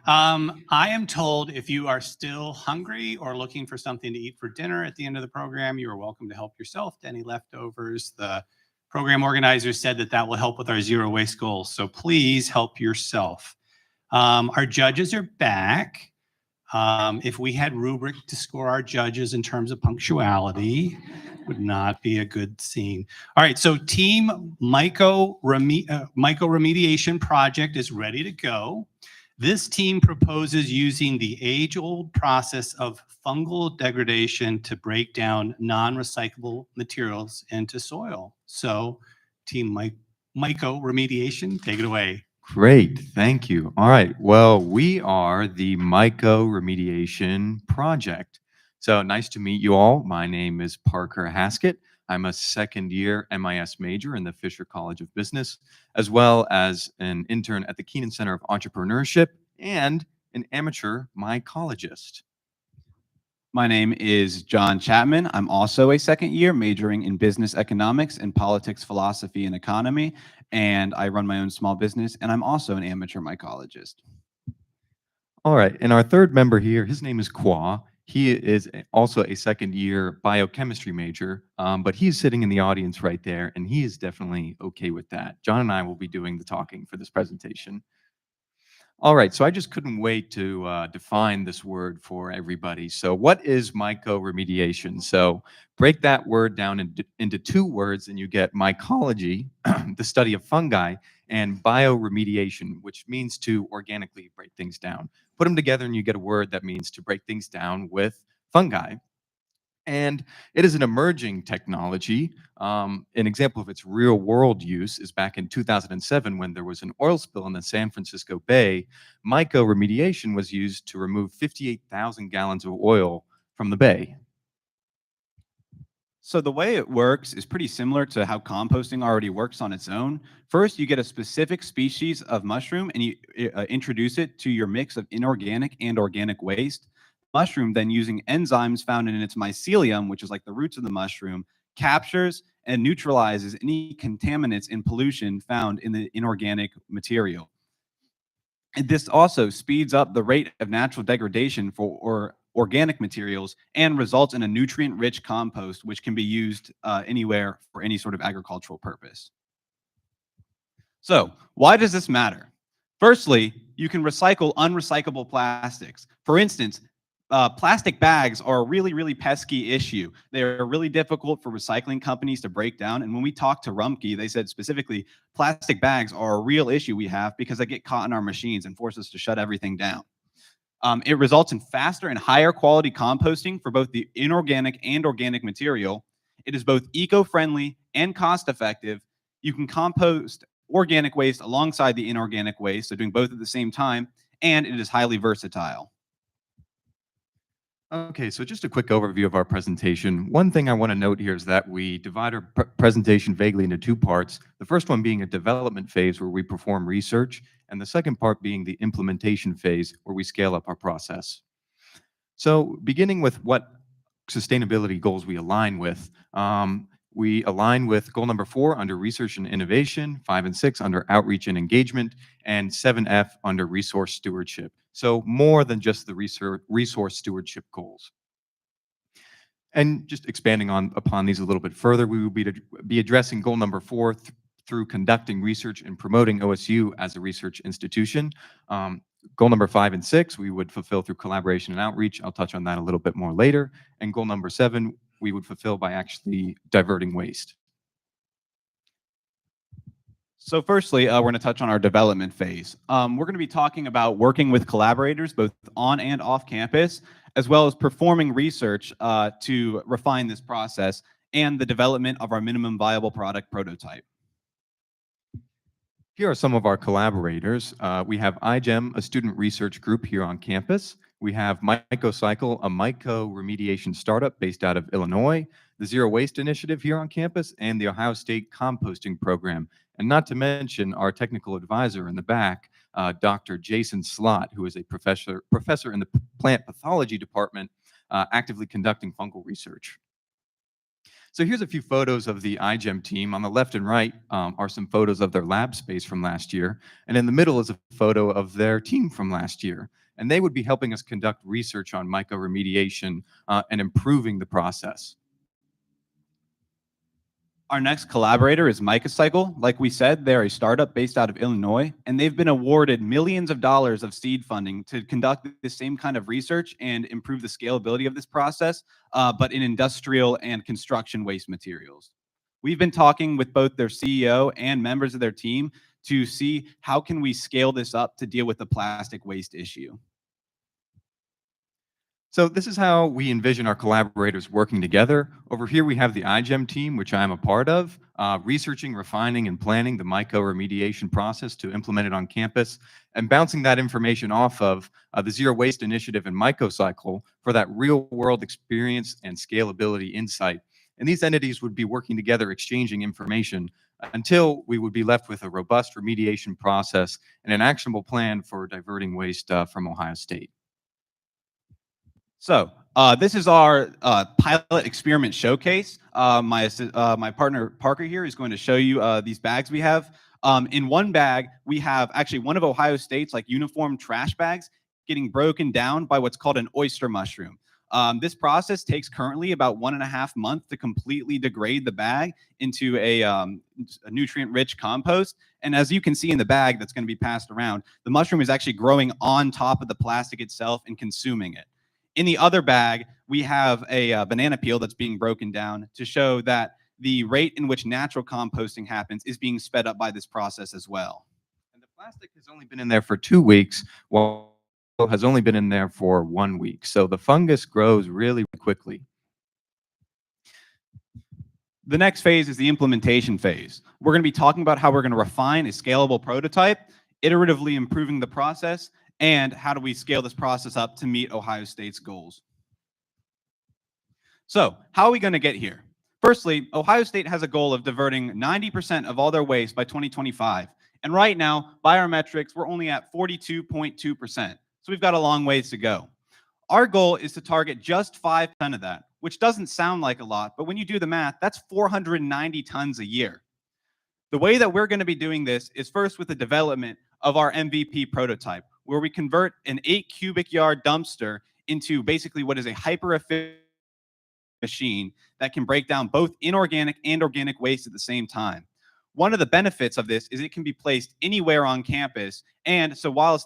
I am told if you are still hungry or looking for something to eat for dinner at the end of the program, you are welcome to help yourself to any leftovers. The program organizers said that that will help with our zero waste goals, so please help yourself. Our judges are back. If we had rubric to score our judges in terms of punctuality, would not be a good scene. All right, so Team Myco-Remediation Project is ready to go. This team proposes using the age-old process of fungal degradation to break down non-recyclable materials into soil. So Team Myco-Remediation, take it away. Great, thank you. All right, well, we are the Myco-Remediation Project. So nice to meet you all. My name is Parker Haskett. I'm a second-year MIS major in the Fisher College of Business, as well as an intern at the Keenan Center of Entrepreneurship and an amateur mycologist. My name is John Chapman. I'm also a second year majoring in business economics and politics, philosophy, and economy. And I run my own small business, and I'm also an amateur mycologist. All right, and our third member here, his name is Kwa. He is also a second-year biochemistry major, but he's sitting in the audience right there, and he is definitely okay with that. John and I will be doing the talking for this presentation. All right, so I just couldn't wait to define this word for everybody. So what is myco-remediation? So break that word down into two words, and you get mycology, the study of fungi, and bioremediation, which means to organically break things down. Put them together and you get a word that means to break things down with fungi. And it is an emerging technology. An example of its real world use is back in 2007 when there was an oil spill in the San Francisco Bay. Myco-remediation was used to remove 58,000 gallons of oil from the bay. So the way it works is pretty similar to how composting already works on its own. First, you get a specific species of mushroom and you introduce it to your mix of inorganic and organic waste. Mushroom then, using enzymes found in its mycelium, which is like the roots of the mushroom, captures and neutralizes any contaminants and pollution found in the inorganic material. And this also speeds up the rate of natural degradation for organic materials and results in a nutrient-rich compost, which can be used anywhere for any sort of agricultural purpose. So why does this matter? Firstly, you can recycle unrecyclable plastics. For instance, plastic bags are a really, really pesky issue. They're really difficult for recycling companies to break down. And when we talked to Rumpke, they said specifically, plastic bags are a real issue we have because they get caught in our machines and force us to shut everything down. It results in faster and higher quality composting for both the inorganic and organic material. It is both eco-friendly and cost-effective. You can compost organic waste alongside the inorganic waste, so doing both at the same time, and it is highly versatile. Okay, so just a quick overview of our presentation. One thing I want to note here is that we divide our presentation vaguely into two parts. The first one being a development phase where we perform research, and the second part being the implementation phase where we scale up our process. So beginning with what sustainability goals we align with. We align with goal number 4 under research and innovation, 5 and 6 under outreach and engagement, and 7F under resource stewardship. So more than just the resource stewardship goals. And just expanding upon these a little bit further, we will be addressing goal number 4 through conducting research and promoting OSU as a research institution. Goal number 5 and 6, we would fulfill through collaboration and outreach. I'll touch on that a little bit more later. And goal number 7, we would fulfill by actually diverting waste. So firstly, we're going to touch on our development phase. We're going to be talking about working with collaborators, both on and off campus, as well as performing research to refine this process and the development of our minimum viable product prototype. Here are some of our collaborators. We have iGEM, a student research group here on campus. We have MycoCycle, a myco-remediation startup based out of Illinois, the Zero Waste Initiative here on campus, and the Ohio State Composting Program. And not to mention our technical advisor in the back, Dr. Jason Slott, who is a professor in the plant pathology department, actively conducting fungal research. So here's a few photos of the iGEM team. On the left and right are some photos of their lab space from last year. And in the middle is a photo of their team from last year. And they would be helping us conduct research on mycoremediation and improving the process. Our next collaborator is MicaCycle. Like we said, they're a startup based out of Illinois, and they've been awarded millions of dollars of seed funding to conduct the same kind of research and improve the scalability of this process, but in industrial and construction waste materials. We've been talking with both their CEO and members of their team to see how can we scale this up to deal with the plastic waste issue. So this is how we envision our collaborators working together. Over here, we have the iGEM team, which I am a part of, researching, refining, and planning the mycoremediation process to implement it on campus, and bouncing that information off of the Zero Waste Initiative and MicaCycle for that real-world experience and scalability insight. And these entities would be working together, exchanging information until we would be left with a robust remediation process and an actionable plan for diverting waste from Ohio State. So this is our pilot experiment showcase. My partner Parker here is going to show you these bags we have. In one bag, we have actually one of Ohio State's like uniform trash bags getting broken down by what's called an oyster mushroom. This process takes currently about 1.5 months to completely degrade the bag into a nutrient-rich compost. And as you can see in the bag that's going to be passed around, the mushroom is actually growing on top of the plastic itself and consuming it. In the other bag, we have a banana peel that's being broken down to show that the rate in which natural composting happens is being sped up by this process as well. And the plastic has only been in there for 2 weeks, while it has only been in there for 1 week. So the fungus grows really quickly. The next phase is the implementation phase. We're going to be talking about how we're going to refine a scalable prototype, iteratively improving the process, and how do we scale this process up to meet Ohio State's goals. So how are we going to get here? Firstly, Ohio State has a goal of diverting 90% of all their waste by 2025. And right now, by our metrics, we're only at 42.2%. So we've got a long ways to go. Our goal is to target just 5% of that, which doesn't sound like a lot, but when you do the math, that's 490 tons a year. The way that we're going to be doing this is first with the development of our MVP prototype, where we convert an 8 cubic yard dumpster into basically what is a hyper-efficient machine that can break down both inorganic and organic waste at the same time. One of the benefits of this is it can be placed anywhere on campus, and so while it's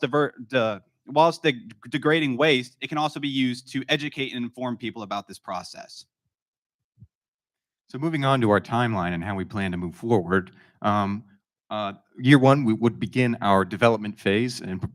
degrading waste, it can also be used to educate and inform people about this process. So moving on to our timeline and how we plan to move forward. Year one, we would begin our development phase and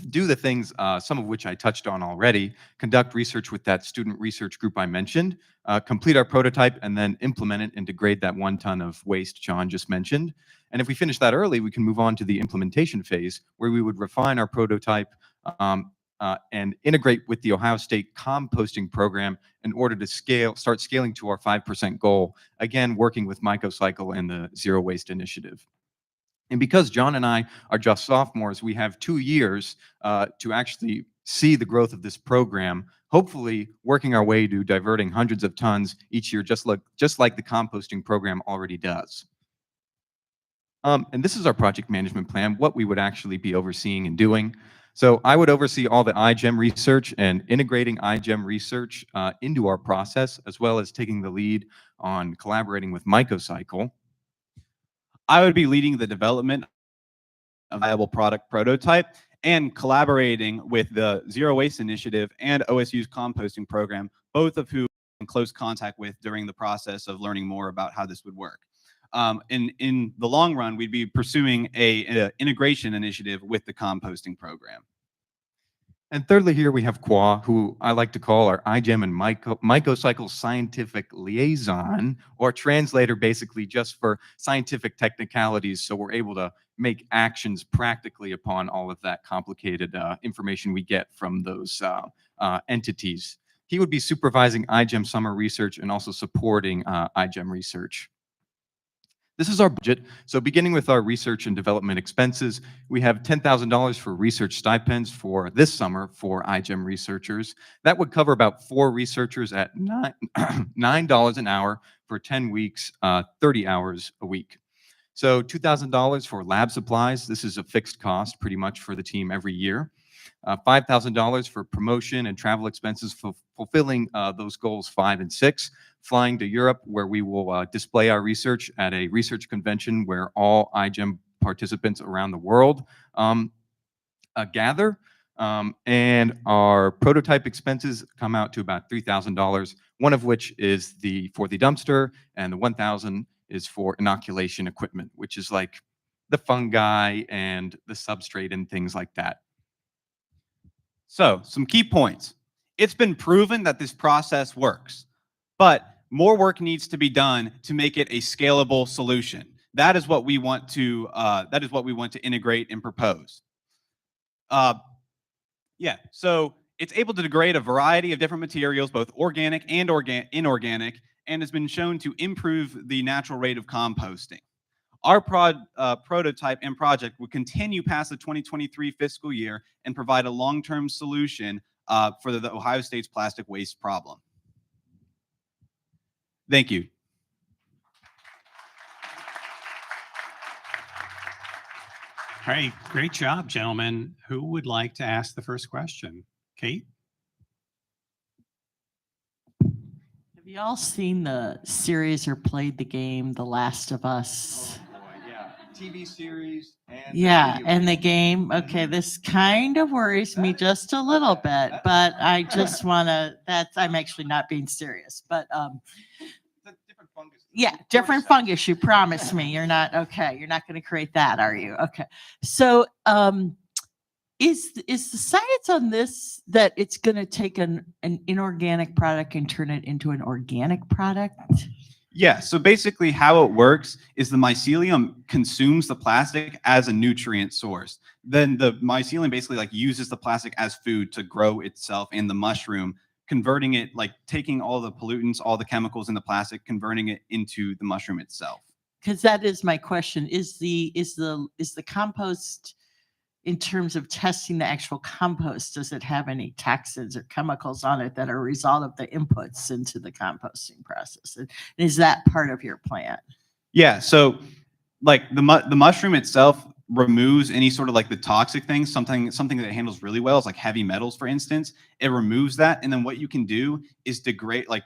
do the things, some of which I touched on already, conduct research with that student research group I mentioned, complete our prototype, and then implement it and degrade that 1 ton of waste John just mentioned. And if we finish that early, we can move on to the implementation phase, where we would refine our prototype and integrate with the Ohio State composting program in order to start scaling to our 5% goal, again, working with MicaCycle and the Zero Waste Initiative. And because John and I are just sophomores, we have 2 years to actually see the growth of this program, hopefully working our way to diverting hundreds of tons each year, just like the composting program already does. And this is our project management plan, what we would actually be overseeing and doing. So I would oversee all the iGEM research and integrating iGEM research into our process, as well as taking the lead on collaborating with MicaCycle. I would be leading the development of a viable product prototype and collaborating with the Zero Waste Initiative and OSU's composting program, both of whom I'm in close contact with during the process of learning more about how this would work. In the long run, we'd be pursuing an integration initiative with the composting program. And thirdly, here we have Kwa, who I like to call our iGEM and MicaCycle scientific liaison, or translator, basically just for scientific technicalities, so we're able to make actions practically upon all of that complicated information we get from those entities. He would be supervising iGEM summer research and also supporting iGEM research. This is our budget. So beginning with our research and development expenses, we have $10,000 for research stipends for this summer for iGEM researchers. That would cover about 4 researchers at $9 an hour for 10 weeks, 30 hours a week. So $2,000 for lab supplies. This is a fixed cost pretty much for the team every year. $5,000 for promotion and travel expenses for fulfilling those goals 5 and 6. Flying to Europe, where we will display our research at a research convention where all iGEM participants around the world gather. And our prototype expenses come out to about $3,000, one of which is for the dumpster, and the $1,000 is for inoculation equipment, which is like the fungi and the substrate and things like that. So, some key points. It's been proven that this process works, but more work needs to be done to make it a scalable solution. That is what we want to integrate and propose. Yeah, so it's able to degrade a variety of different materials, both organic and inorganic, and has been shown to improve the natural rate of composting. Our prototype and project will continue past the 2023 fiscal year and provide a long-term solution for the Ohio State's plastic waste problem. Thank you. All right, great job, gentlemen. Who would like to ask the first question? Kate? Have you all seen the series or played the game The Last of Us? Oh, boy, yeah. TV series and Yeah, and the game. Okay, this kind of worries me just a little bit, but I just want to, I'm actually not being serious, but yeah, different fungus. You promised me. You're not okay. You're not going to create that, are you? Okay. So, is the science on this that it's going to take an inorganic product and turn it into an organic product? Yeah, so basically how it works is the mycelium consumes the plastic as a nutrient source. Then the mycelium basically like uses the plastic as food to grow itself in the mushroom, converting it, like taking all the pollutants, all the chemicals in the plastic, converting it into the mushroom itself. Because that is my question. Is the compost, in terms of testing the actual compost, does it have any toxins or chemicals on it that are a result of the inputs into the composting process? And is that part of your plan? Yeah, so like the mushroom itself removes any sort of like the toxic things, something that it handles really well is like heavy metals, for instance. It removes that, and then what you can do is degrade, like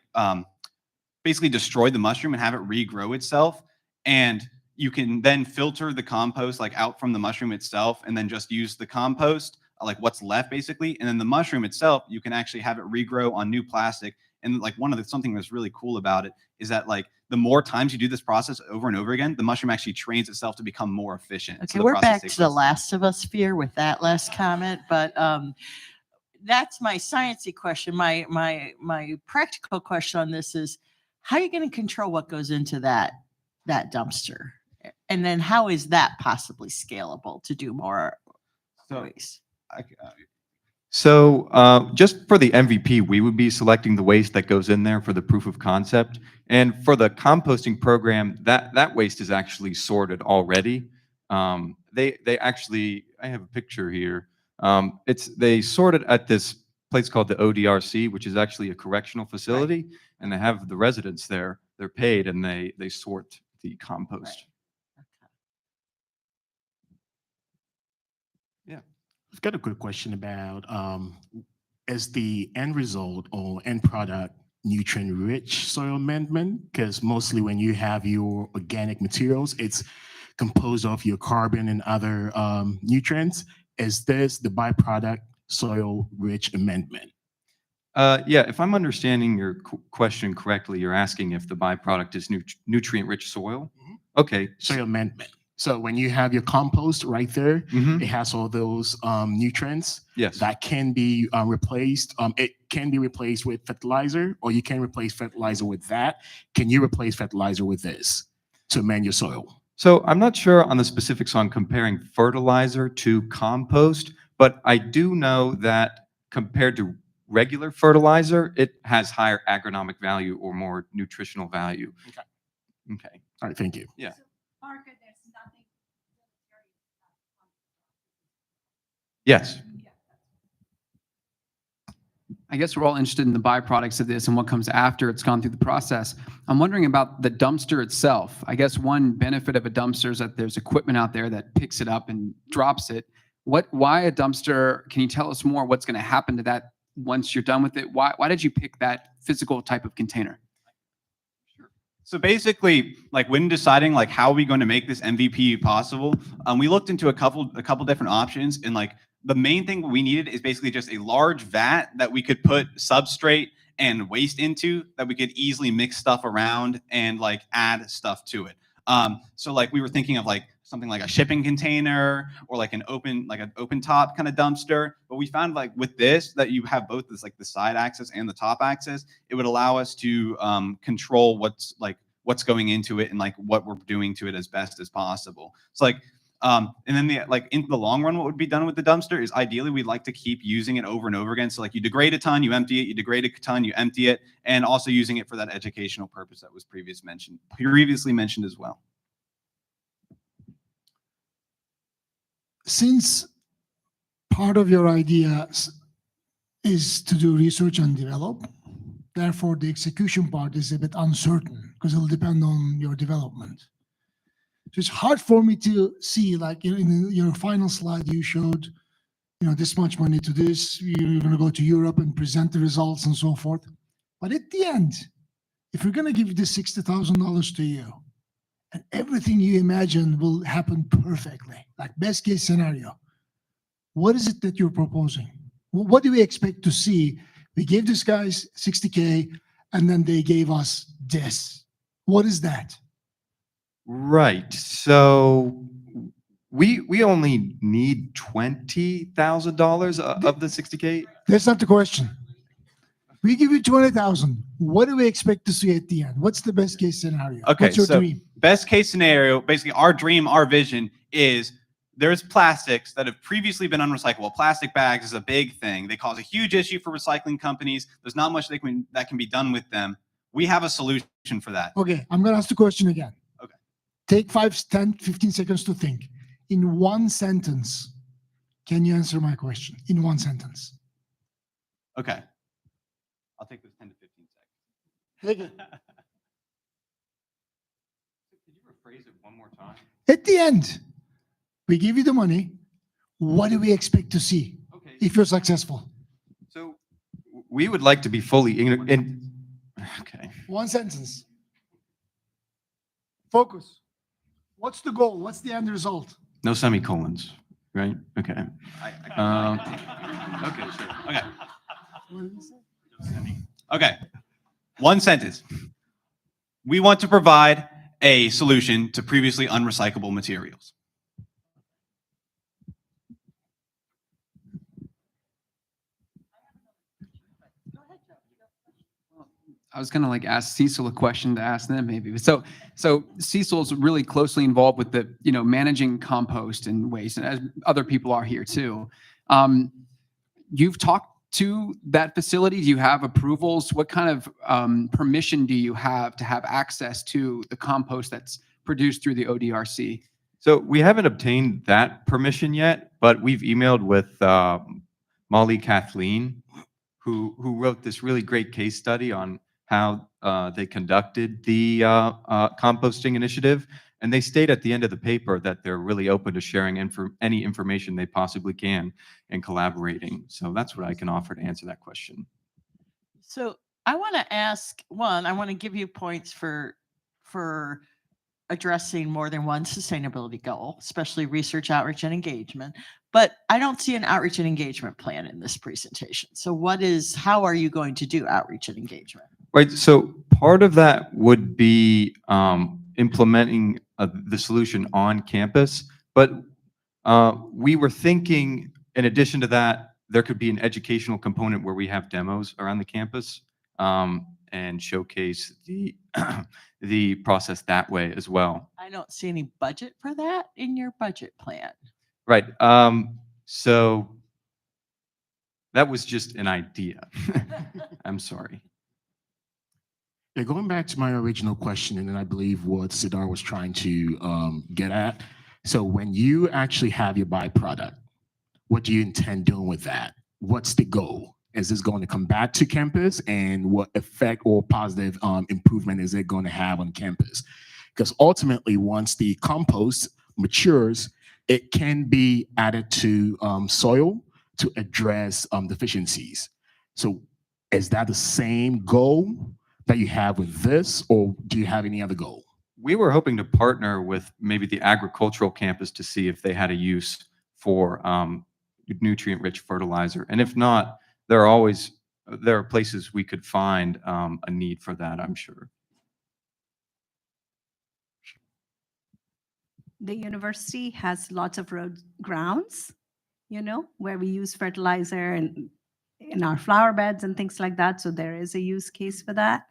basically destroy the mushroom and have it regrow itself. And you can then filter the compost like out from the mushroom itself, and then just use the compost, like what's left basically. And then the mushroom itself, you can actually have it regrow on new plastic. And like something that's really cool about it is that like the more times you do this process over and over again, the mushroom actually trains itself to become more efficient. Okay, we're back to the Last of Us fear with that last comment, but that's my sciencey question. My practical question on this is, how are you going to control what goes into that dumpster? And then how is that possibly scalable to do more waste? So just for the MVP, we would be selecting the waste that goes in there for the proof of concept. And for the composting program, that waste is actually sorted already. They actually, I have a picture here. They sort it at this place called the ODRC, which is actually a correctional facility, right. And they have the residents there. They're paid, and they sort the compost. Right. Yeah, I've got a quick question about is the end result or end product nutrient-rich soil amendment? Because mostly when you have your organic materials, it's composed of your carbon and other nutrients. Is this the byproduct soil-rich amendment? Yeah, if I'm understanding your question correctly, you're asking if the byproduct is nutrient-rich soil? Mm-hmm. Okay. Soil amendment. So when you have your compost right there, mm-hmm. It has all those nutrients. Yes. That can be replaced. It can be replaced with fertilizer, or you can replace fertilizer with that. Can you replace fertilizer with this to amend your soil? So I'm not sure on the specifics on comparing fertilizer to compost, but I do know that compared to regular fertilizer, it has higher agronomic value or more nutritional value. Okay. Okay. All right. Thank you. Yeah. Parker, there's nothing. Yes. I guess we're all interested in the byproducts of this and what comes after it's gone through the process. I'm wondering about the dumpster itself. I guess one benefit of a dumpster is that there's equipment out there that picks it up and drops it. Why a dumpster? Can you tell us more? What's going to happen to that once you're done with it? Why did you pick that physical type of container? So basically, like when deciding like how are we going to make this MVP possible, we looked into a couple different options, and like the main thing we needed is basically just a large vat that we could put substrate and waste into, that we could easily mix stuff around and like add stuff to it. So like we were thinking of like something like a shipping container or like an open top kind of dumpster. But we found like with this, that you have both this like the side axis and the top axis, it would allow us to control what's going into it and like what we're doing to it as best as possible. So like, and then in the long run, what would be done with the dumpster is ideally we'd like to keep using it over and over again. So like you degrade a ton, you empty it, you degrade a ton, you empty it, and also using it for that educational purpose that was previously mentioned as well. Since part of your idea is to do research and develop, therefore the execution part is a bit uncertain because it'll depend on your development. So it's hard for me to see, like in your final slide, you showed, this much money to this, you're going to go to Europe and present the results and so forth. But at the end, if we're going to give this $60,000 to you, and everything you imagine will happen perfectly, like best case scenario, what is it that you're proposing? What do we expect to see? We gave these guys 60K and then they gave us this. What is that? Right. So we only need $20,000 of the 60K. That's not the question. We give you 20,000. What do we expect to see at the end? What's the best case scenario? Okay, What's your so dream? best case scenario, basically our dream, our vision is there's plastics that have previously been unrecyclable. Plastic bags is a big thing. They cause a huge issue for recycling companies. There's not much that can be done with them. We have a solution for that. Okay, I'm going to ask the question again. Okay. Take 5, 10, 15 seconds to think. In one sentence, can you answer my question? In one sentence. Okay. I'll take this 10 to 15 seconds. Could you rephrase it one more time? At the end, we give you the money. What do we expect to see if you're successful? So we would like to be fully in. Okay. One sentence. Focus. What's the goal? What's the end result? No semicolons, right? Okay. Okay, sure. Okay. Okay. One sentence. We want to provide a solution to previously unrecyclable materials. I was gonna ask Cecil a question to ask them maybe. So Cecil's really closely involved with the, managing compost and waste, and as other people are here too. You've talked to that facility. Do you have approvals? What kind of permission do you have to have access to the compost that's produced through the ODRC? So we haven't obtained that permission yet, but we've emailed with Molly Kathleen, who wrote this really great case study on how they conducted the composting initiative. And they state at the end of the paper that they're really open to sharing any information they possibly can and collaborating. So that's what I can offer to answer that question. So I want to ask, I want to give you points for addressing more than one sustainability goal, especially research, outreach, and engagement. But I don't see an outreach and engagement plan in this presentation. So how are you going to do outreach and engagement? Right. So part of that would be implementing the solution on campus. But we were thinking, in addition to that, there could be an educational component where we have demos around the campus and showcase the process that way as well. I don't see any budget for that in your budget plan. Right. So that was just an idea. I'm sorry. Yeah, going back to my original question, and then I believe what Sidar was trying to get at. So when you actually have your byproduct, what do you intend doing with that? What's the goal? Is this going to come back to campus, and what effect or positive improvement is it going to have on campus? Because ultimately, once the compost matures, it can be added to soil to address deficiencies. So is that the same goal that you have with this, or do you have any other goal? We were hoping to partner with maybe the agricultural campus to see if they had a use for nutrient-rich fertilizer. And if not, there are places we could find a need for that, I'm sure. The university has lots of road grounds, where we use fertilizer and in our flower beds and things like that. So there is a use case for that.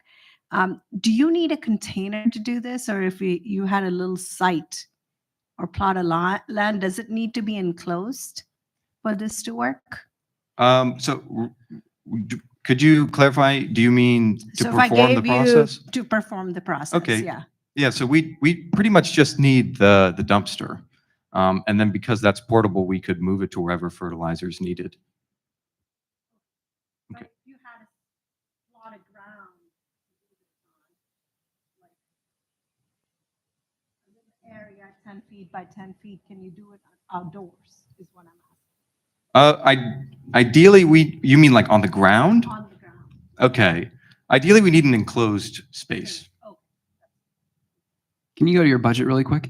Do you need a container to do this? Or if you had a little site or plot of land, does it need to be enclosed for this to work? Could you clarify, do you mean to So if I perform the gave you process? to perform the process, Okay. yeah. Yeah, so we pretty much just need the dumpster. And then because that's portable, we could move it to wherever fertilizer is needed. But if you had a plot of ground, a little area 10 feet by 10 feet, can you do it outdoors is what I'm asking. Ideally, you mean like on the ground? On the ground. Okay. Ideally, we need an enclosed space. Can you go to your budget really quick?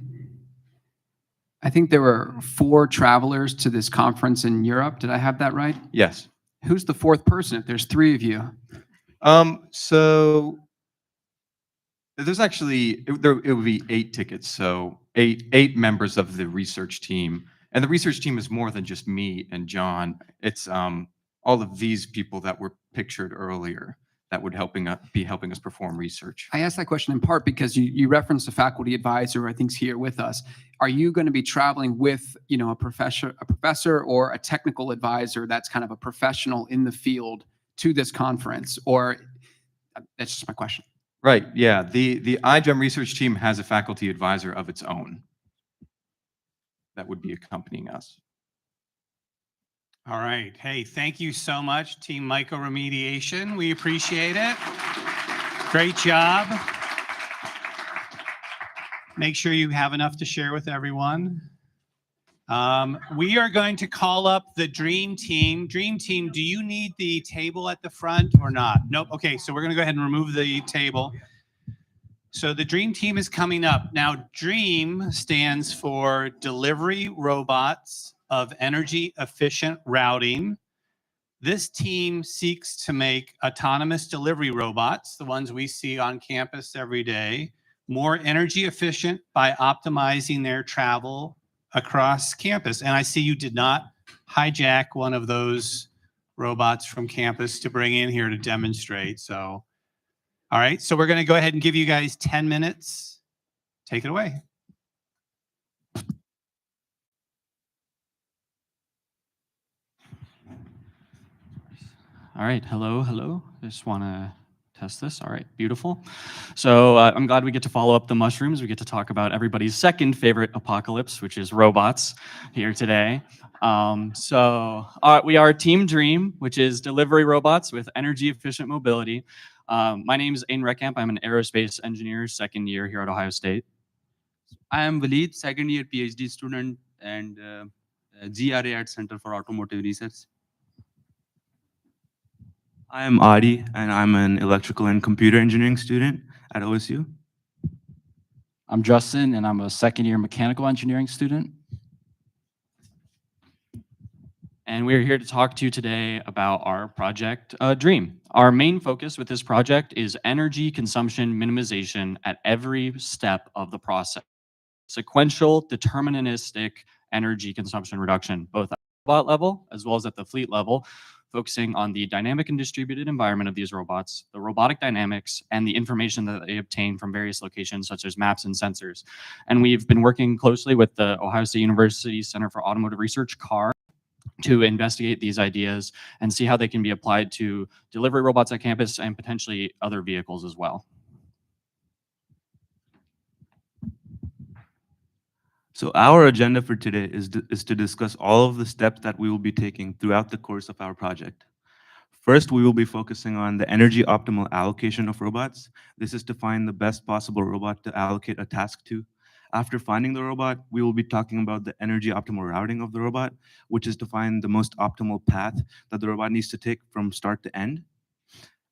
I think there were 4 travelers to this conference in Europe. Did I have that right? Yes. Who's the 4th person if there's 3 of you? So there's actually, it would be 8 tickets. So eight members of the research team. And the research team is more than just me and John. It's all of these people that were pictured earlier that would be helping us perform research. I asked that question in part because you referenced a faculty advisor, I think is here with us. Are you going to be traveling with, a professor or a technical advisor that's kind of a professional in the field to this conference? Or that's just my question. Right, yeah. The iGEM research team has a faculty advisor of its own that would be accompanying us. All right. Hey, thank you so much, Team Mycoremediation. We appreciate it. Great job. Make sure you have enough to share with everyone. We are going to call up the Dream Team. Dream Team, do you need the table at the front or not? Nope. Okay, so we're going to go ahead and remove the table. So the Dream Team is coming up. Now, DREAM stands for Delivery Robots of Energy Efficient Routing. This team seeks to make autonomous delivery robots, the ones we see on campus every day, more energy efficient by optimizing their travel across campus. And I see you did not hijack one of those robots from campus to bring in here to demonstrate. So, all right, so we're going to go ahead and give you guys 10 minutes. Take it away. All right, hello. I just want to test this. All right, beautiful. So I'm glad we get to follow up the mushrooms. We get to talk about everybody's second favorite apocalypse, which is robots here today. We are Team DREAM, which is delivery robots with energy efficient mobility. My name is Ain Reckamp. I'm an aerospace engineer, second year here at Ohio State. I am Waleed, second year PhD student and GRA at Center for Automotive Research. I am Adi, and I'm an electrical and computer engineering student at OSU. I'm Justin, and I'm a second year mechanical engineering student. And we're here to talk to you today about our project, DREAM. Our main focus with this project is energy consumption minimization at every step of the process. Sequential, deterministic energy consumption reduction, both at the robot level as well as at the fleet level, focusing on the dynamic and distributed environment of these robots, the robotic dynamics, and the information that they obtain from various locations such as maps and sensors. And we've been working closely with the Ohio State University Center for Automotive Research, CAR, to investigate these ideas and see how they can be applied to delivery robots at campus and potentially other vehicles as well. So our agenda for today is to discuss all of the steps that we will be taking throughout the course of our project. First, we will be focusing on the energy optimal allocation of robots. This is to find the best possible robot to allocate a task to. After finding the robot, we will be talking about the energy optimal routing of the robot, which is to find the most optimal path that the robot needs to take from start to end.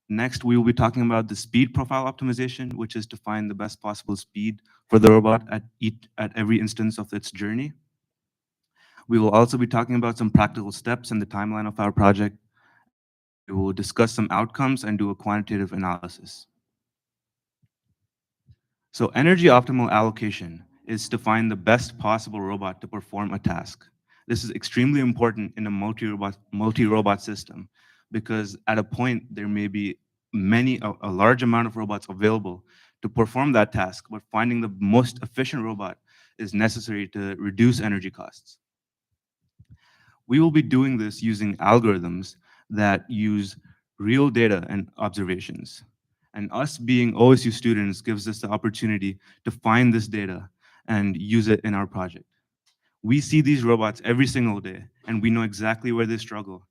Next, we will be talking about the speed profile optimization, which is to find the best possible speed for the robot at every instance of its journey. We will also be talking about some practical steps in the timeline of our project. We will discuss some outcomes and do a quantitative analysis. So energy optimal allocation is to find the best possible robot to perform a task. This is extremely important in a multi-robot system because at a point there may be a large amount of robots available to perform that task, but finding the most efficient robot is necessary to reduce energy costs. We will be doing this using algorithms that use real data and observations. And us being OSU students gives us the opportunity to find this data and use it in our project. We see these robots every single day, and we know exactly where they struggle.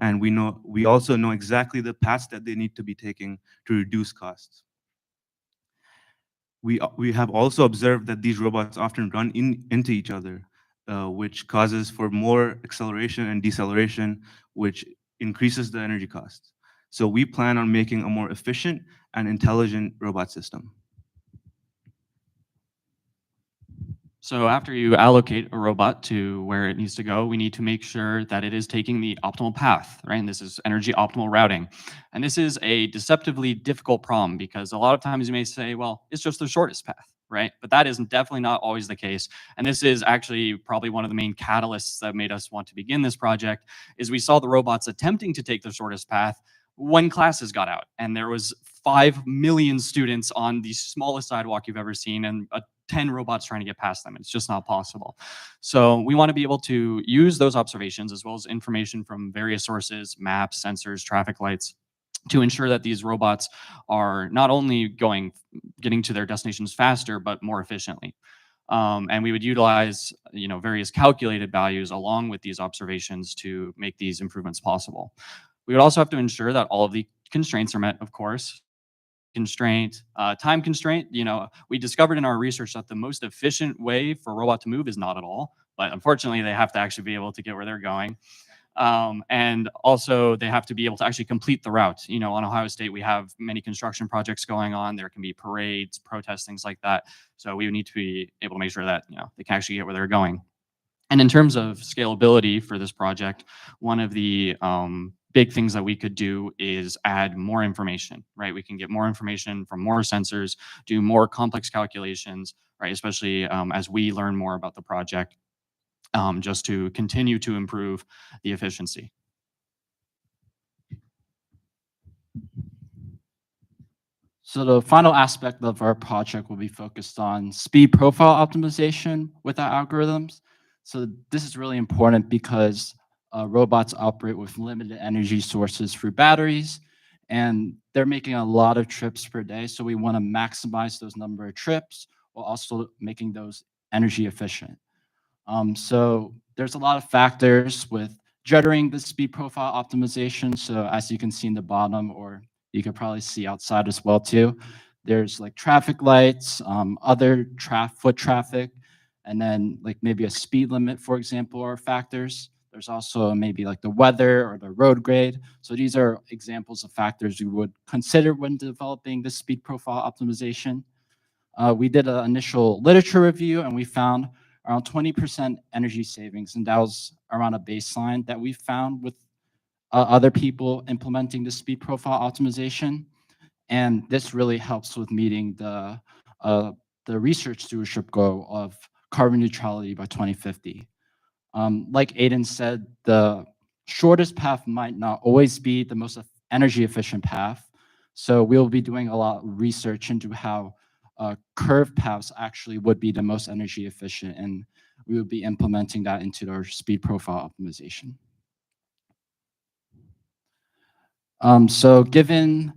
And we also know exactly the paths that they need to be taking to reduce costs. We have also observed that these robots often run into each other, which causes for more acceleration and deceleration, which increases the energy costs. So we plan on making a more efficient and intelligent robot system. So after you allocate a robot to where it needs to go, we need to make sure that it is taking the optimal path, right? And this is energy optimal routing. And this is a deceptively difficult problem because a lot of times you may say, well, it's just the shortest path, right? But that is definitely not always the case. And this is actually probably one of the main catalysts that made us want to begin this project is we saw the robots attempting to take the shortest path when classes got out. And there was 5 million students on the smallest sidewalk you've ever seen and 10 robots trying to get past them. It's just not possible. So we want to be able to use those observations as well as information from various sources, maps, sensors, traffic lights, to ensure that these robots are not only getting to their destinations faster, but more efficiently. And we would utilize, various calculated values along with these observations to make these improvements possible. We would also have to ensure that all of the constraints are met, of course. Time constraint, we discovered in our research that the most efficient way for a robot to move is not at all, but unfortunately they have to actually be able to get where they're going. And also they have to be able to actually complete the route. On Ohio State, we have many construction projects going on. There can be parades, protests, things like that. So we would need to be able to make sure that, they can actually get where they're going. And in terms of scalability for this project, one of the big things that we could do is add more information, right? We can get more information from more sensors, do more complex calculations, right? Especially as we learn more about the project, just to continue to improve the efficiency. So the final aspect of our project will be focused on speed profile optimization with our algorithms. So this is really important because robots operate with limited energy sources through batteries, and they're making a lot of trips per day. So we want to maximize those number of trips while also making those energy efficient. So there's a lot of factors with jittering the speed profile optimization. So as you can see in the bottom, or you could probably see outside as well too, there's like traffic lights, other foot traffic, and then like maybe a speed limit, for example, are factors. There's also maybe like the weather or the road grade. So these are examples of factors we would consider when developing the speed profile optimization. We did an initial literature review and we found around 20% energy savings. And that was around a baseline that we found with other people implementing the speed profile optimization. And this really helps with meeting the research stewardship goal of carbon neutrality by 2050. Like Aiden said, the shortest path might not always be the most energy efficient path. So we'll be doing a lot of research into how curved paths actually would be the most energy efficient, and we will be implementing that into our speed profile optimization. So given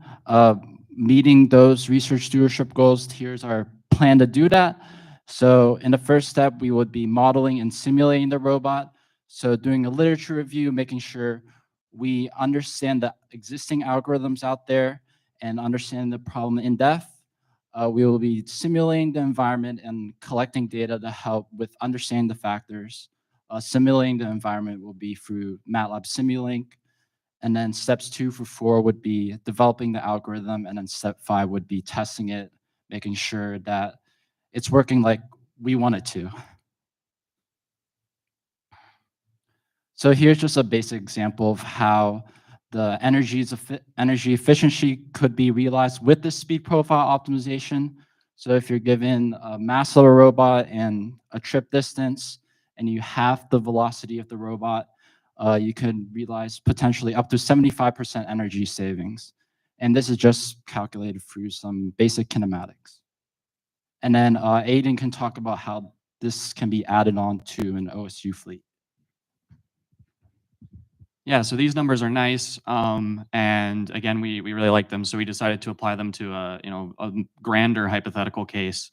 meeting those research stewardship goals, here's our plan to do that. So in the first step, we would be modeling and simulating the robot. So doing a literature review, making sure we understand the existing algorithms out there and understand the problem in depth. We will be simulating the environment and collecting data to help with understanding the factors. Simulating the environment will be through MATLAB Simulink. And then steps 2 through 4 would be developing the algorithm. And then step 5 would be testing it, making sure that it's working like we want it to. So here's just a basic example of how the energy efficiency could be realized with the speed profile optimization. So if you're given a mass of a robot and a trip distance, and you have the velocity of the robot, you can realize potentially up to 75% energy savings. And this is just calculated through some basic kinematics. And then Aiden can talk about how this can be added on to an OSU fleet. Yeah, so these numbers are nice, and again, we really like them, so we decided to apply them to a grander hypothetical case.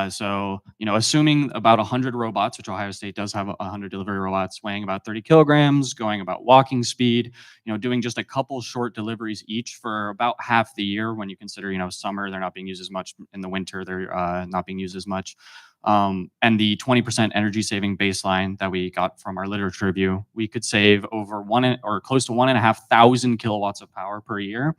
So assuming about 100 robots, which Ohio State does have 100 delivery robots, weighing about 30 kilograms, going about walking speed, doing just a couple short deliveries each for about half the year. When you consider summer, they're not being used as much. In the winter, they're not being used as much. And the 20% energy saving baseline that we got from our literature review, we could save over close to 1,500 kilowatts of power per year,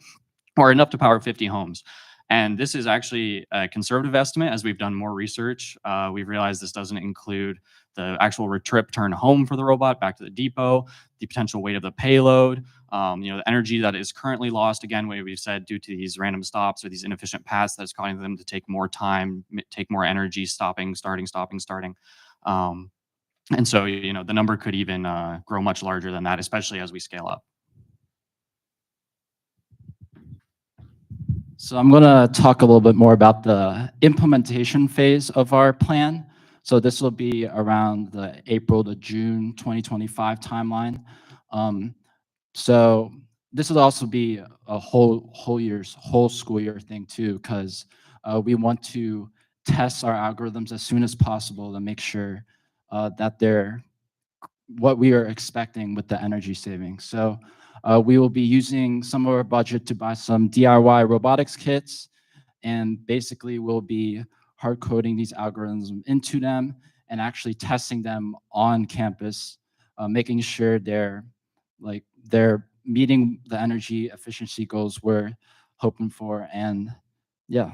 or enough to power 50 homes. And this is actually a conservative estimate. As we've done more research, we've realized this doesn't include the actual return home for the robot back to the depot, the potential weight of the payload, the energy that is currently lost, again, we've said, due to these random stops or these inefficient paths that's causing them to take more time, take more energy, stopping, starting. And so, the number could even grow much larger than that, especially as we scale up. So I'm going to talk a little bit more about the implementation phase of our plan. So this will be around the April to June 2025 timeline. So this will also be a whole school year thing too, because we want to test our algorithms as soon as possible to make sure that they're what we are expecting with the energy savings. So we will be using some of our budget to buy some DIY robotics kits, and basically we'll be hard coding these algorithms into them and actually testing them on campus, making sure they're meeting the energy efficiency goals we're hoping for. And yeah.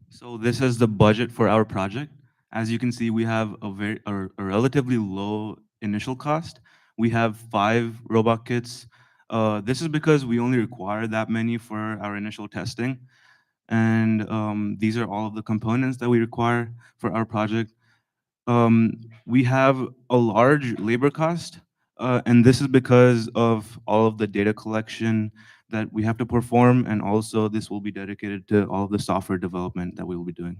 So this is the budget for our project. As you can see, we have a relatively low initial cost. We have 5 robot kits. This is because we only require that many for our initial testing. And these are all of the components that we require for our project. We have a large labor cost, and this is because of all of the data collection that we have to perform, and also this will be dedicated to all of the software development that we will be doing.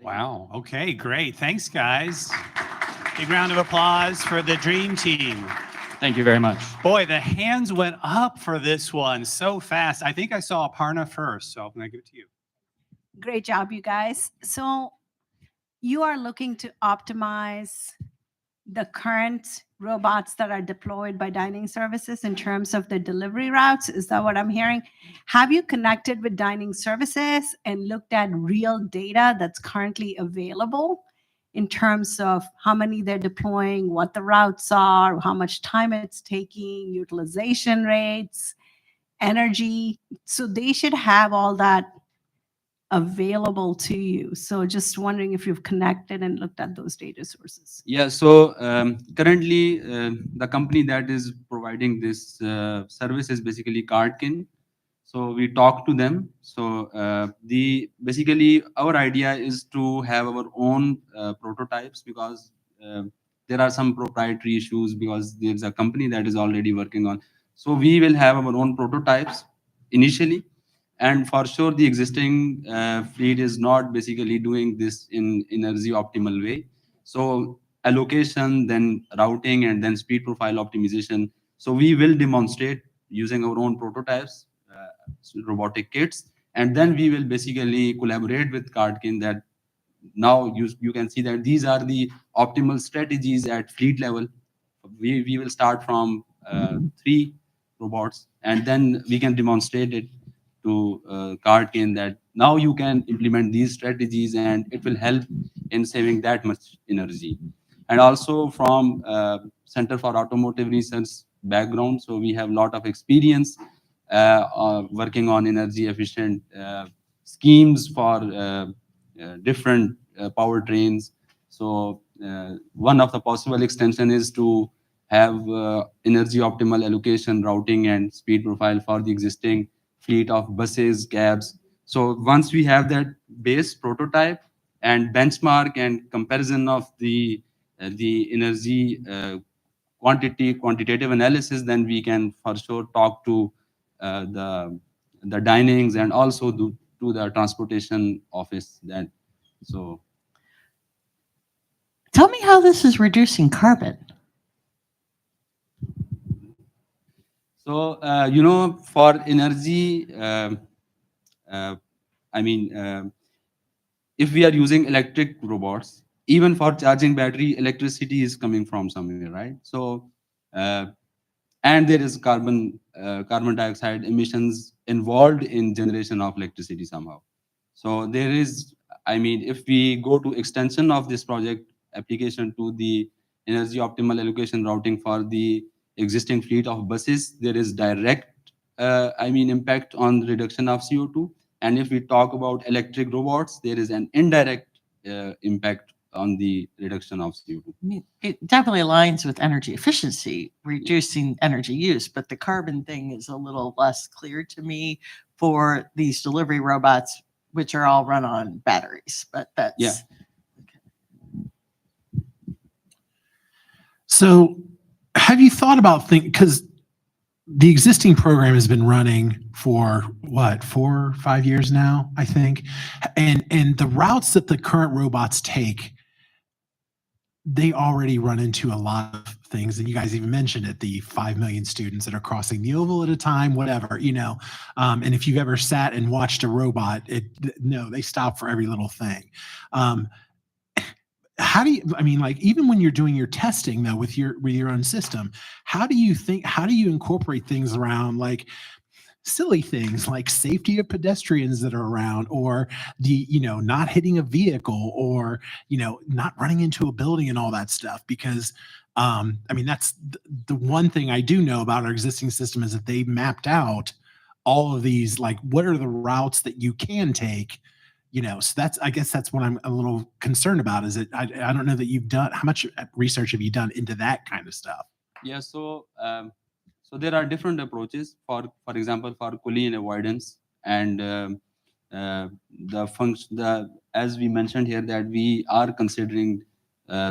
Wow. Okay, great. Thanks, guys. Big round of applause for the dream team. Thank you very much. Boy, the hands went up for this one so fast. I think I saw Aparna first, so I'm going to give it to you. Great job, you guys. So you are looking to optimize the current robots that are deployed by dining services in terms of the delivery routes. Is that what I'm hearing? Have you connected with dining services and looked at real data that's currently available in terms of how many they're deploying, what the routes are, how much time it's taking, utilization rates, energy? So they should have all that available to you. So just wondering if you've connected and looked at those data sources. Yeah, so currently the company that is providing this service is basically Cardkin. So we talk to them. So basically our idea is to have our own prototypes, because there are some proprietary issues, because there's a company that is already working on. So we will have our own prototypes initially. And for sure, the existing fleet is not basically doing this in energy optimal way. So allocation, then routing, and then speed profile optimization. So we will demonstrate using our own prototypes, robotic kits, and then we will basically collaborate with Cardkin that now you can see that these are the optimal strategies at fleet level. We will start from 3 robots, and then we can demonstrate it to Cardkin that now you can implement these strategies and it will help in saving that much energy. And also from Center for Automotive Research background, so we have a lot of experience working on energy efficient schemes for different powertrains. So one of the possible extension is to have energy optimal allocation, routing, and speed profile for the existing fleet of buses, cabs. So once we have that base prototype and benchmark and comparison of the energy quantitative analysis, then we can for sure talk to the dinings and also to the transportation office. That so. Tell me how this is reducing carbon. So, for energy, if we are using electric robots, even for charging battery, electricity is coming from somewhere, right? So, and there is carbon dioxide emissions involved in generation of electricity somehow. So there is, if we go to extension of this project application to the energy optimal allocation routing for the existing fleet of buses, there is direct, impact on reduction of CO2. And if we talk about electric robots, there is an indirect impact on the reduction of CO2. I mean, it definitely aligns with energy efficiency, reducing energy use, but the carbon thing is a little less clear to me for these delivery robots, which are all run on batteries. But that's yeah. So have you thought about because the existing program has been running for what, 4 or 5 years now, I think. And the routes that the current robots take, they already run into a lot of things. And you guys even mentioned it, the 5 million students that are crossing the oval at a time, whatever, and if you've ever sat and watched a robot, they stop for every little thing. How do you, even when you're doing your testing though, with your own system, how do you incorporate things around silly things like safety of pedestrians that are around, or not hitting a vehicle, or, not running into a building and all that stuff? Because, that's the one thing I do know about our existing system is that they mapped out all of these, what are the routes that you can take, so I guess that's what I'm a little concerned about, is that I don't know that you've done, how much research have you done into that kind of stuff? Yeah, so there are different approaches for example, for collision avoidance and the function. As we mentioned here, that we are considering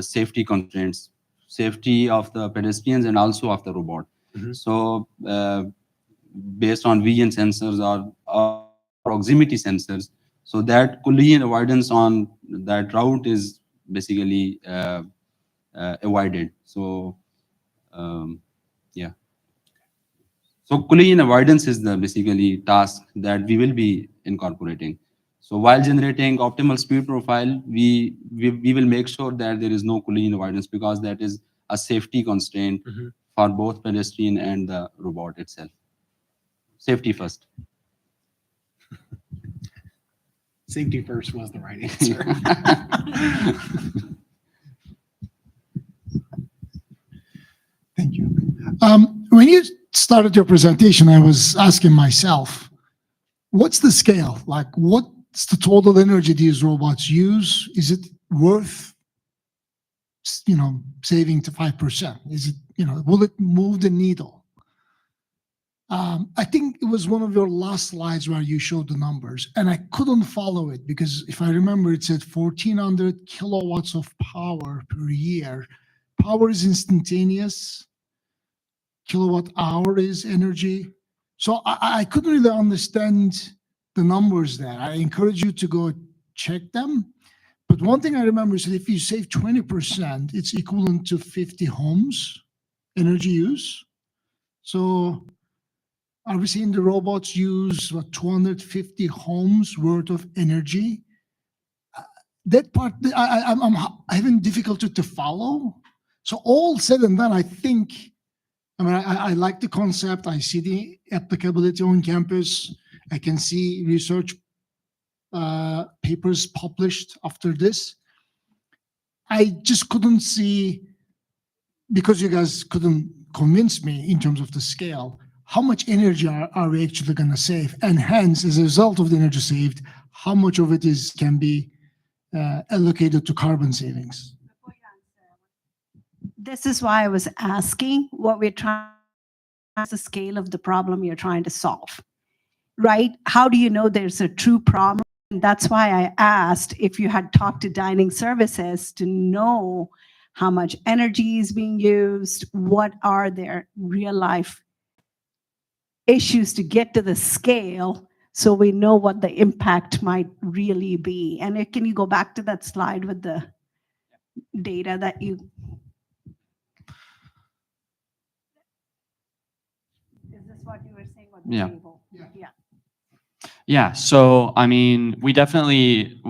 safety constraints, safety of the pedestrians and also of the robot. Mm-hmm. So based on vision sensors or proximity sensors, so that collision avoidance on that route is basically avoided. So yeah. So collision avoidance is the basically task that we will be incorporating. So while generating optimal speed profile, we will make sure that there is no collision avoidance, because that is a safety constraint for both pedestrian and the robot itself. Safety first. Safety first was the right answer. Thank you. When you started your presentation, I was asking myself, what's the scale? What's the total energy these robots use? Is it worth, saving to 5%? Is it, will it move the needle? I think it was one of your last slides where you showed the numbers, and I couldn't follow it because if I remember, it said 1,400 kilowatts of power per year. Power is instantaneous. Kilowatt hour is energy. So I couldn't really understand the numbers there. I encourage you to go check them. But one thing I remember is that if you save 20%, it's equivalent to 50 homes energy use. So are we seeing the robots use what 250 homes worth of energy? That part, I'm having difficulty to follow. So all said and done, I think, I mean, I like the concept. I see the applicability on campus. I can see research papers published after this. I just couldn't see, because you guys couldn't convince me in terms of the scale, how much energy are we actually going to save? And hence, as a result of the energy saved, how much of it can be allocated to carbon savings? This is why I was asking what we're trying, the scale of the problem you're trying to solve, right? How do you know there's a true problem? And that's why I asked if you had talked to dining services to know how much energy is being used, what are their real life issues to get to the scale, so we know what the impact might really be. And can you go back to that slide with the data that you... Is this what you were saying about the Yeah. table? Yeah. Yeah, so I mean, we definitely,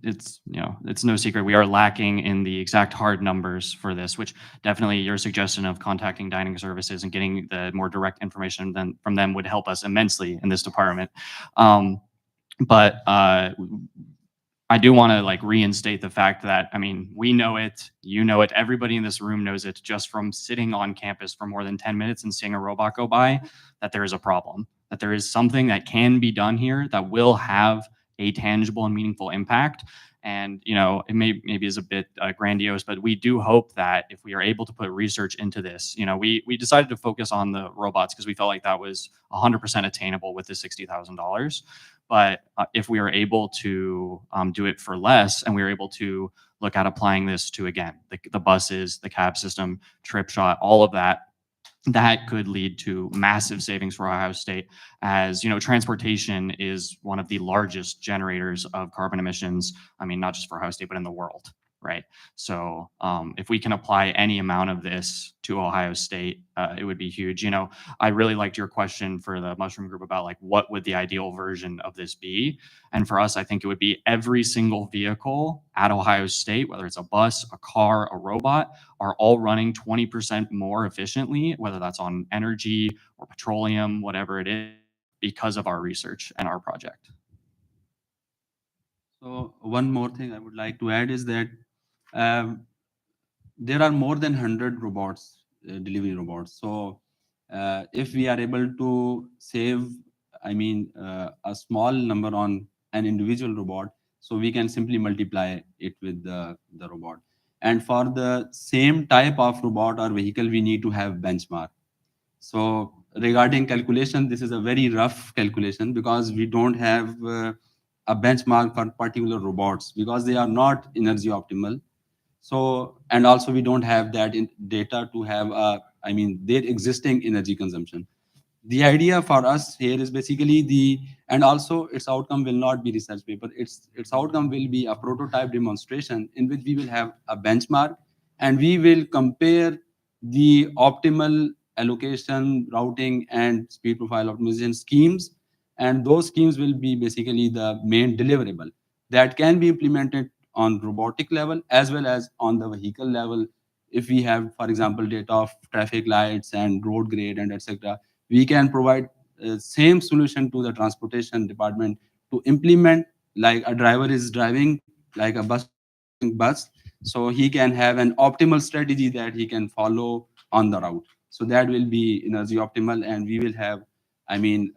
it's, you know, it's no secret, we are lacking in the exact hard numbers for this, which definitely your suggestion of contacting dining services and getting the more direct information from them would help us immensely in this department. But I do want to like reinstate the fact that, I mean, we know it, you know it, everybody in this room knows it just from sitting on campus for more than 10 minutes and seeing a robot go by, that there is a problem, that there is something that can be done here that will have a tangible and meaningful impact. And, you know, it maybe is a bit grandiose, but we do hope that if we are able to put research into this, you know, we decided to focus on the robots because we felt like that was 100% attainable with the $60,000. But if we are able to do it for less, and we are able to look at applying this to, again, the buses, the cab system, TripShot, all of that, that could lead to massive savings for Ohio State, as, you know, transportation is one of the largest generators of carbon emissions. I mean, not just for Ohio State, but in the world, right? So if we can apply any amount of this to Ohio State, it would be huge. You know, I really liked your question for the Mushroom Group about like, what would the ideal version of this be? And for us, I think it would be every single vehicle at Ohio State, whether it's a bus, a car, a robot, are all running 20% more efficiently, whether that's on energy or petroleum, whatever it is, because of our research and our project. So one more thing I would like to add is that there are more than 100 robots, delivery robots. So if we are able to save, I mean, a small number on an individual robot, so we can simply multiply it with the robot. And for the same type of robot or vehicle, we need to have benchmark. So regarding calculation, this is a very rough calculation because we don't have a benchmark for particular robots because they are not energy optimal. So, and also we don't have that in data to have I mean, their existing energy consumption. The idea for us here is basically and also its outcome will not be research paper. Its outcome will be a prototype demonstration in which we will have a benchmark and we will compare the optimal allocation, routing, and speed profile optimization schemes. And those schemes will be basically the main deliverable that can be implemented on robotic level as well as on the vehicle level. If we have, for example, data of traffic lights and road grade and etc., we can provide same solution to the transportation department to implement, like a driver is driving like a bus, so he can have an optimal strategy that he can follow on the route. So that will be energy optimal, and we will have, I mean,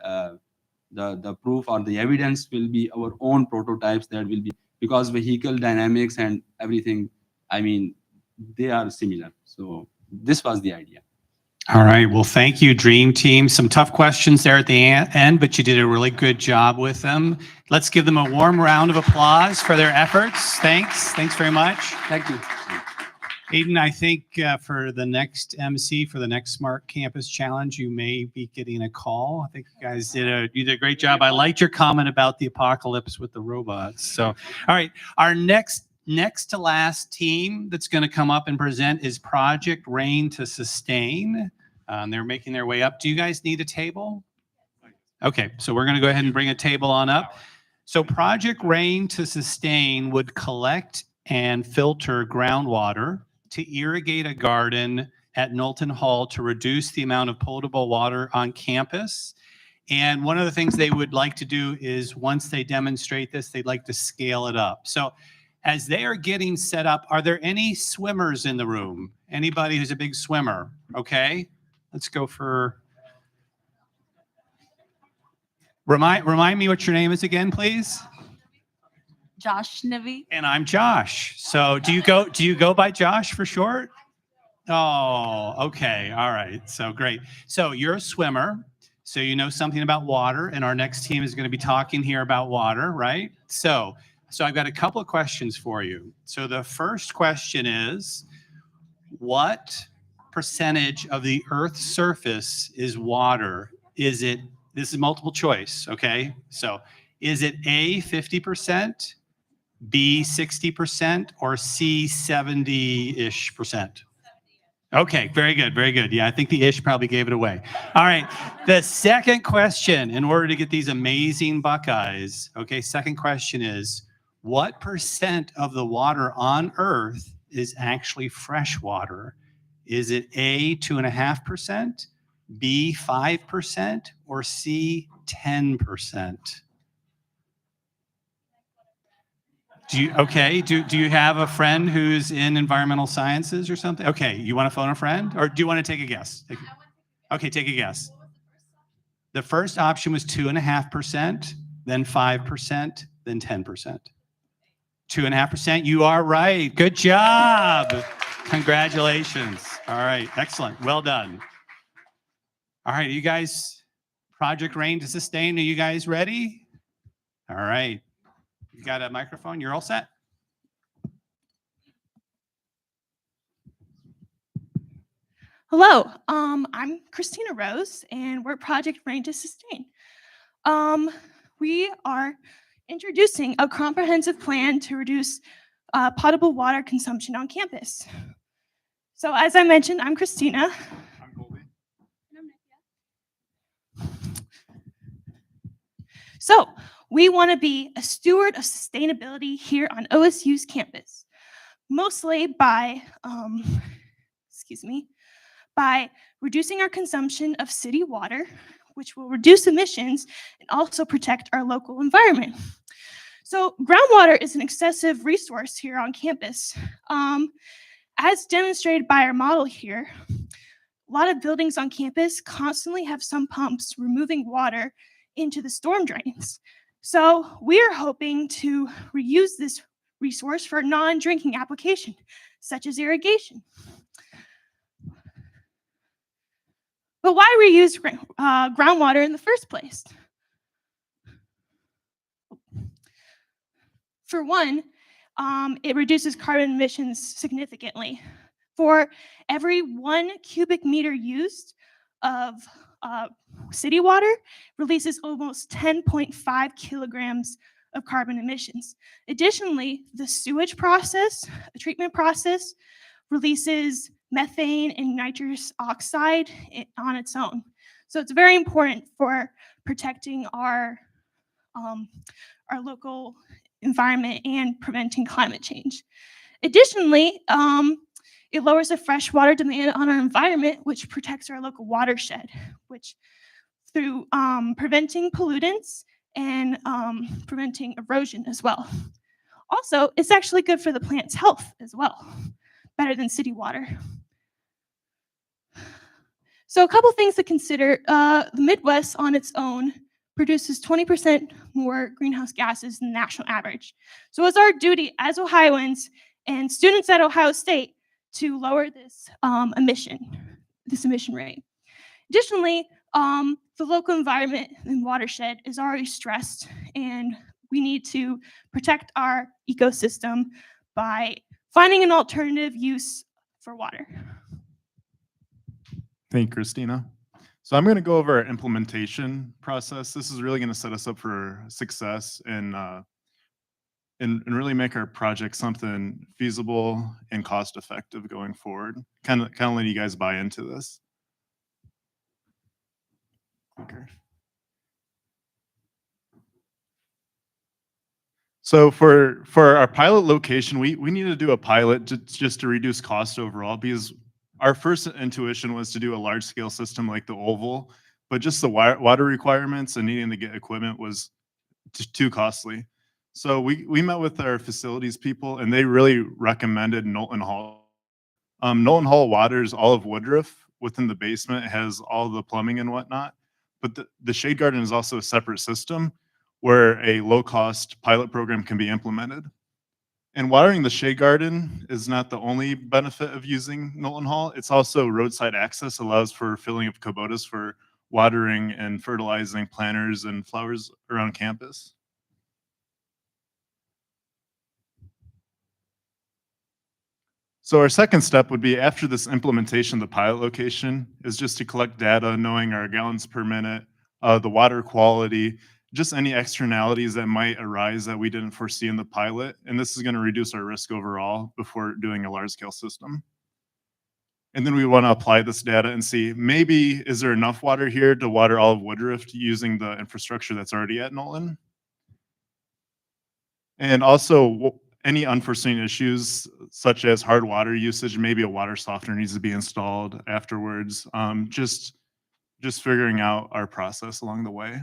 the proof or the evidence will be our own prototypes that will be, because vehicle dynamics and everything, I mean, they are similar. So this was the idea. All right. Well, thank you, Dream Team. Some tough questions there at the end, but you did a really good job with them. Let's give them a warm round of applause for their efforts. Thanks. Thanks very much. Thank you. Aiden, I think for the next MC, for the next Smart Campus Challenge, you may be getting a call. I think you guys you did a great job. I liked your comment about the apocalypse with the robots. So, all right. Our next to last team that's going to come up and present is Project Rain to Sustain. They're making their way up. Do you guys need a table? Okay, so we're going to go ahead and bring a table on up. So Project Rain to Sustain would collect and filter groundwater to irrigate a garden at Knowlton Hall to reduce the amount of potable water on campus. And one of the things they would like to do is once they demonstrate this, they'd like to scale it up. So as they are getting set up, are there any swimmers in the room? Anybody who's a big swimmer? Okay, let's go for, remind me what your name is again, please. Josh Nivy. And I'm Josh. So do you go by Josh for short? Oh, okay. All right. So great. So you're a swimmer. So you know something about water, and our next team is going to be talking here about water, right? So I've got a couple of questions for you. So the first question is, what percentage of the Earth's surface is water? Is it, this is multiple choice, okay? So is it A, 50%, B, 60%, or C, 70-ish percent? Okay, very good, very good. Yeah, I think the ish probably gave it away. All right, the second question, in order to get these amazing Buckeyes, okay, second question is, what percent of the water on Earth is actually fresh water? Is it A, 2.5%, B, 5%, or C, 10%? Do you have a friend who's in environmental sciences or something? Okay, you want to phone a friend, or do you want to take a guess? Okay, take a guess. The first option was 2.5%, then 5%, then 10%. 2.5%, you are right. Good job. Congratulations. All right, excellent. Well done. All right, you guys, Project Rain to Sustain, are you guys ready? All right. You got a microphone? You're all set? Hello, I'm Christina Rose, and we're Project Rain to Sustain. We are introducing a comprehensive plan to reduce potable water consumption on campus. So as I mentioned, I'm Christina. I'm Colby. So we want to be a steward of sustainability here on OSU's campus, mostly by, by reducing our consumption of city water, which will reduce emissions and also protect our local environment. So groundwater is an excessive resource here on campus. As demonstrated by our model here, a lot of buildings on campus constantly have some pumps removing water into the storm drains. So we are hoping to reuse this resource for non-drinking application, such as irrigation. But why reuse groundwater in the first place? For one, it reduces carbon emissions significantly. For every 1 cubic meter used of city water, releases almost 10.5 kilograms of carbon emissions. Additionally, the sewage process, the treatment process, releases methane and nitrous oxide on its own. So it's very important for protecting our local environment and preventing climate change. Additionally, it lowers the freshwater demand on our environment, which protects our local watershed, which through preventing pollutants and preventing erosion as well. Also, it's actually good for the plant's health as well, better than city water. So a couple things to consider. The Midwest on its own produces 20% more greenhouse gases than the national average. So it's our duty as Ohioans and students at Ohio State to lower this emission rate. Additionally, the local environment and watershed is already stressed, and we need to protect our ecosystem by finding an alternative use for water. Thank you, Christina. So I'm going to go over our implementation process. This is really going to set us up for success and really make our project something feasible and cost effective going forward. Kind of let you guys buy into this. Okay. So for our pilot location, we need to do a pilot just to reduce cost overall, because our first intuition was to do a large scale system like the Oval, but just the water requirements and needing to get equipment was too costly. So we met with our facilities people, and they really recommended Knowlton Hall. Knowlton Hall waters all of Woodruff within the basement. It has all the plumbing and whatnot, but the Shade Garden is also a separate system where a low-cost pilot program can be implemented. And watering the Shade Garden is not the only benefit of using Knowlton Hall. It's also roadside access, allows for filling of Kubotas for watering and fertilizing planters and flowers around campus. So our second step would be, after this implementation, the pilot location is just to collect data, knowing our gallons per minute, the water quality, just any externalities that might arise that we didn't foresee in the pilot. And this is going to reduce our risk overall before doing a large scale system. And then we want to apply this data and see, maybe is there enough water here to water all of Woodruff using the infrastructure that's already at Knowlton? And also any unforeseen issues such as hard water usage, maybe a water softener needs to be installed afterwards. Just figuring out our process along the way.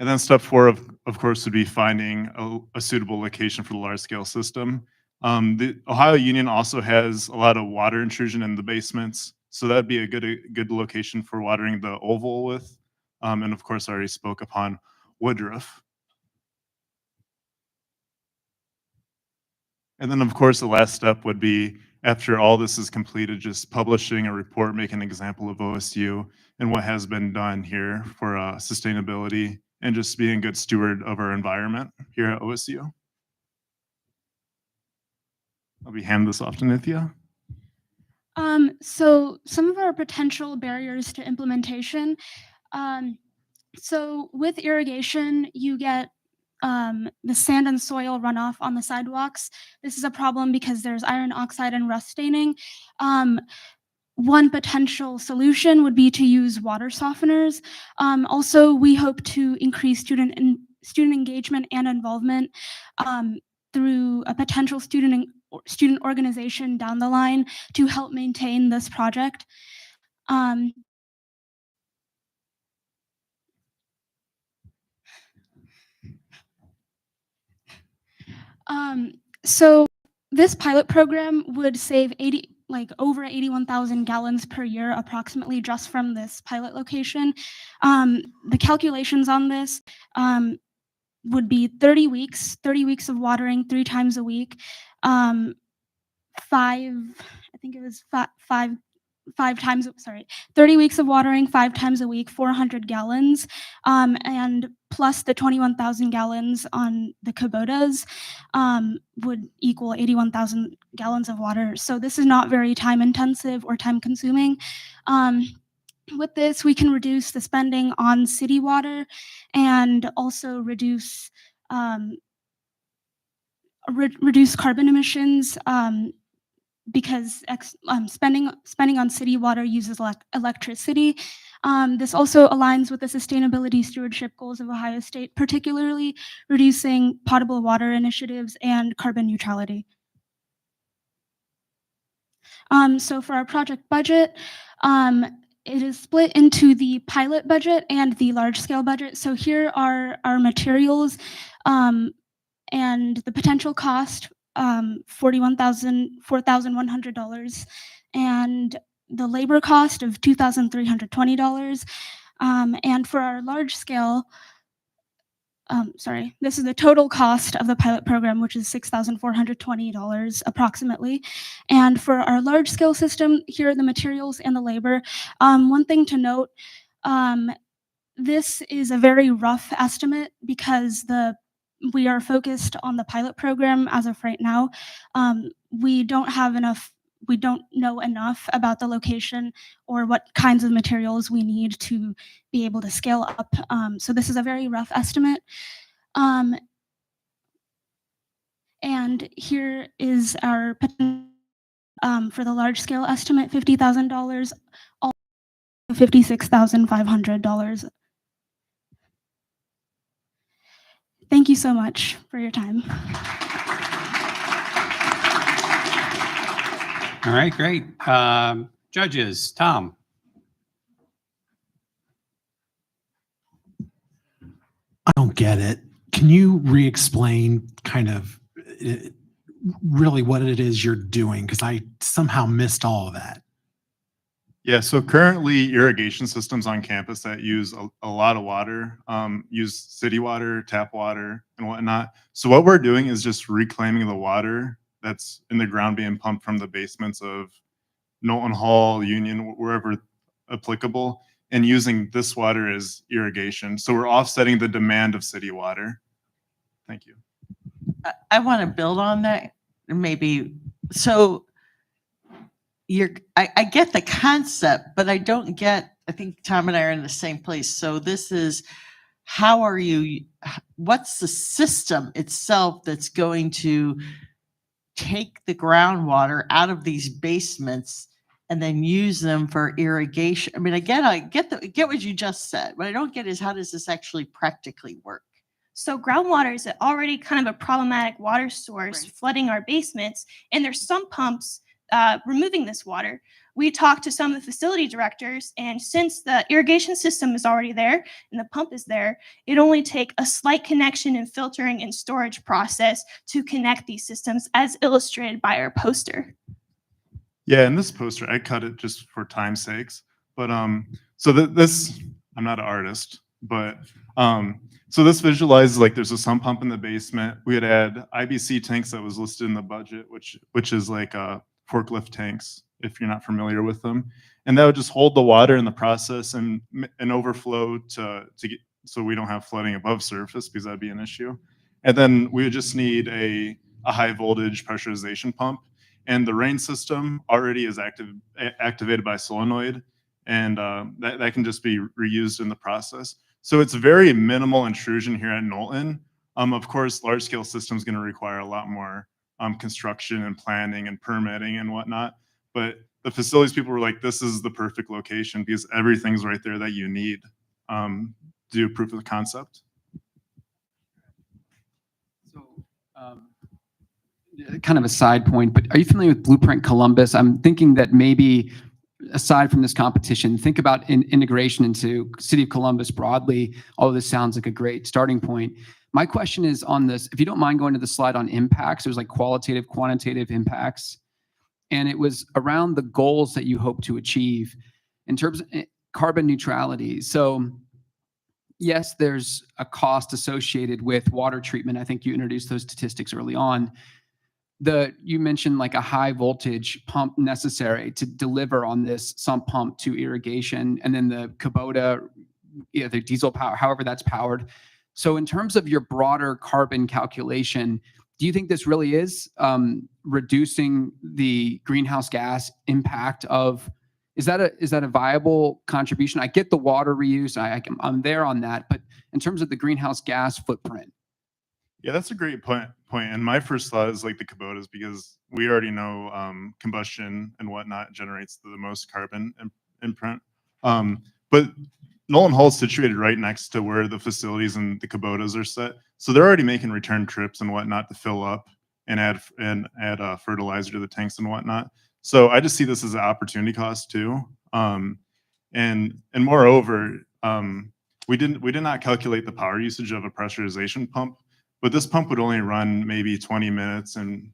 And then step 4, of course, would be finding a suitable location for the large scale system. The Ohio Union also has a lot of water intrusion in the basements, so that'd be a good location for watering the Oval with. And of course, I already spoke upon Woodruff. And then, of course, the last step would be, after all this is completed, just publishing a report, making an example of OSU and what has been done here for sustainability, and just being a good steward of our environment here at OSU. I'll be handing this off to Nithya. So some of our potential barriers to implementation. So with irrigation, you get the sand and soil runoff on the sidewalks. This is a problem because there's iron oxide and rust staining. One potential solution would be to use water softeners. Also, we hope to increase student engagement and involvement through a potential student organization down the line to help maintain this project. So this pilot program would save over 81,000 gallons per year, approximately, just from this pilot location. The calculations on this would be 30 weeks of watering 3 times a week, 5 times, 30 weeks of watering 5 times a week, 400 gallons, and plus the 21,000 gallons on the Kubotas would equal 81,000 gallons of water. So this is not very time intensive or time consuming. With this, we can reduce the spending on city water and also reduce carbon emissions, because spending on city water uses electricity. This also aligns with the sustainability stewardship goals of Ohio State, particularly reducing potable water initiatives and carbon neutrality. So for our project budget, it is split into the pilot budget and the large scale budget. So here are our materials and the potential cost. $4,100, and the labor cost of $2,320. And for our large scale, this is the total cost of the pilot program, which is $6,420 approximately. And for our large scale system, here are the materials and the labor. One thing to note, this is a very rough estimate because we are focused on the pilot program as of right now. We don't know enough about the location or what kinds of materials we need to be able to scale up. So this is a very rough estimate. And here is our for the large scale estimate, $50,000, $56,500. Thank you so much for your time. All right, great. Judges, Tom. I don't get it. Can you re-explain kind of really what it is you're doing? Because I somehow missed all of that. Yeah, so currently irrigation systems on campus that use a lot of water, use city water, tap water, and whatnot. So what we're doing is just reclaiming the water that's in the ground being pumped from the basements of Knowlton Hall, Union, wherever applicable, and using this water as irrigation. So we're offsetting the demand of city water. Thank you. I want to build on that. Maybe so. I get the concept, but I don't get. I think Tom and I are in the same place. So this is how are you? What's the system itself that's going to take the groundwater out of these basements and then use them for irrigation? I mean, again, I get what you just said. What I don't get is how does this actually practically work? So groundwater is already kind of a problematic water source flooding our basements, and there's some pumps removing this water. We talked to some of the facility directors, and since the irrigation system is already there and the pump is there, it only take a slight connection and filtering and storage process to connect these systems, as illustrated by our poster. Yeah, in this poster, I cut it just for time's sakes. But so this, I'm not an artist, but so this visualizes like there's a sump pump in the basement. We had IBC tanks that was listed in the budget, which is like forklift tanks, if you're not familiar with them, and that would just hold the water in the process and overflow to get so we don't have flooding above surface because that'd be an issue. And then we would just need a high voltage pressurization pump. And the rain system already is activated by solenoid, and that can just be reused in the process. So it's very minimal intrusion here at Knowlton. Of course, large scale systems going to require a lot more construction and planning and permitting and whatnot. But the facilities people were like, this is the perfect location because everything's right there that you need to do proof of concept. Kind of a side point, but are you familiar with Blueprint Columbus? I'm thinking that maybe aside from this competition, think about integration into City of Columbus broadly. All of this sounds like a great starting point. My question is on this, if you don't mind going to the slide on impacts, there's like qualitative, quantitative impacts, and it was around the goals that you hope to achieve in terms of carbon neutrality. So yes, there's a cost associated with water treatment. I think you introduced those statistics early on. You mentioned like a high voltage pump necessary to deliver on this sump pump to irrigation, and then the Kubota, the diesel power, however that's powered. So in terms of your broader carbon calculation, do you think this really is reducing the greenhouse gas impact of, is that a viable contribution? I get the water reuse, I'm there on that, but in terms of the greenhouse gas footprint. Yeah, that's a great point. And my first thought is like the Kubotas, because we already know combustion and whatnot generates the most carbon imprint. But Knowlton Hall is situated right next to where the facilities and the Kubotas are set. So they're already making return trips and whatnot to fill up and add fertilizer to the tanks and whatnot. So I just see this as an opportunity cost too. And moreover, we did not calculate the power usage of a pressurization pump. But this pump would only run maybe 20 minutes, and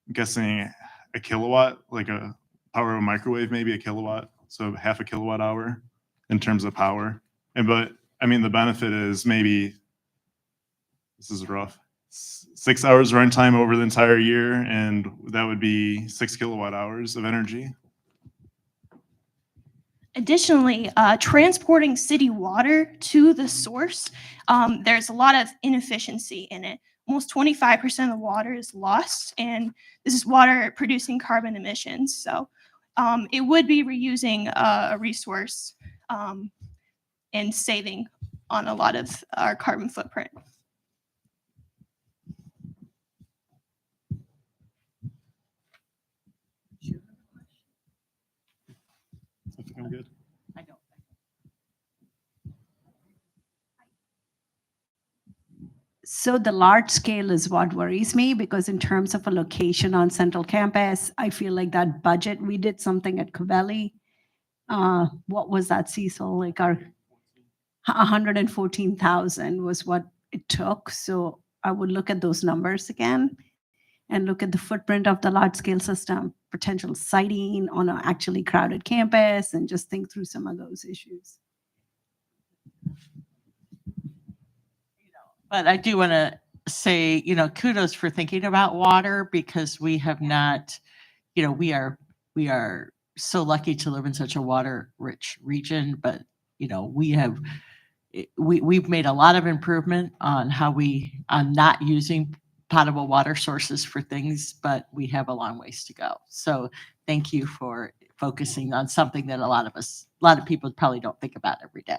I'm guessing a kilowatt, like a power of a microwave, maybe a kilowatt, so half a kilowatt hour in terms of power. But I mean, the benefit is maybe, this is rough, 6 hours runtime over the entire year, and that would be 6 kilowatt hours of energy. Additionally, transporting city water to the source, there's a lot of inefficiency in it. Almost 25% of the water is lost, and this is water producing carbon emissions. So it would be reusing a resource and saving on a lot of our carbon footprint. I think I'm good. I don't. So the large scale is what worries me, because in terms of a location on Central Campus, I feel like that budget, we did something at Covelli. What was that, Cecil? Like our 114,000 was what it took. So I would look at those numbers again and look at the footprint of the large scale system, potential siting on an actually crowded campus, and just think through some of those issues. But I do want to say, kudos for thinking about water, because we have not, we are so lucky to live in such a water rich region, but we've made a lot of improvement on on not using potable water sources for things, but we have a long ways to go. So thank you for focusing on something that a lot of people probably don't think about every day.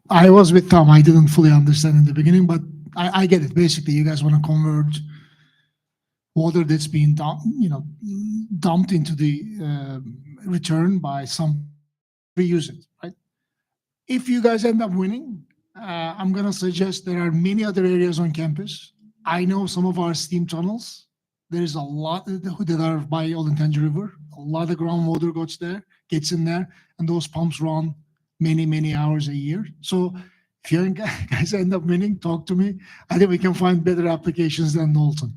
I was with Tom. I didn't fully understand in the beginning, but I get it. Basically, you guys want to convert water that's being dumped into the return by some reuse it, right? If you guys end up winning, I'm going to suggest there are many other areas on campus. I know some of our steam tunnels. There's a lot that are by Olentangy River. A lot of groundwater gets in there, and those pumps run many, many hours a year. So if you guys end up winning, talk to me. I think we can find better applications than Knowlton.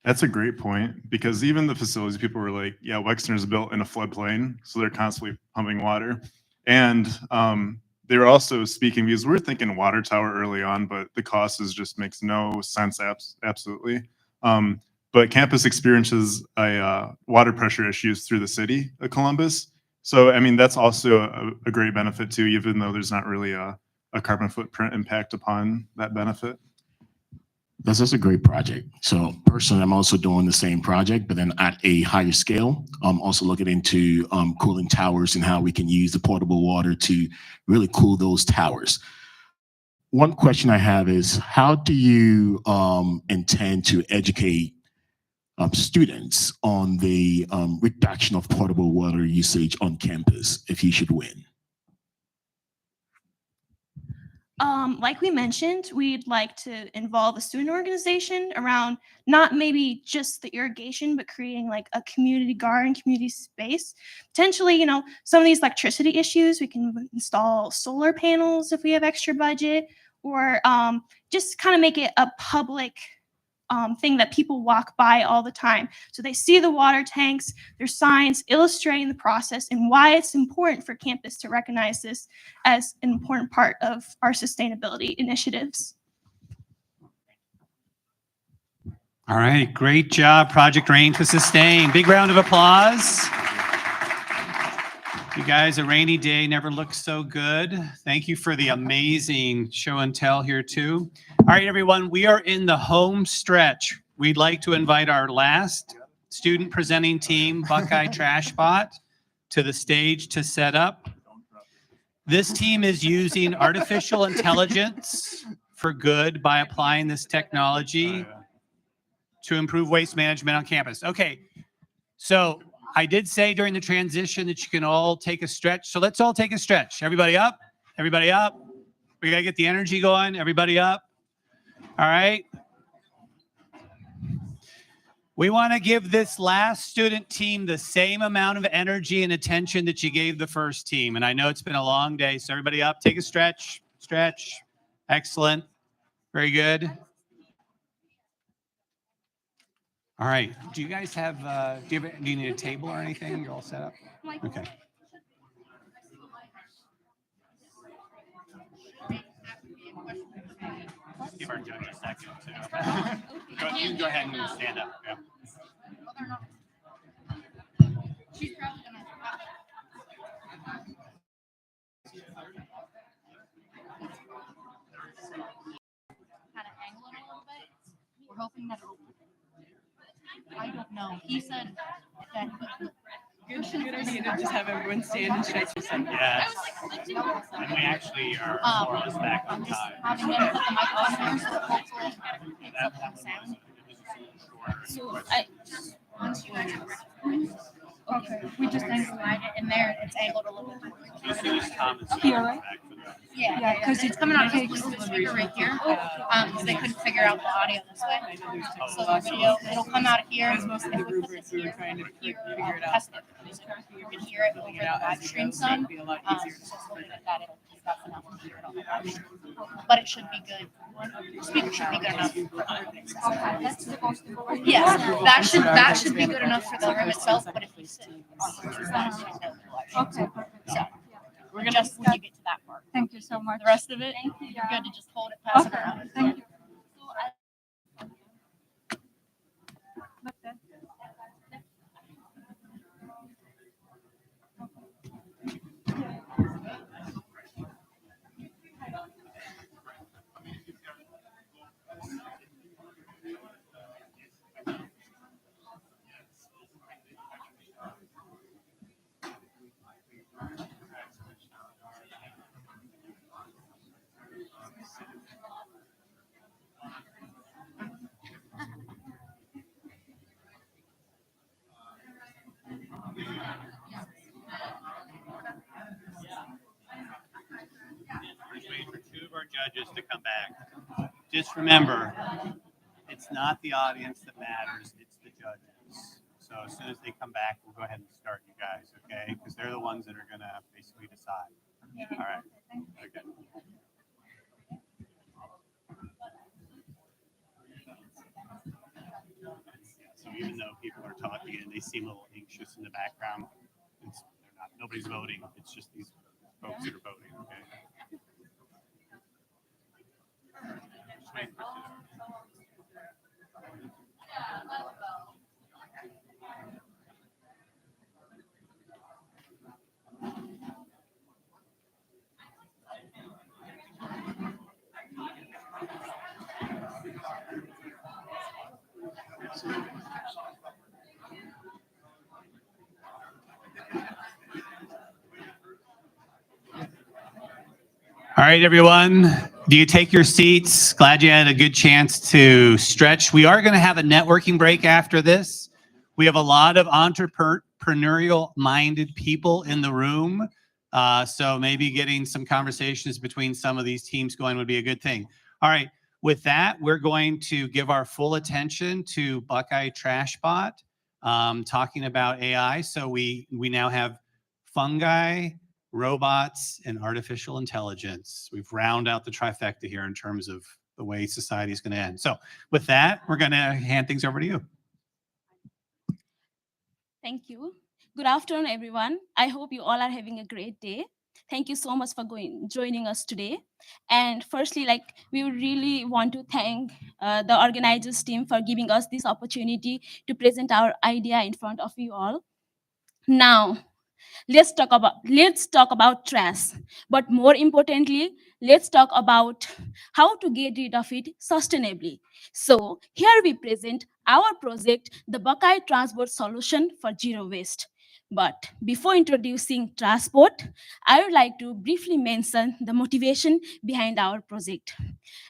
That's a great point, because even the facilities people were like, yeah, Wexner is built in a floodplain, so they're constantly pumping water. And they were also speaking, because we were thinking water tower early on, but the cost just makes no sense, absolutely. But campus experiences water pressure issues through the city of Columbus. So, I mean, that's also a great benefit too, even though there's not really a carbon footprint impact upon that benefit. That's just a great project. So personally, I'm also doing the same project, but then at a higher scale. I'm also looking into cooling towers and how we can use the portable water to really cool those towers. One question I have is, how do you intend to educate students on the reduction of portable water usage on campus if you should win? Like we mentioned, we'd like to involve a student organization around not maybe just the irrigation, but creating like a community garden, community space. Potentially, some of these electricity issues, we can install solar panels if we have extra budget, or just kind of make it a public thing that people walk by all the time. So they see the water tanks, there's signs illustrating the process and why it's important for campus to recognize this as an important part of our sustainability initiatives. All right, great job, Project Rain to Sustain. Big round of applause. You guys, a rainy day never looks so good. Thank you for the amazing show and tell here too. All right, everyone, we are in the home stretch. We'd like to invite our last student presenting team, Buckeye Trash Bot, to the stage to set up. This team is using artificial intelligence for good by applying this technology to improve waste management on campus. Okay, so I did say during the transition that you can all take a stretch. So let's all take a stretch. Everybody up, everybody up. We gotta get the energy going. Everybody up. All right. We want to give this last student team the same amount of energy and attention that you gave the first team. And I know it's been a long day, so everybody up, take a stretch, stretch. Excellent. Very good. All right. Do you guys have, do you need a table or anything? You're all set up? Okay. Give our judge a second too. You can go ahead and stand up. Yeah. She's probably gonna. Kind of angle it a little bit. We're hoping that it'll. I don't know. He said that. Good idea to just have everyone stand and stretch yourself. Yeah. And we actually are more or less back on time. Having them put the mic on there, so hopefully it's sound. So once you okay, we just then slide it in there. It's angled. Here, right? Yeah, because it's coming out of this speaker right here. Because they couldn't figure out the audio this way. So the video, it'll come out of here. And we put this here. Here, test it. You can hear it over the live stream some. So that it'll pick up enough to hear it on the live stream. But it should be good. The speaker should be good enough. Okay, that's the most important. Yes, that should be good enough for the room itself. But if you sit, okay, perfect. So we're gonna just when you get to that part. Thank you so much. The rest of it, you're good to just hold it, pass it around. Thank you. Wait for two of our judges to come back. Just remember, it's not the audience that matters, it's the judges. So as soon as they come back, we'll go ahead and start you guys, okay? Because they're the ones that are gonna basically decide. All right. Okay. So even though people are talking and they seem a little anxious in the background, they're not, nobody's voting. It's just these folks that are voting, okay? Just waiting for two. All right, everyone. Do you take your seats? Glad you had a good chance to stretch. We are going to have a networking break after this. We have a lot of entrepreneurial-minded people in the room. So maybe getting some conversations between some of these teams going would be a good thing. All right. With that, we're going to give our full attention to Buckeye TrashBot, talking about AI. So we now have fungi, robots, and artificial intelligence. We've rounded out the trifecta here in terms of the way society is going to end. So with that, we're going to hand things over to you. Thank you. Good afternoon, everyone. I hope you all are having a great day. Thank you so much for joining us today. And firstly, we would really want to thank the organizers team for giving us this opportunity to present our idea in front of you all. Now, let's talk about trash. But more importantly, let's talk about how to get rid of it sustainably. So here we present our project, the Buckeye Transport Solution for Zero Waste. But before introducing transport, I would like to briefly mention the motivation behind our project.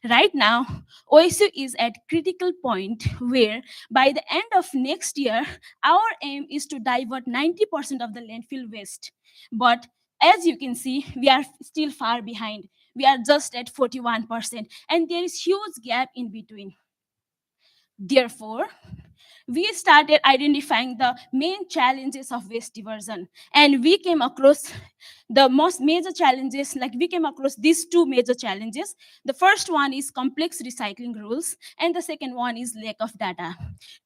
Right now, OSU is at critical point where by the end of next year, our aim is to divert 90% of the landfill waste. But as you can see, we are still far behind. We are just at 41%, and there is huge gap in between. Therefore, we started identifying the main challenges of waste diversion, and we came across the most major challenges, we came across these two major challenges. The first one is complex recycling rules, and the second one is lack of data.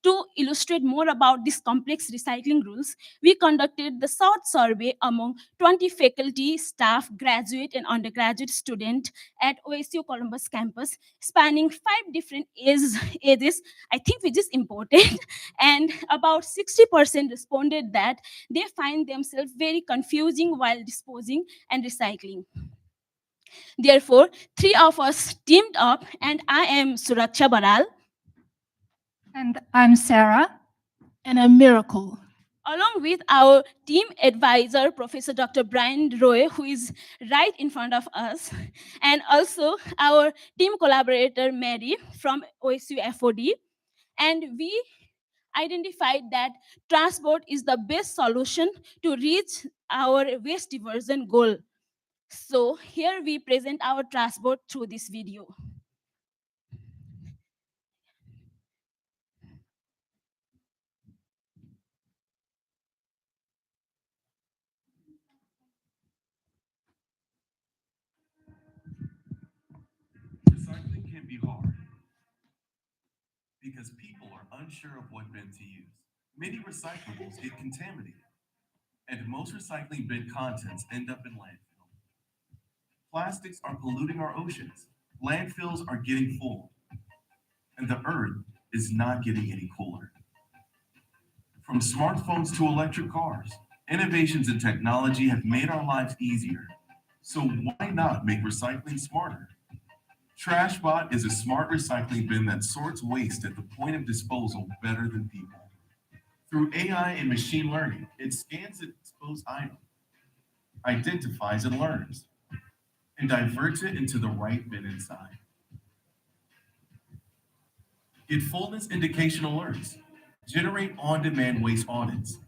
To illustrate more about these complex recycling rules, we conducted the short survey among 20 faculty, staff, graduate, and undergraduate students at OSU Columbus campus, spanning 5 different ages, I think, which is important. And about 60% responded that they find themselves very confusing while disposing and recycling. Therefore, 3 of us teamed up, and I am Suraksha Baral. And I'm Sarah. And I'm Miracle. Along with our team advisor, Professor Dr. Brian Roy, who is right in front of us, and also our team collaborator, Mary from OSU FOD. And we identified that transport is the best solution to reach our waste diversion goal. So here we present our transport through this video. Recycling can be hard because people are unsure of what bin to use. Many recyclables get contaminated, and most recycling bin contents end up in landfill. Plastics are polluting our oceans. Landfills are getting full, and the earth is not getting any cooler. From smartphones to electric cars, innovations in technology have made our lives easier. So why not make recycling smarter? TrashBot is a smart recycling bin that sorts waste at the point of disposal better than people. Through AI and machine learning, it scans a disposed item, identifies and learns, and diverts it into the right bin inside. Get fullness indication alerts, generate on-demand waste audits,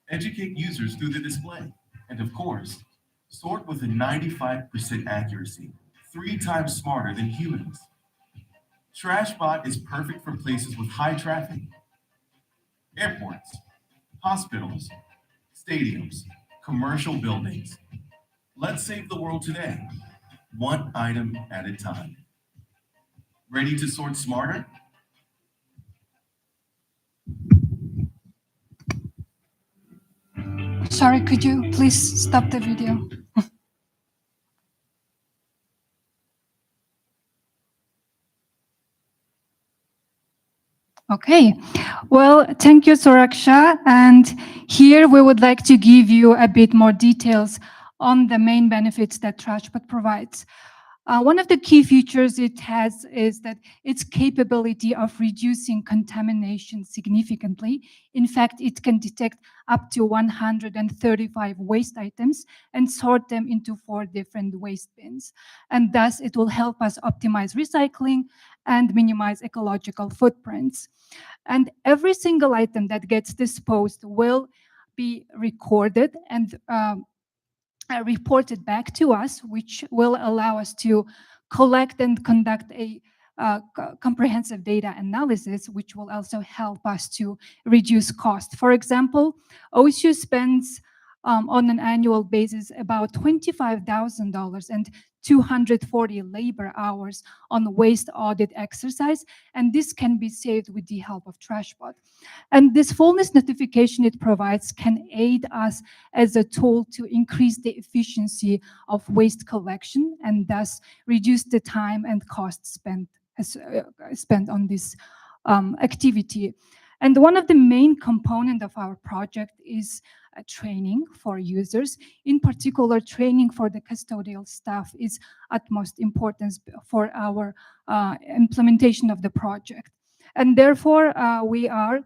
educate users through the display, and of course, sort with a 95% accuracy, 3 times smarter than humans. TrashBot is perfect for places with high traffic, airports, hospitals, stadiums, commercial buildings. Let's save the world today, one item at a time. Ready to sort smarter? Sorry, could you please stop the video? Okay, well, thank you, Suraksha. And here we would like to give you a bit more details on the main benefits that TrashBot provides. One of the key features it has is that its capability of reducing contamination significantly. In fact, it can detect up to 135 waste items and sort them into 4 different waste bins. And thus, it will help us optimize recycling and minimize ecological footprints. And every single item that gets disposed will be recorded and reported back to us, which will allow us to collect and conduct a comprehensive data analysis, which will also help us to reduce cost. For example, OSU spends on an annual basis about $25,000 and 240 labor hours on waste audit exercise, and this can be saved with the help of TrashBot. And this fullness notification it provides can aid us as a tool to increase the efficiency of waste collection and thus reduce the time and cost spent on this activity. And one of the main components of our project is training for users. In particular, training for the custodial staff is utmost importance for our implementation of the project. And therefore, we are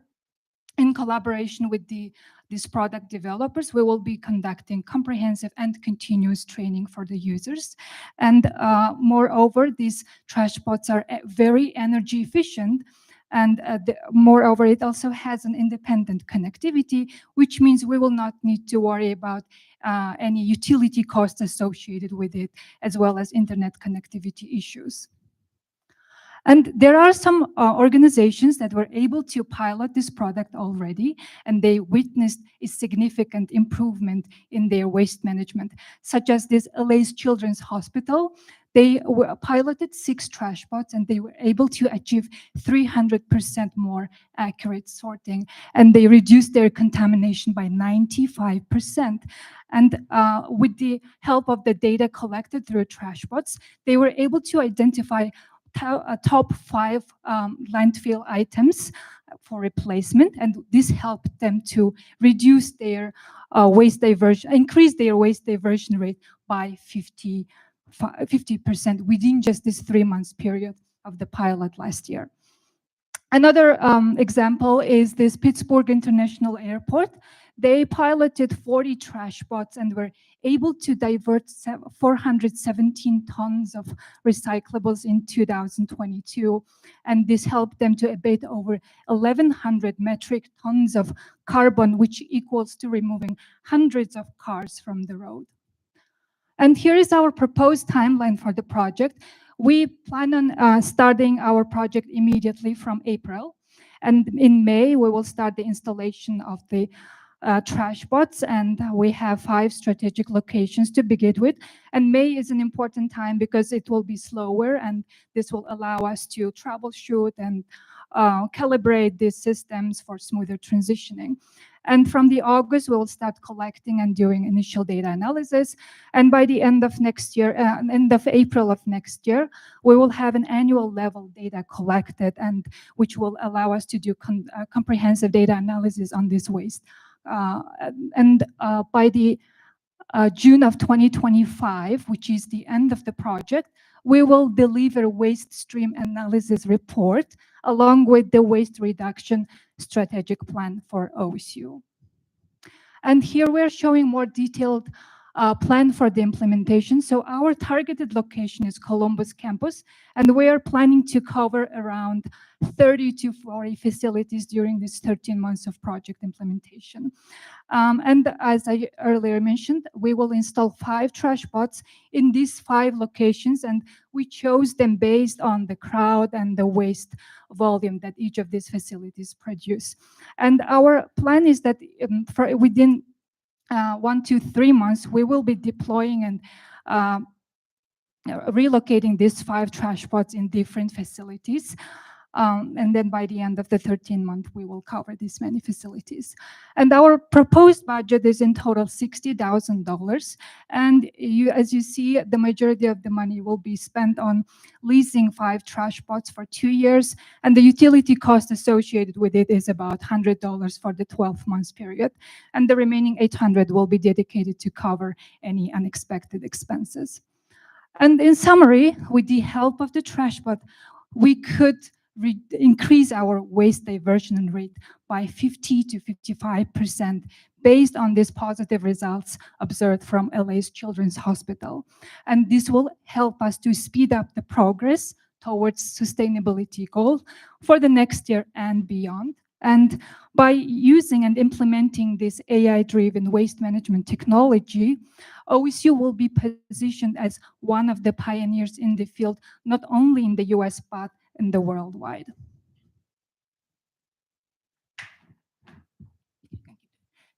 in collaboration with these product developers, we will be conducting comprehensive and continuous training for the users. And moreover, these TrashBots are very energy efficient. And moreover, it also has an independent connectivity, which means we will not need to worry about any utility costs associated with it, as well as internet connectivity issues. And there are some organizations that were able to pilot this product already, and they witnessed a significant improvement in their waste management, such as this LA's Children's Hospital. They piloted 6 TrashBots, and they were able to achieve 300% more accurate sorting, and they reduced their contamination by 95%. And with the help of the data collected through TrashBots, they were able to identify top 5 landfill items for replacement, and this helped them to reduce their waste diversion, increase their waste diversion rate by 50% within just this 3 months period of the pilot last year. Another example is this Pittsburgh International Airport. They piloted 40 TrashBots and were able to divert 417 tons of recyclables in 2022. And this helped them to abate over 1,100 metric tons of carbon, which equals to removing hundreds of cars from the road. And here is our proposed timeline for the project. We plan on starting our project immediately from April. And in May, we will start the installation of the trash bots, and we have 5 strategic locations to begin with. And May is an important time because it will be slower, and this will allow us to troubleshoot and calibrate these systems for smoother transitioning. And from the August, we will start collecting and doing initial data analysis. And by the end of next year, end of April of next year, we will have an annual level data collected, and which will allow us to do comprehensive data analysis on this waste. By the June of 2025, which is the end of the project, we will deliver waste stream analysis report along with the waste reduction strategic plan for OSU. And here we're showing more detailed plan for the implementation. So our targeted location is Columbus campus, and we are planning to cover around 30 to 40 facilities during these 13 months of project implementation. And as I earlier mentioned, we will install 5 trash bots in these 5 locations, and we chose them based on the crowd and the waste volume that each of these facilities produce. And our plan is that within 1 to 3 months, we will be deploying and relocating these 5 trash pods in different facilities. And then by the end of the 13th month, we will cover these many facilities. And our proposed budget is in total $60,000. And as you see, the majority of the money will be spent on leasing 5 trash pods for 2 years. And the utility cost associated with it is about $100 for the 12 months period. And the remaining $800 will be dedicated to cover any unexpected expenses. And in summary, with the help of the trash pod, we could increase our waste diversion rate by 50 to 55% based on these positive results observed from LA's Children's Hospital. And this will help us to speed up the progress towards sustainability goal for the next year and beyond. And by using and implementing this AI-driven waste management technology, OSU will be positioned as one of the pioneers in the field, not only in the US, but in the worldwide.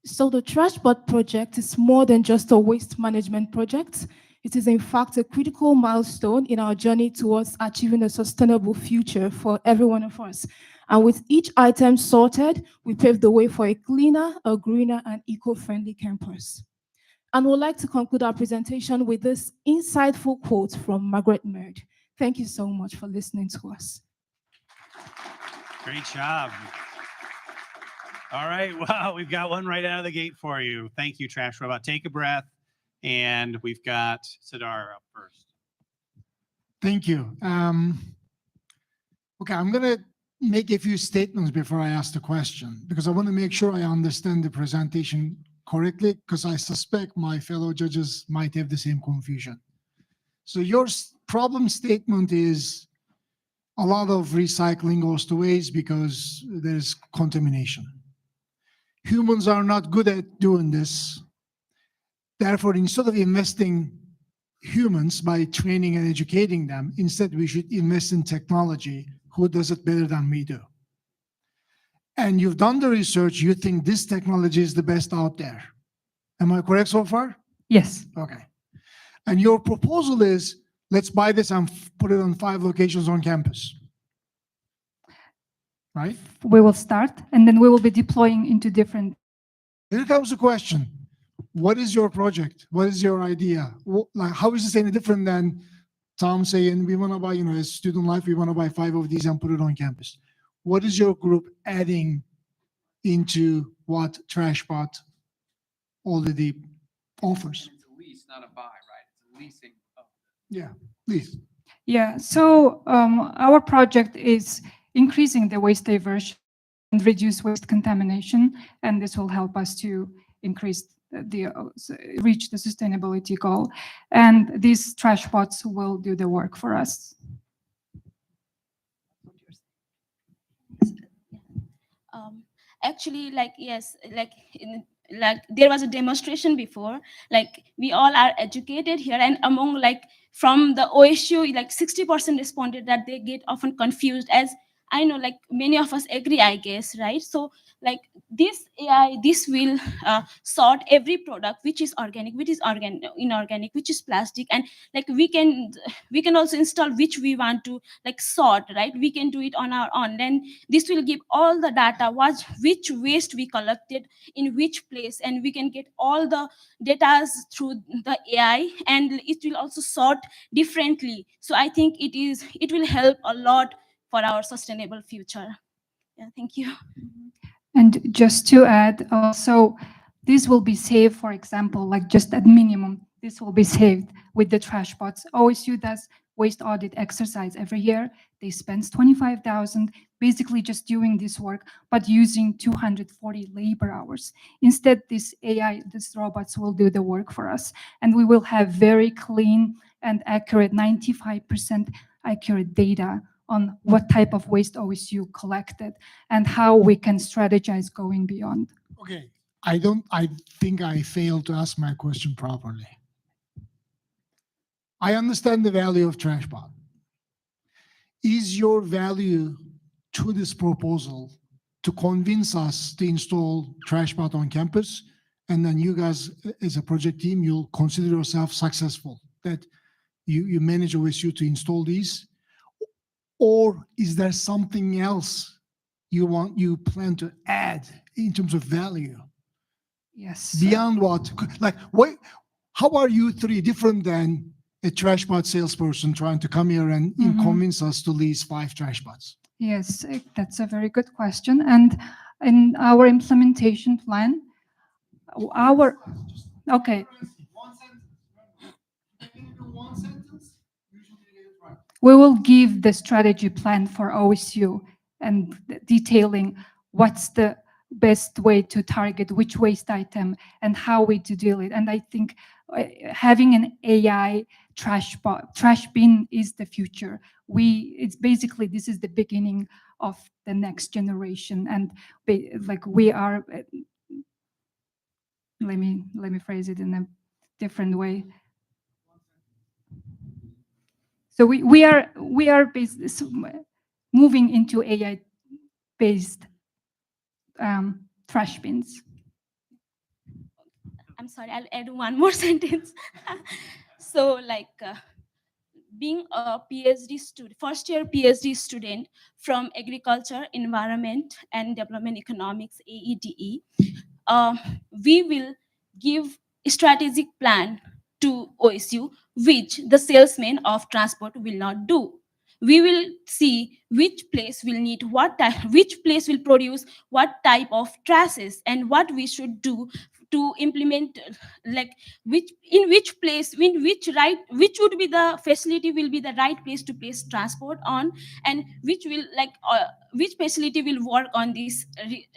So the TrashBot project is more than just a waste management project. It is in fact a critical milestone in our journey towards achieving a sustainable future for every one of us. And with each item sorted, we pave the way for a cleaner, a greener, and eco-friendly campus. And we'd like to conclude our presentation with this insightful quote from Margaret Mead. Thank you so much for listening to us. Great job. All right, wow, we've got one right out of the gate for you. Thank you, Trash Robot. Take a breath, and we've got Sidar up first. Thank you. Okay, I'm going to make a few statements before I ask the question, because I want to make sure I understand the presentation correctly, because I suspect my fellow judges might have the same confusion. So your problem statement is a lot of recycling goes to waste because there's contamination. Humans are not good at doing this. Therefore, instead of investing humans by training and educating them, instead we should invest in technology. Who does it better than we do? And you've done the research, you think this technology is the best out there. Am I correct so far? Yes. Okay. And your proposal is, let's buy this and put it on 5 locations on campus. Right? We will start, and then we will be deploying into different. Here comes the question. What is your project? What is your idea? Like, how is this any different than Tom saying, we want to buy, as Student Life, we want to buy 5 of these and put it on campus? What is your group adding into what TrashBot already offers? It's a lease, not a buy, right? It's a leasing. Yeah, please. Yeah, so our project is increasing the waste diversion and reduce waste contamination, and this will help us to increase reach the sustainability goal. And these trash bots will do the work for us. Actually, like, yes, like like there was a demonstration before, like we all are educated here, and among like from the OSU, like 60% responded that they get often confused, as I know like many of us agree, I guess, right? So like this AI, this will sort every product which is organic, which is inorganic, which is plastic, and like we can also install which we want to like sort, right? We can do it on our own. Then this will give all the data, which waste we collected in which place, and we can get all the data through the AI, and it will also sort differently. So I think it will help a lot for our sustainable future. Yeah, thank you. And just to add, also, this will be saved, for example, like just at minimum, this will be saved with the trash bots. OSU does waste audit exercise every year. They spend 25,000 basically just doing this work, but using 240 labor hours. Instead, this AI, these robots will do the work for us. And we will have very clean and accurate, 95% accurate data on what type of waste OSU collected and how we can strategize going beyond. Okay, I think I failed to ask my question properly. I understand the value of TrashBot. Is your value to this proposal to convince us to install TrashBot on campus, and then you guys as a project team, you'll consider yourself successful, that you manage OSU to install these? Or is there something else you plan to add in terms of value? Yes. Beyond what? Like, how are you three different than a TrashBot salesperson trying to come here and convince us to lease 5 TrashBots? Yes, that's a very good question. And in our implementation plan, okay. We will give the strategy plan for OSU and detailing what's the best way to target which waste item and how we to deal it. And I think having an AI trash bin is the future. It's basically, this is the beginning of the next generation. And like we are, let me phrase it in a different way. So we are moving into AI-based trash bins. I'm sorry, I'll add one more sentence. So like being a PhD student, first year PhD student from Agriculture, Environment and Development Economics, AEDE, we will give a strategic plan to OSU, which the salesman of transport will not do. We will see which place will need what type, which place will produce what type of trashes, and what we should do to implement, like which would be the facility will be the right place to place transport on, and which will which facility will work on these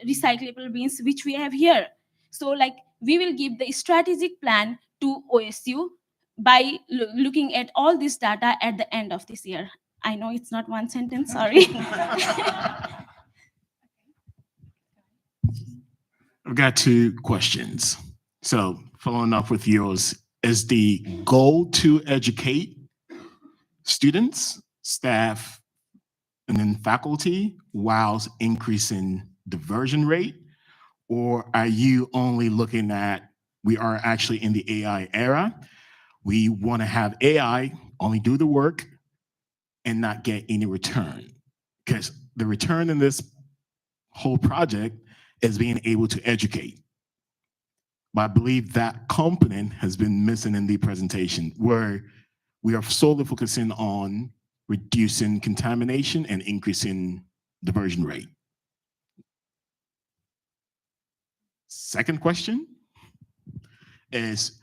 recyclable bins which we have here. So like we will give the strategic plan to OSU by looking at all this data at the end of this year. I know it's not one sentence, sorry. I've got 2 questions. So following up with yours, is the goal to educate students, staff, and then faculty whilst increasing diversion rate? Or are you only looking at, we are actually in the AI era, we want to have AI only do the work and not get any return? Because the return in this whole project is being able to educate. But I believe that component has been missing in the presentation, where we are solely focusing on reducing contamination and increasing diversion rate. Second question is,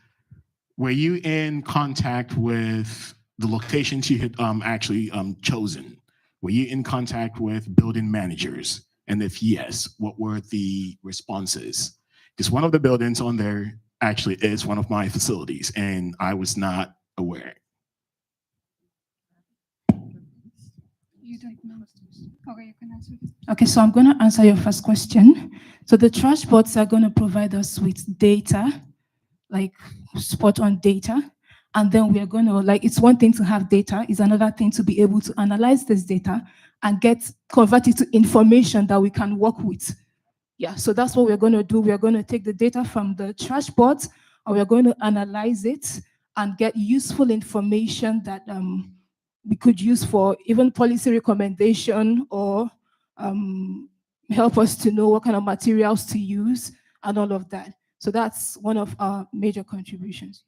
were you in contact with the locations you had actually chosen? Were you in contact with building managers? And if yes, what were the responses? Because one of the buildings on there actually is one of my facilities, and I was not aware. You don't know. Okay, you can answer this. Okay, so I'm going to answer your first question. So the trash bots are going to provide us with data, like spot on data. And then we are going to, like, it's one thing to have data, it's another thing to be able to analyze this data and convert it to information that we can work with. Yeah, so that's what we're going to do. We're going to take the data from the trash bot, and we're going to analyze it and get useful information that we could use for even policy recommendation or help us to know what kind of materials to use and all of that. So that's one of our major contributions.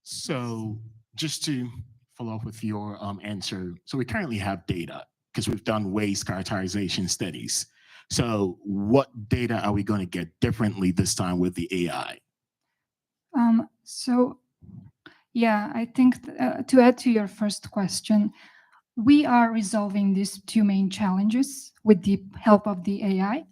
So just to follow up with your answer, so we currently have data because we've done waste characterization studies. So what data are we going to get differently this time with the AI? So, yeah, I think to add to your first question, we are resolving these two main challenges with the help of the AI.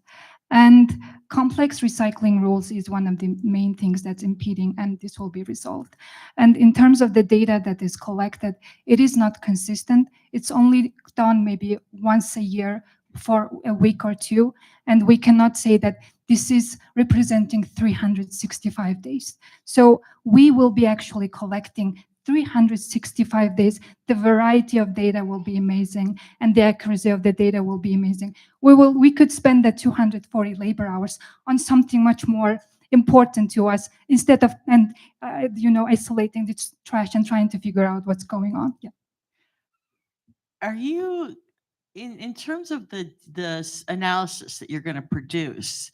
And complex recycling rules is one of the main things that's impeding, and this will be resolved. And in terms of the data that is collected, it is not consistent. It's only done maybe once a year for a week or two, and we cannot say that this is representing 365 days. So we will be actually collecting 365 days. The variety of data will be amazing, and the accuracy of the data will be amazing. We could spend the 240 labor hours on something much more important to us instead of isolating the trash and trying to figure out what's going on. Yeah. Are you, in terms of the analysis that you're going to produce,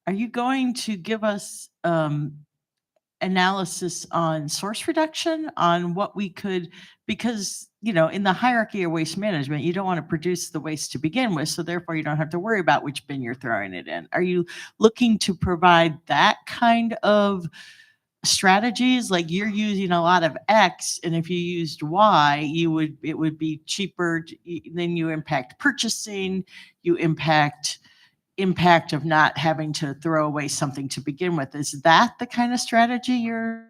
are you going to give us analysis on source reduction, on what we could, because, in the hierarchy of waste management, you don't want to produce the waste to begin with, so therefore you don't have to worry about which bin you're throwing it in. Are you looking to provide that kind of strategies, like you're using a lot of X, and if you used Y, it would be cheaper, then you impact purchasing, you impact of not having to throw away something to begin with? Is that the kind of strategy you're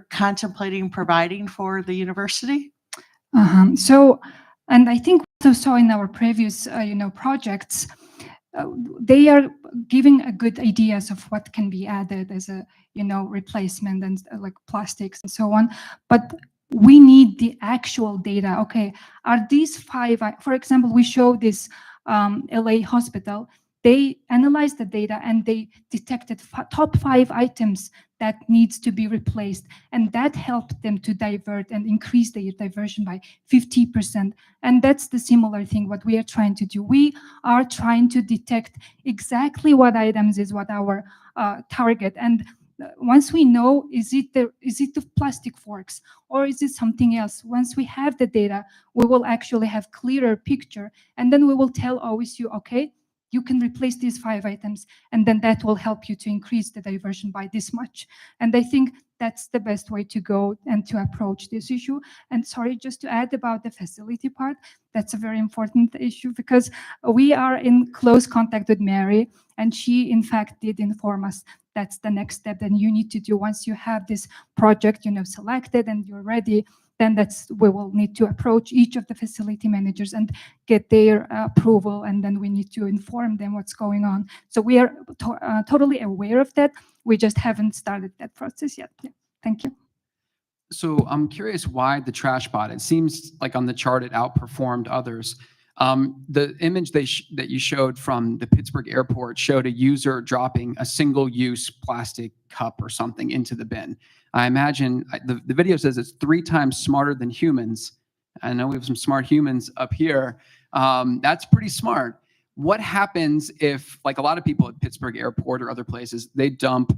contemplating providing for the university? So, and I think we also saw in our previous, projects, they are giving a good ideas of what can be added as a, replacement and like plastics and so on. But we need the actual data. Okay, are these 5, for example, we show this LA hospital. They analyzed the data and they detected top 5 items that needs to be replaced. And that helped them to divert and increase their diversion by 50%. And that's the similar thing, what we are trying to do. We are trying to detect exactly what items is what our target. And once we know, is it the plastic forks or is it something else? Once we have the data, we will actually have clearer picture. And then we will tell OSU, okay, you can replace these 5 items, and then that will help you to increase the diversion by this much. And I think that's the best way to go and to approach this issue. And sorry, just to add about the facility part, that's a very important issue because we are in close contact with Mary, and she in fact did inform us that's the next step that you need to do once you have this project, selected and you're ready. Then we will need to approach each of the facility managers and get their approval, and then we need to inform them what's going on. So we are totally aware of that. We just haven't started that process yet. Yeah. Thank you. So I'm curious why the trash bot. It seems like on the chart it outperformed others. The image that you showed from the Pittsburgh airport showed a user dropping a single-use plastic cup or something into the bin. I imagine the video says it's 3 times smarter than humans. I know we have some smart humans up here. That's pretty smart. What happens if, like a lot of people at Pittsburgh airport or other places, they dump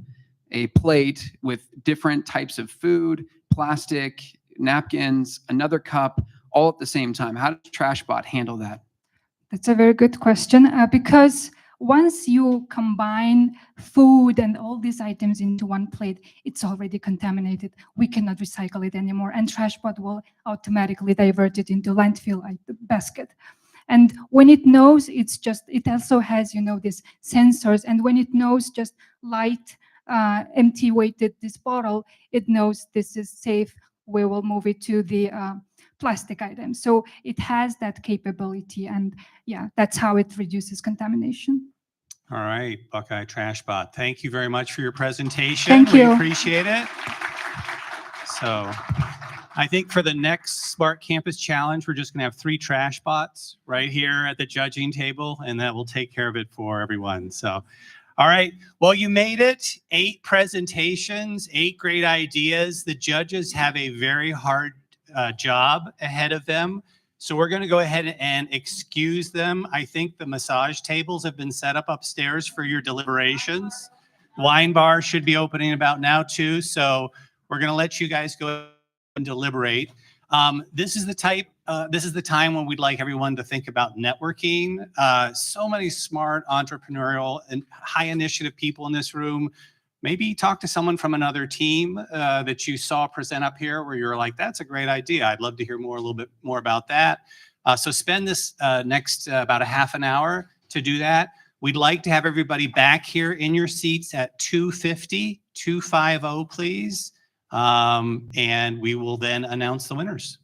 a plate with different types of food, plastic, napkins, another cup, all at the same time? How does TrashBot handle that? That's a very good question because once you combine food and all these items into one plate, it's already contaminated. We cannot recycle it anymore, and TrashBot will automatically divert it into landfill basket. And when it knows, it also has, these sensors, and when it knows just light, empty weighted this bottle, it knows this is safe. We will move it to the plastic items. So it has that capability, and yeah, that's how it reduces contamination. All right, Buckeye TrashBot. Thank you very much for your presentation. Thank We you. appreciate it. So I think for the next Smart Campus Challenge, we're just going to have 3 trash bots right here at the judging table, and that will take care of it for everyone. So, all right. Well, you made it. 8 presentations, 8 great ideas. The judges have a very hard job ahead of them. So we're going to go ahead and excuse them. I think the massage tables have been set up upstairs for your deliberations. Wine bar should be opening about now too. So we're going to let you guys go and deliberate. This is the time when we'd like everyone to think about networking. So many smart, entrepreneurial, and high initiative people in this room. Maybe talk to someone from another team that you saw present up here where you're like, that's a great idea. I'd love to hear a little bit more about that. So spend this next about a half an hour to do that. We'd like to have everybody back here in your seats at 2:50, 2:50, please. And we will then announce the winners.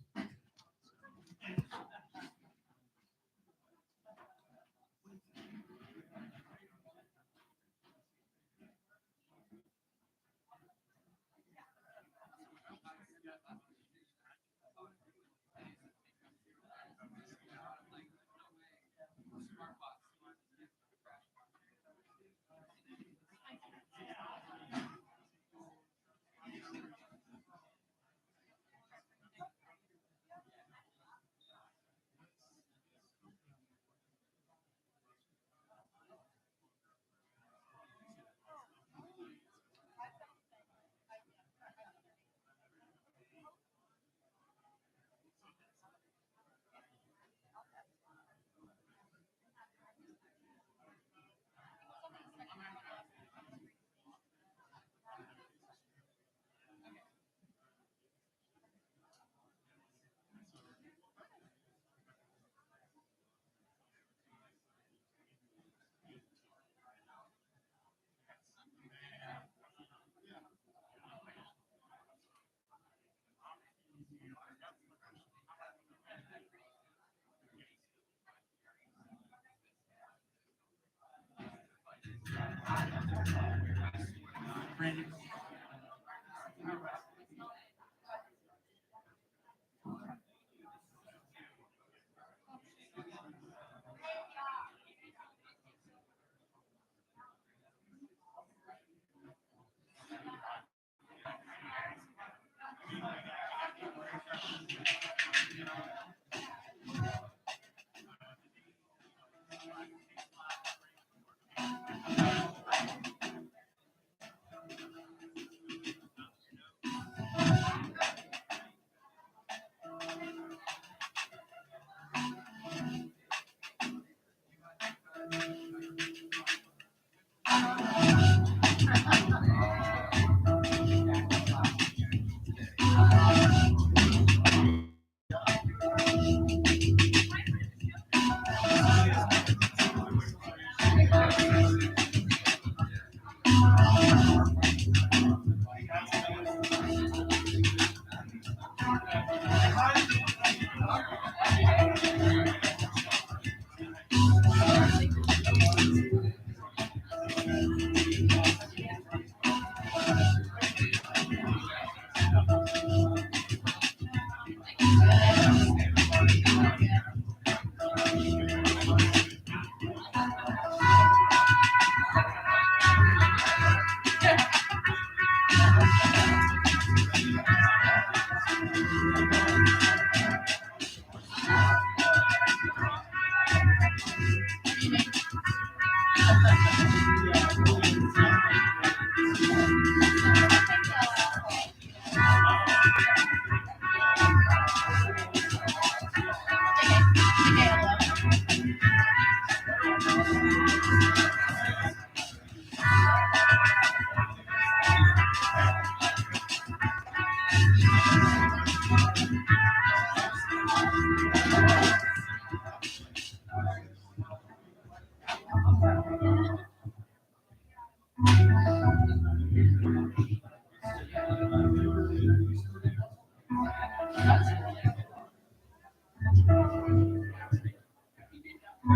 Be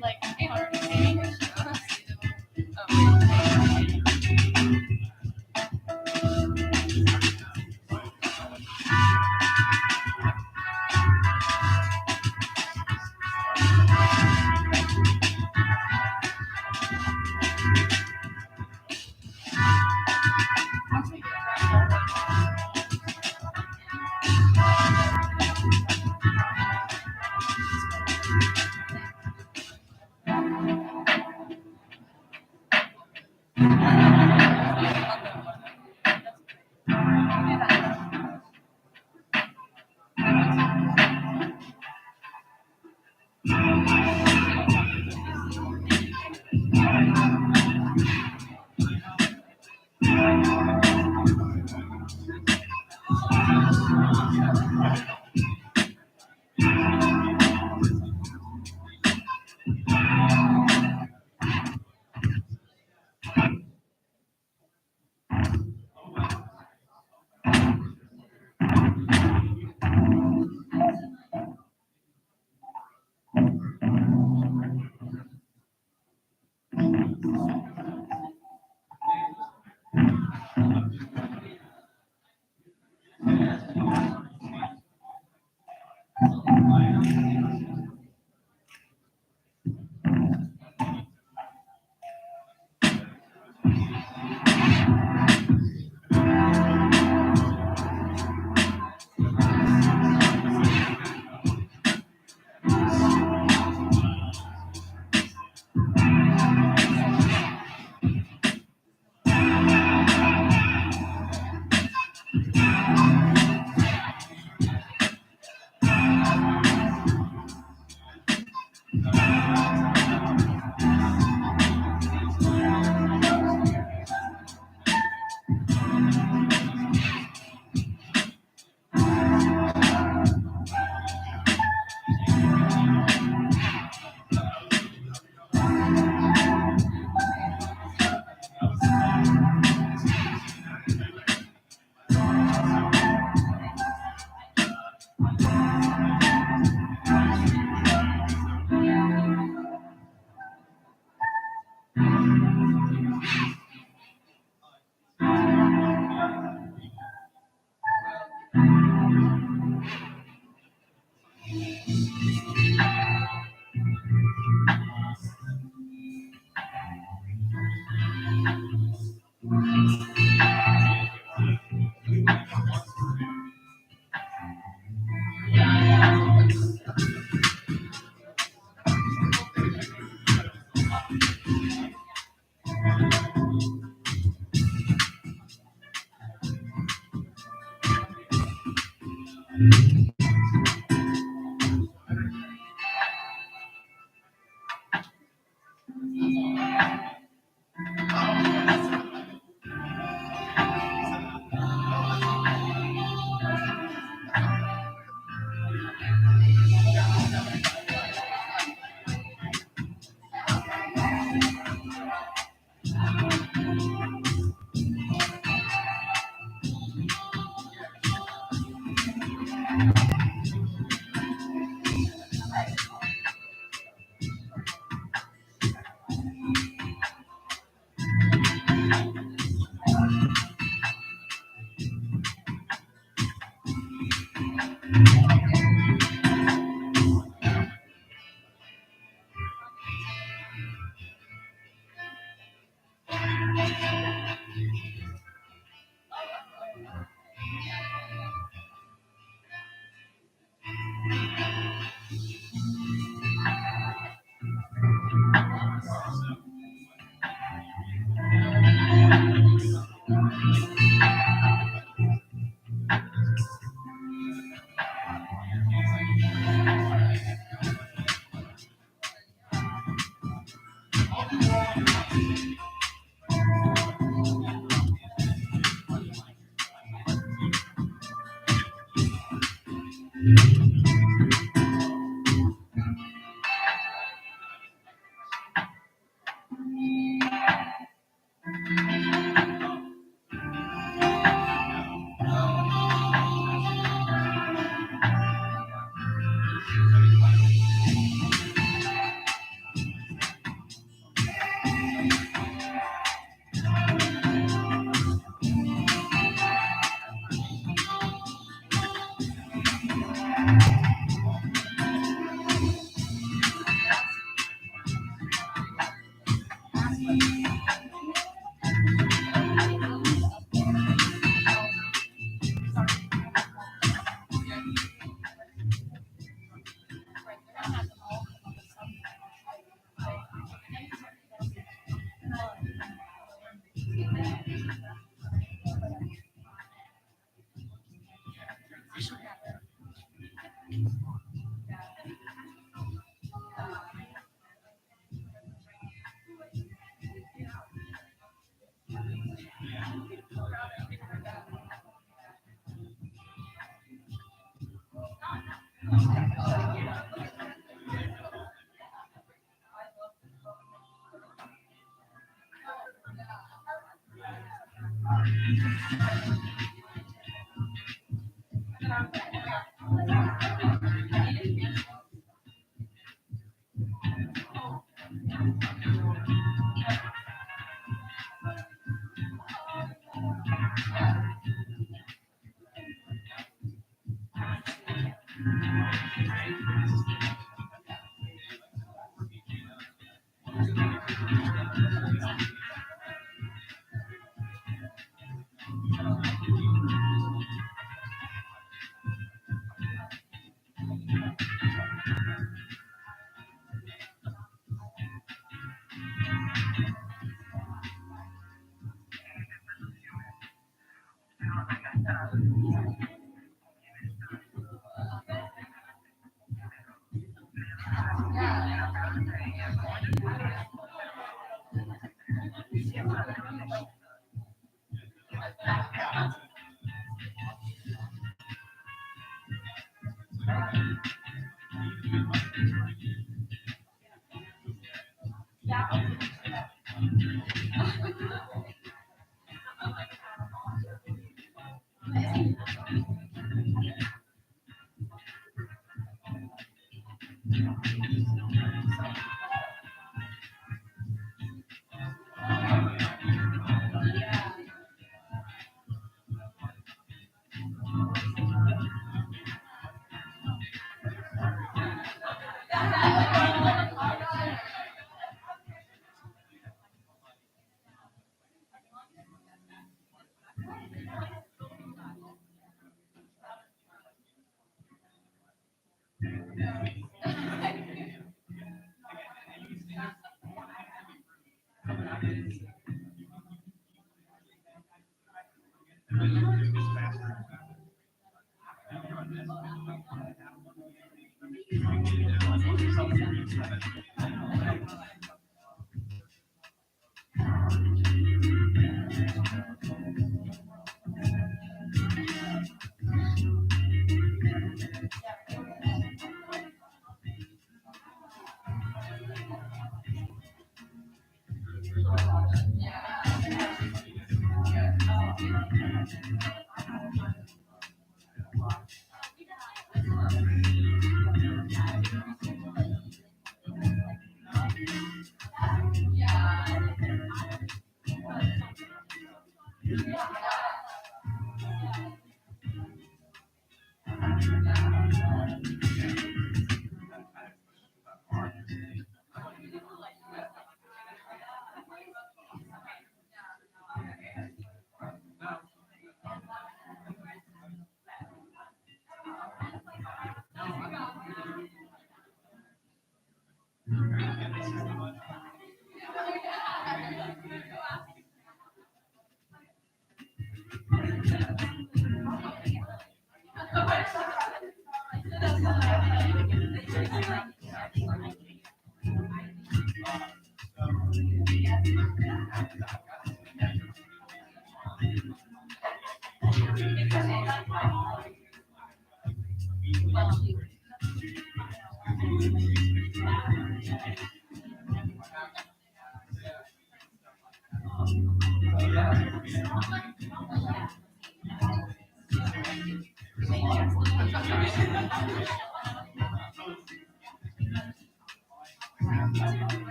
like, hey,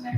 Do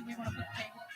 we want to put the table here?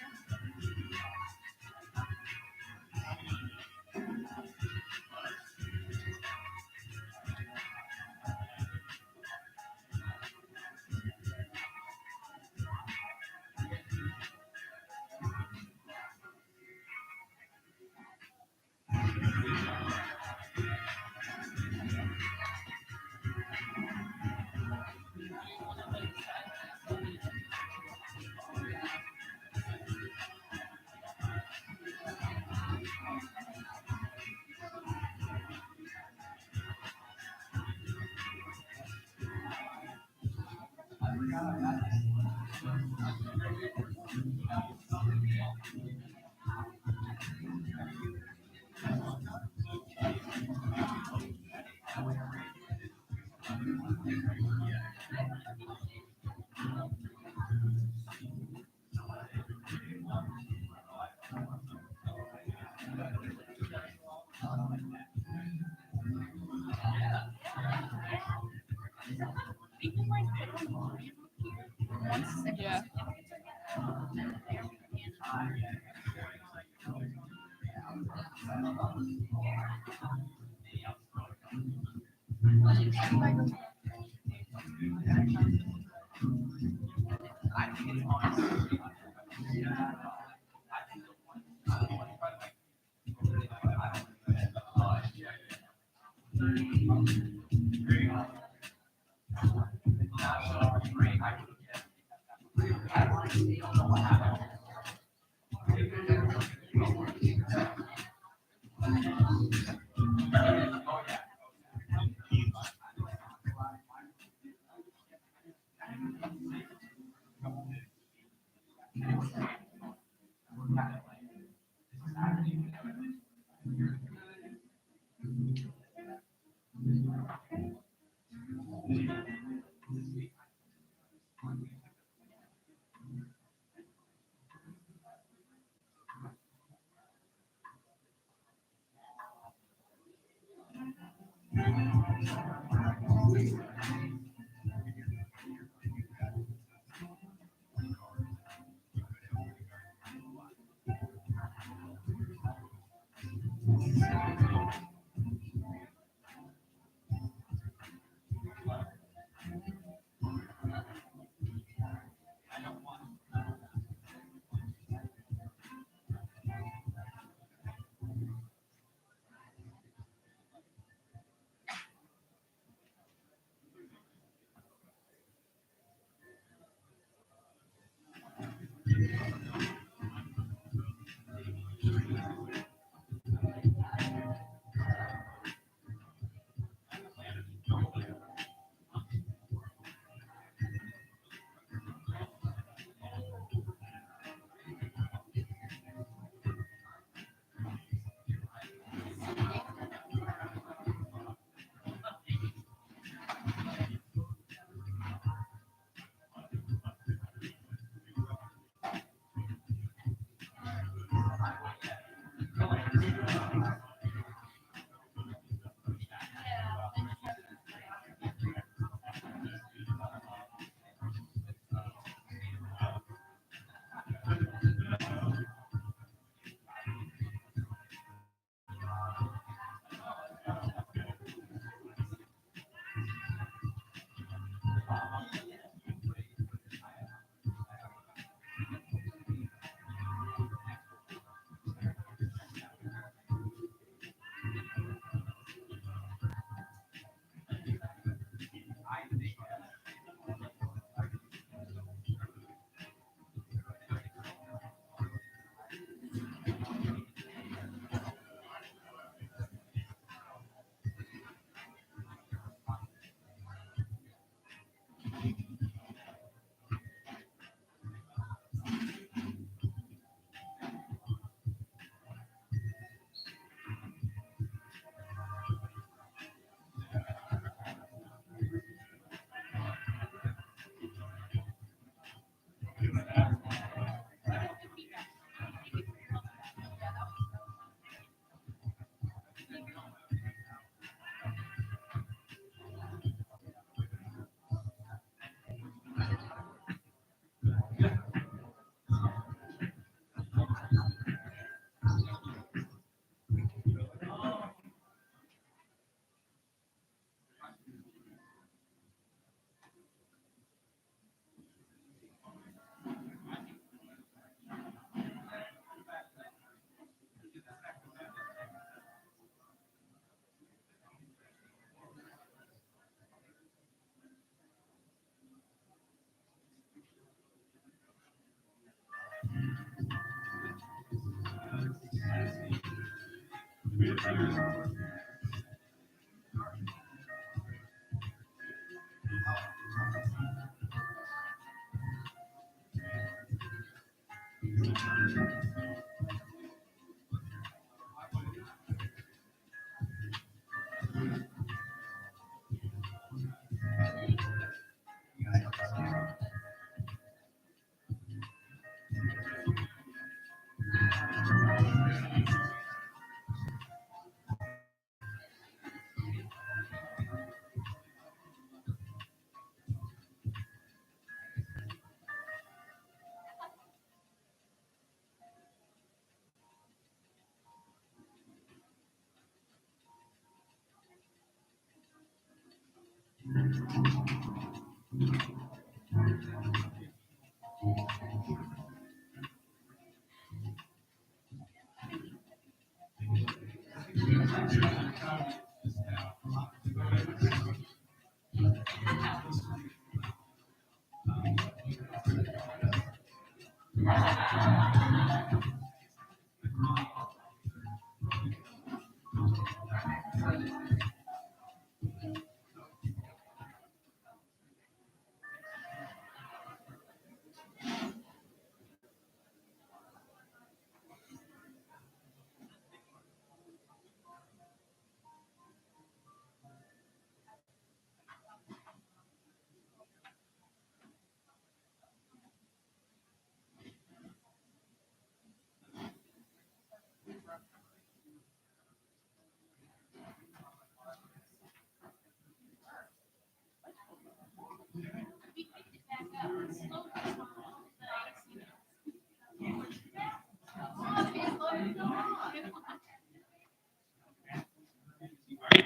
Yeah.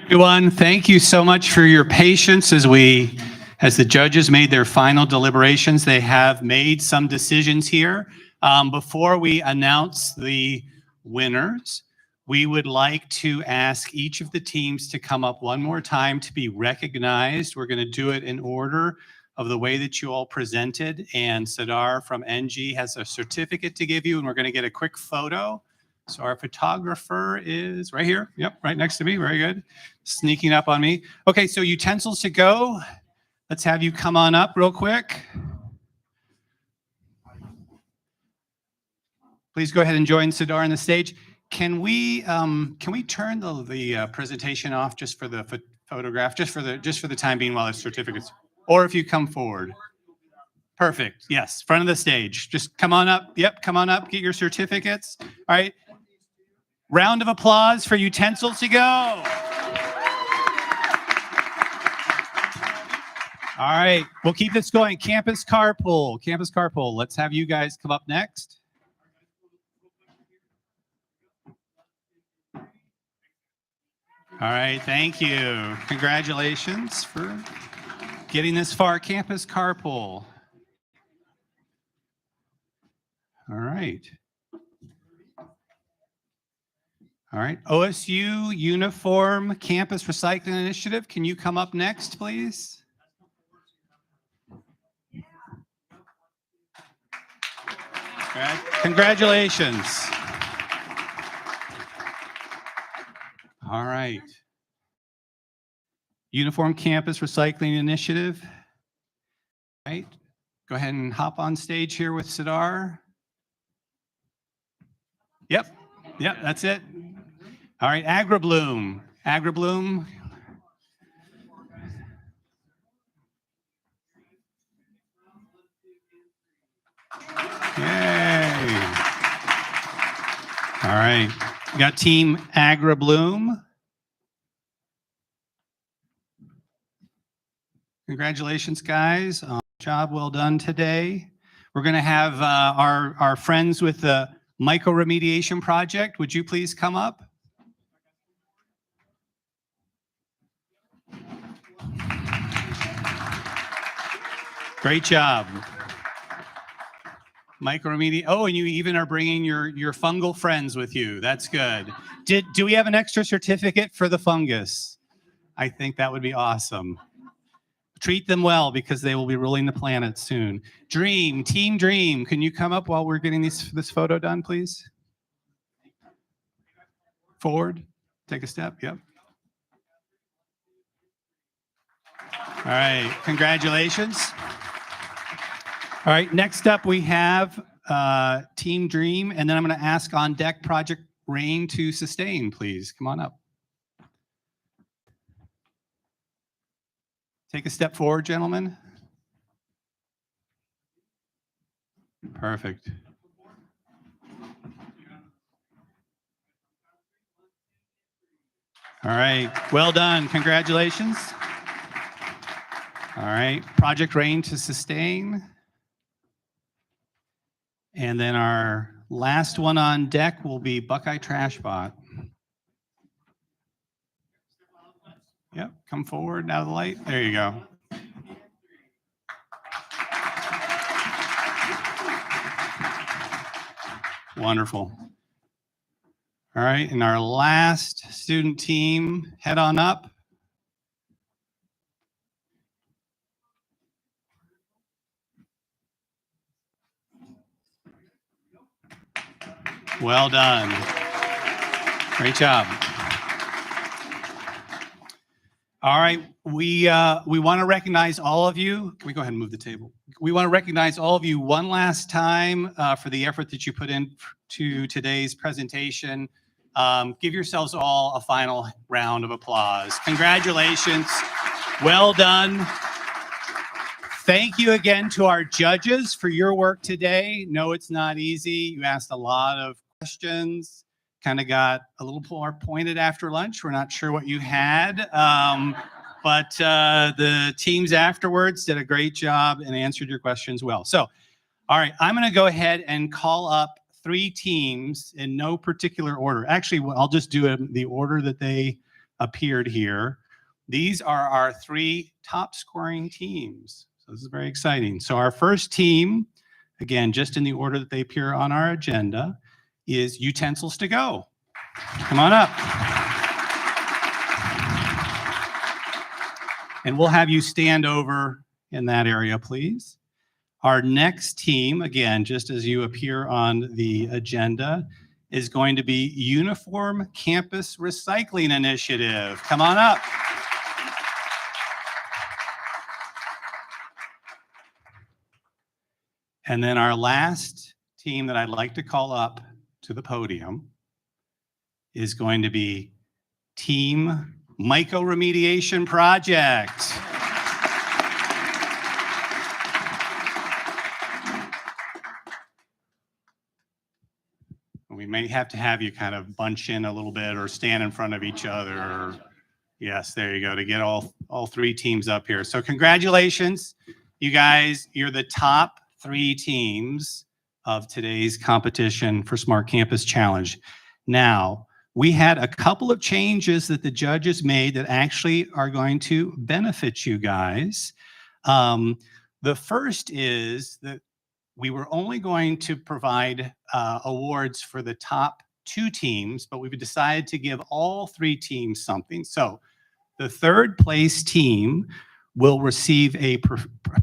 Everyone, thank you so much for your patience as the judges made their final deliberations. They have made some decisions here. Before we announce the winners, we would like to ask each of the teams to come up one more time to be recognized. We're going to do it in order of the way that you all presented. And Sidar from NG has a certificate to give you, and we're going to get a quick photo. So our photographer is right here. Yep, right next to me. Very good. Sneaking up on me. Okay, so utensils to go. Let's have you come on up real quick. Please go ahead and join Sidar on the stage. Can we turn the presentation off just for the photograph, just for the time being while the certificates, or if you come forward. Perfect. Yes, front of the stage. Just come on up. Yep, come on up. Get your certificates. All right. Round of applause for utensils to go. All right, we'll keep this going. Campus carpool. Campus carpool. Let's have you guys come up next. All right, thank you. Congratulations for getting this far. Campus carpool. All right. All right, OSU Uniform Campus Recycling Initiative. Can you come up next, please? Congratulations. All right. Uniform Campus Recycling Initiative. All right, go ahead and hop on stage here with Sidar. Yep, that's it. All right, AgriBloom. AgriBloom. Yay. All right, we got Team AgriBloom. Congratulations, guys. Job well done today. We're going to have our friends with the Micro Remediation Project. Would you please come up? Great job. Micro remediation. Oh, and you even are bringing your fungal friends with you. That's good. Do we have an extra certificate for the fungus? I think that would be awesome. Treat them well because they will be ruling the planet soon. Dream, Team Dream, can you come up while we're getting this photo done, please? Forward. take a step. Yep. All right, congratulations. All right, next up we have Team Dream, and then I'm going to ask on deck Project Rain to sustain, please. Come on up. Take a step forward, gentlemen. Perfect. All right, well done. Congratulations. All right, Project Rain to sustain. And then our last one on deck will be Buckeye Trash Bot. Yep, come forward out of the light. There you go. Wonderful. All right, and our last student team, head on up. Well done. Great job. All right, we want to recognize all of you. Can we go ahead and move the table? We want to recognize all of you one last time for the effort that you put in to today's presentation. Give yourselves all a final round of applause. Congratulations. Well done. Thank you again to our judges for your work today. No, it's not easy. You asked a lot of questions, kind of got a little more pointed after lunch. We're not sure what you had, but the teams afterwards did a great job and answered your questions well. So, all right, I'm going to go ahead and call up 3 teams in no particular order. Actually, I'll just do it in the order that they appeared here. These are our 3 top scoring teams. So this is very exciting. So our first team, again, just in the order that they appear on our agenda, is Utensils to Go. Come on up. And we'll have you stand over in that area, please. Our next team, again, just as you appear on the agenda, is going to be Uniform Campus Recycling Initiative. Come on up. And then our last team that I'd like to call up to the podium is going to be Team Myco Remediation Project. We may have to have you kind of bunch in a little bit or stand in front of each other. Or, yes, there you go, to get all 3 teams up here. So congratulations, you guys. You're the top 3 teams of today's competition for Smart Campus Challenge. Now, we had a couple of changes that the judges made that actually are going to benefit you guys. The first is that we were only going to provide awards for the top 2 teams, but we've decided to give all 3 teams something. So the 3rd place team will receive a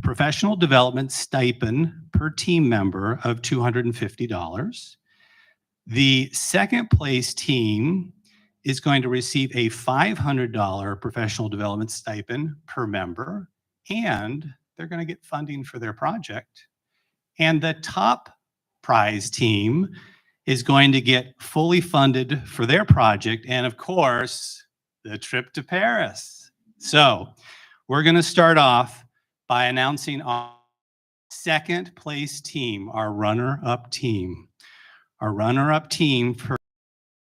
professional development stipend per team member of $250. The 2nd place team is going to receive a $500 professional development stipend per member, and they're going to get funding for their project. And the top prize team is going to get fully funded for their project and, of course, the trip to Paris. So we're going to start off by announcing our 2nd place team, our runner-up team. Our runner-up team for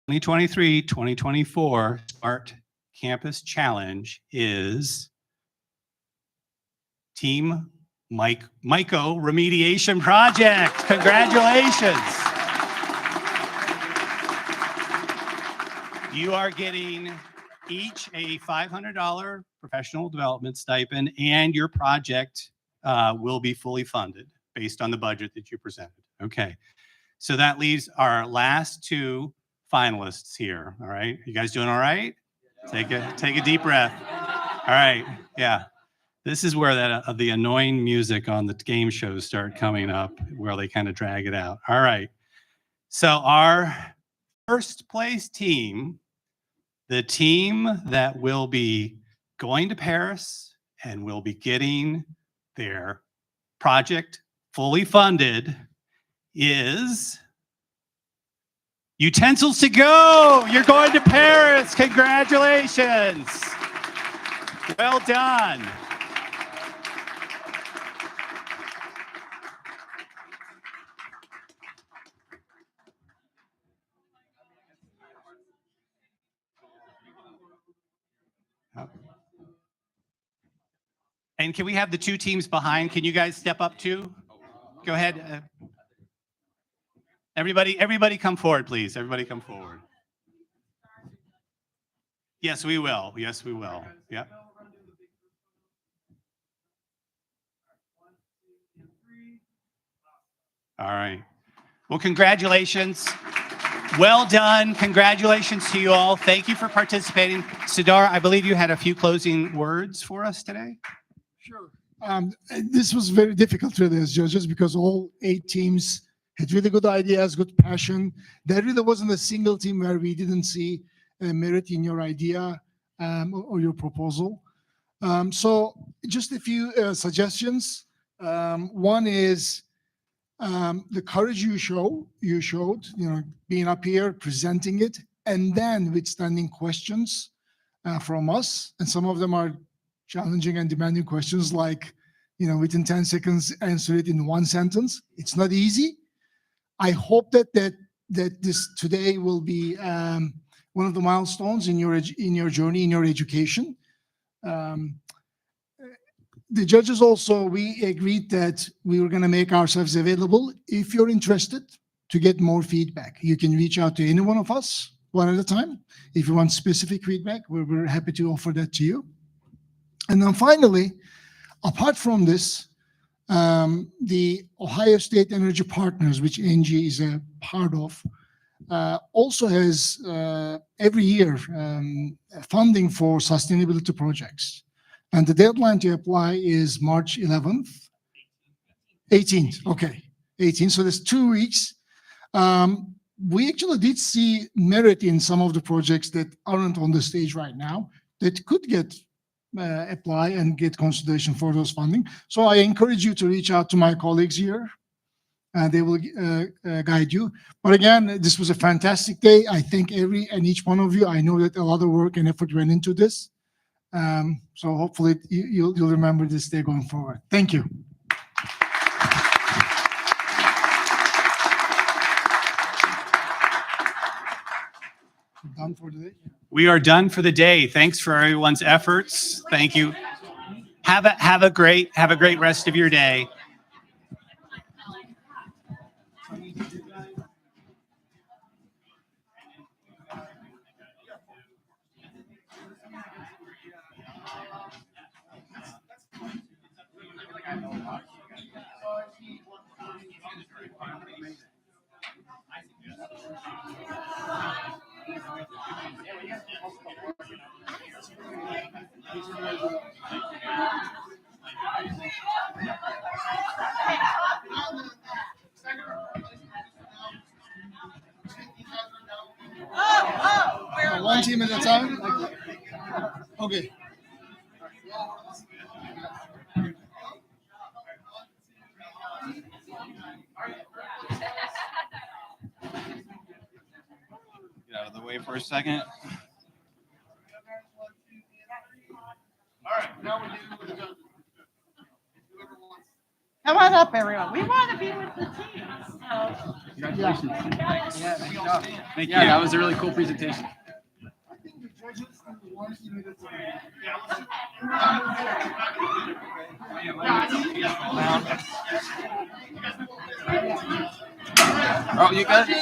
2023-2024 Smart Campus Challenge is Team Myco Remediation Project. Congratulations. You are getting each a $500 professional development stipend, and your project will be fully funded based on the budget that you presented. Okay, so that leaves our last 2 finalists here. All right, you guys doing all right? Take a deep breath. All right, yeah. This is where the annoying music on the game shows start coming up, where they kind of drag it out. All right, so our 1st place team the team that will be going to Paris and will be getting their project fully funded is Utensils to Go. You're going to Paris. Congratulations. Well done. And can we have the two teams behind? Can you guys step up too? Go ahead. Everybody come forward, please. Everybody come forward. Yes, we will. Yes, we will. Yep. All right. Well, congratulations. Well done. Congratulations to you all. Thank you for participating. Sidar, I believe you had a few closing words for us today. Sure. This was very difficult really as judges because all 8 teams had really good ideas, good passion. There really wasn't a single team where we didn't see merit in your idea or your proposal. So just a few suggestions. One is the courage you showed, being up here, presenting it, and then withstanding questions from us. And some of them are challenging and demanding questions like, within 10 seconds, answer it in 1 sentence. It's not easy. I hope that this today will be one of the milestones in your journey, in your education. The judges also, we agreed that we were going to make ourselves available. If you're interested to get more feedback, you can reach out to any one of us one at a time. If you want specific feedback, we're happy to offer that to you. And then finally, apart from this, the Ohio State Energy Partners, which ENGIE is a part of, also has every year funding for sustainability projects. And the deadline to apply is March 11th. 18th, okay, 18th. So there's 2 weeks. We actually did see merit in some of the projects that aren't on the stage right now that could get apply and get consideration for those funding. So I encourage you to reach out to my colleagues here. They will guide you. But again, this was a fantastic day. I thank every and each one of you. I know that a lot of work and effort went into this. So hopefully you'll remember this day going forward. Thank you. Done for today. We are done for the day. Thanks for everyone's efforts. Thank you. Have a great rest of your day. One team at a time? Okay. Get out of the way for a second. All right, now we're dealing with the judges. Come on up, everyone. We want to be with the team. Congratulations. Yeah, nice job. Thank Yeah, you. that was a really cool presentation. Oh, you got it?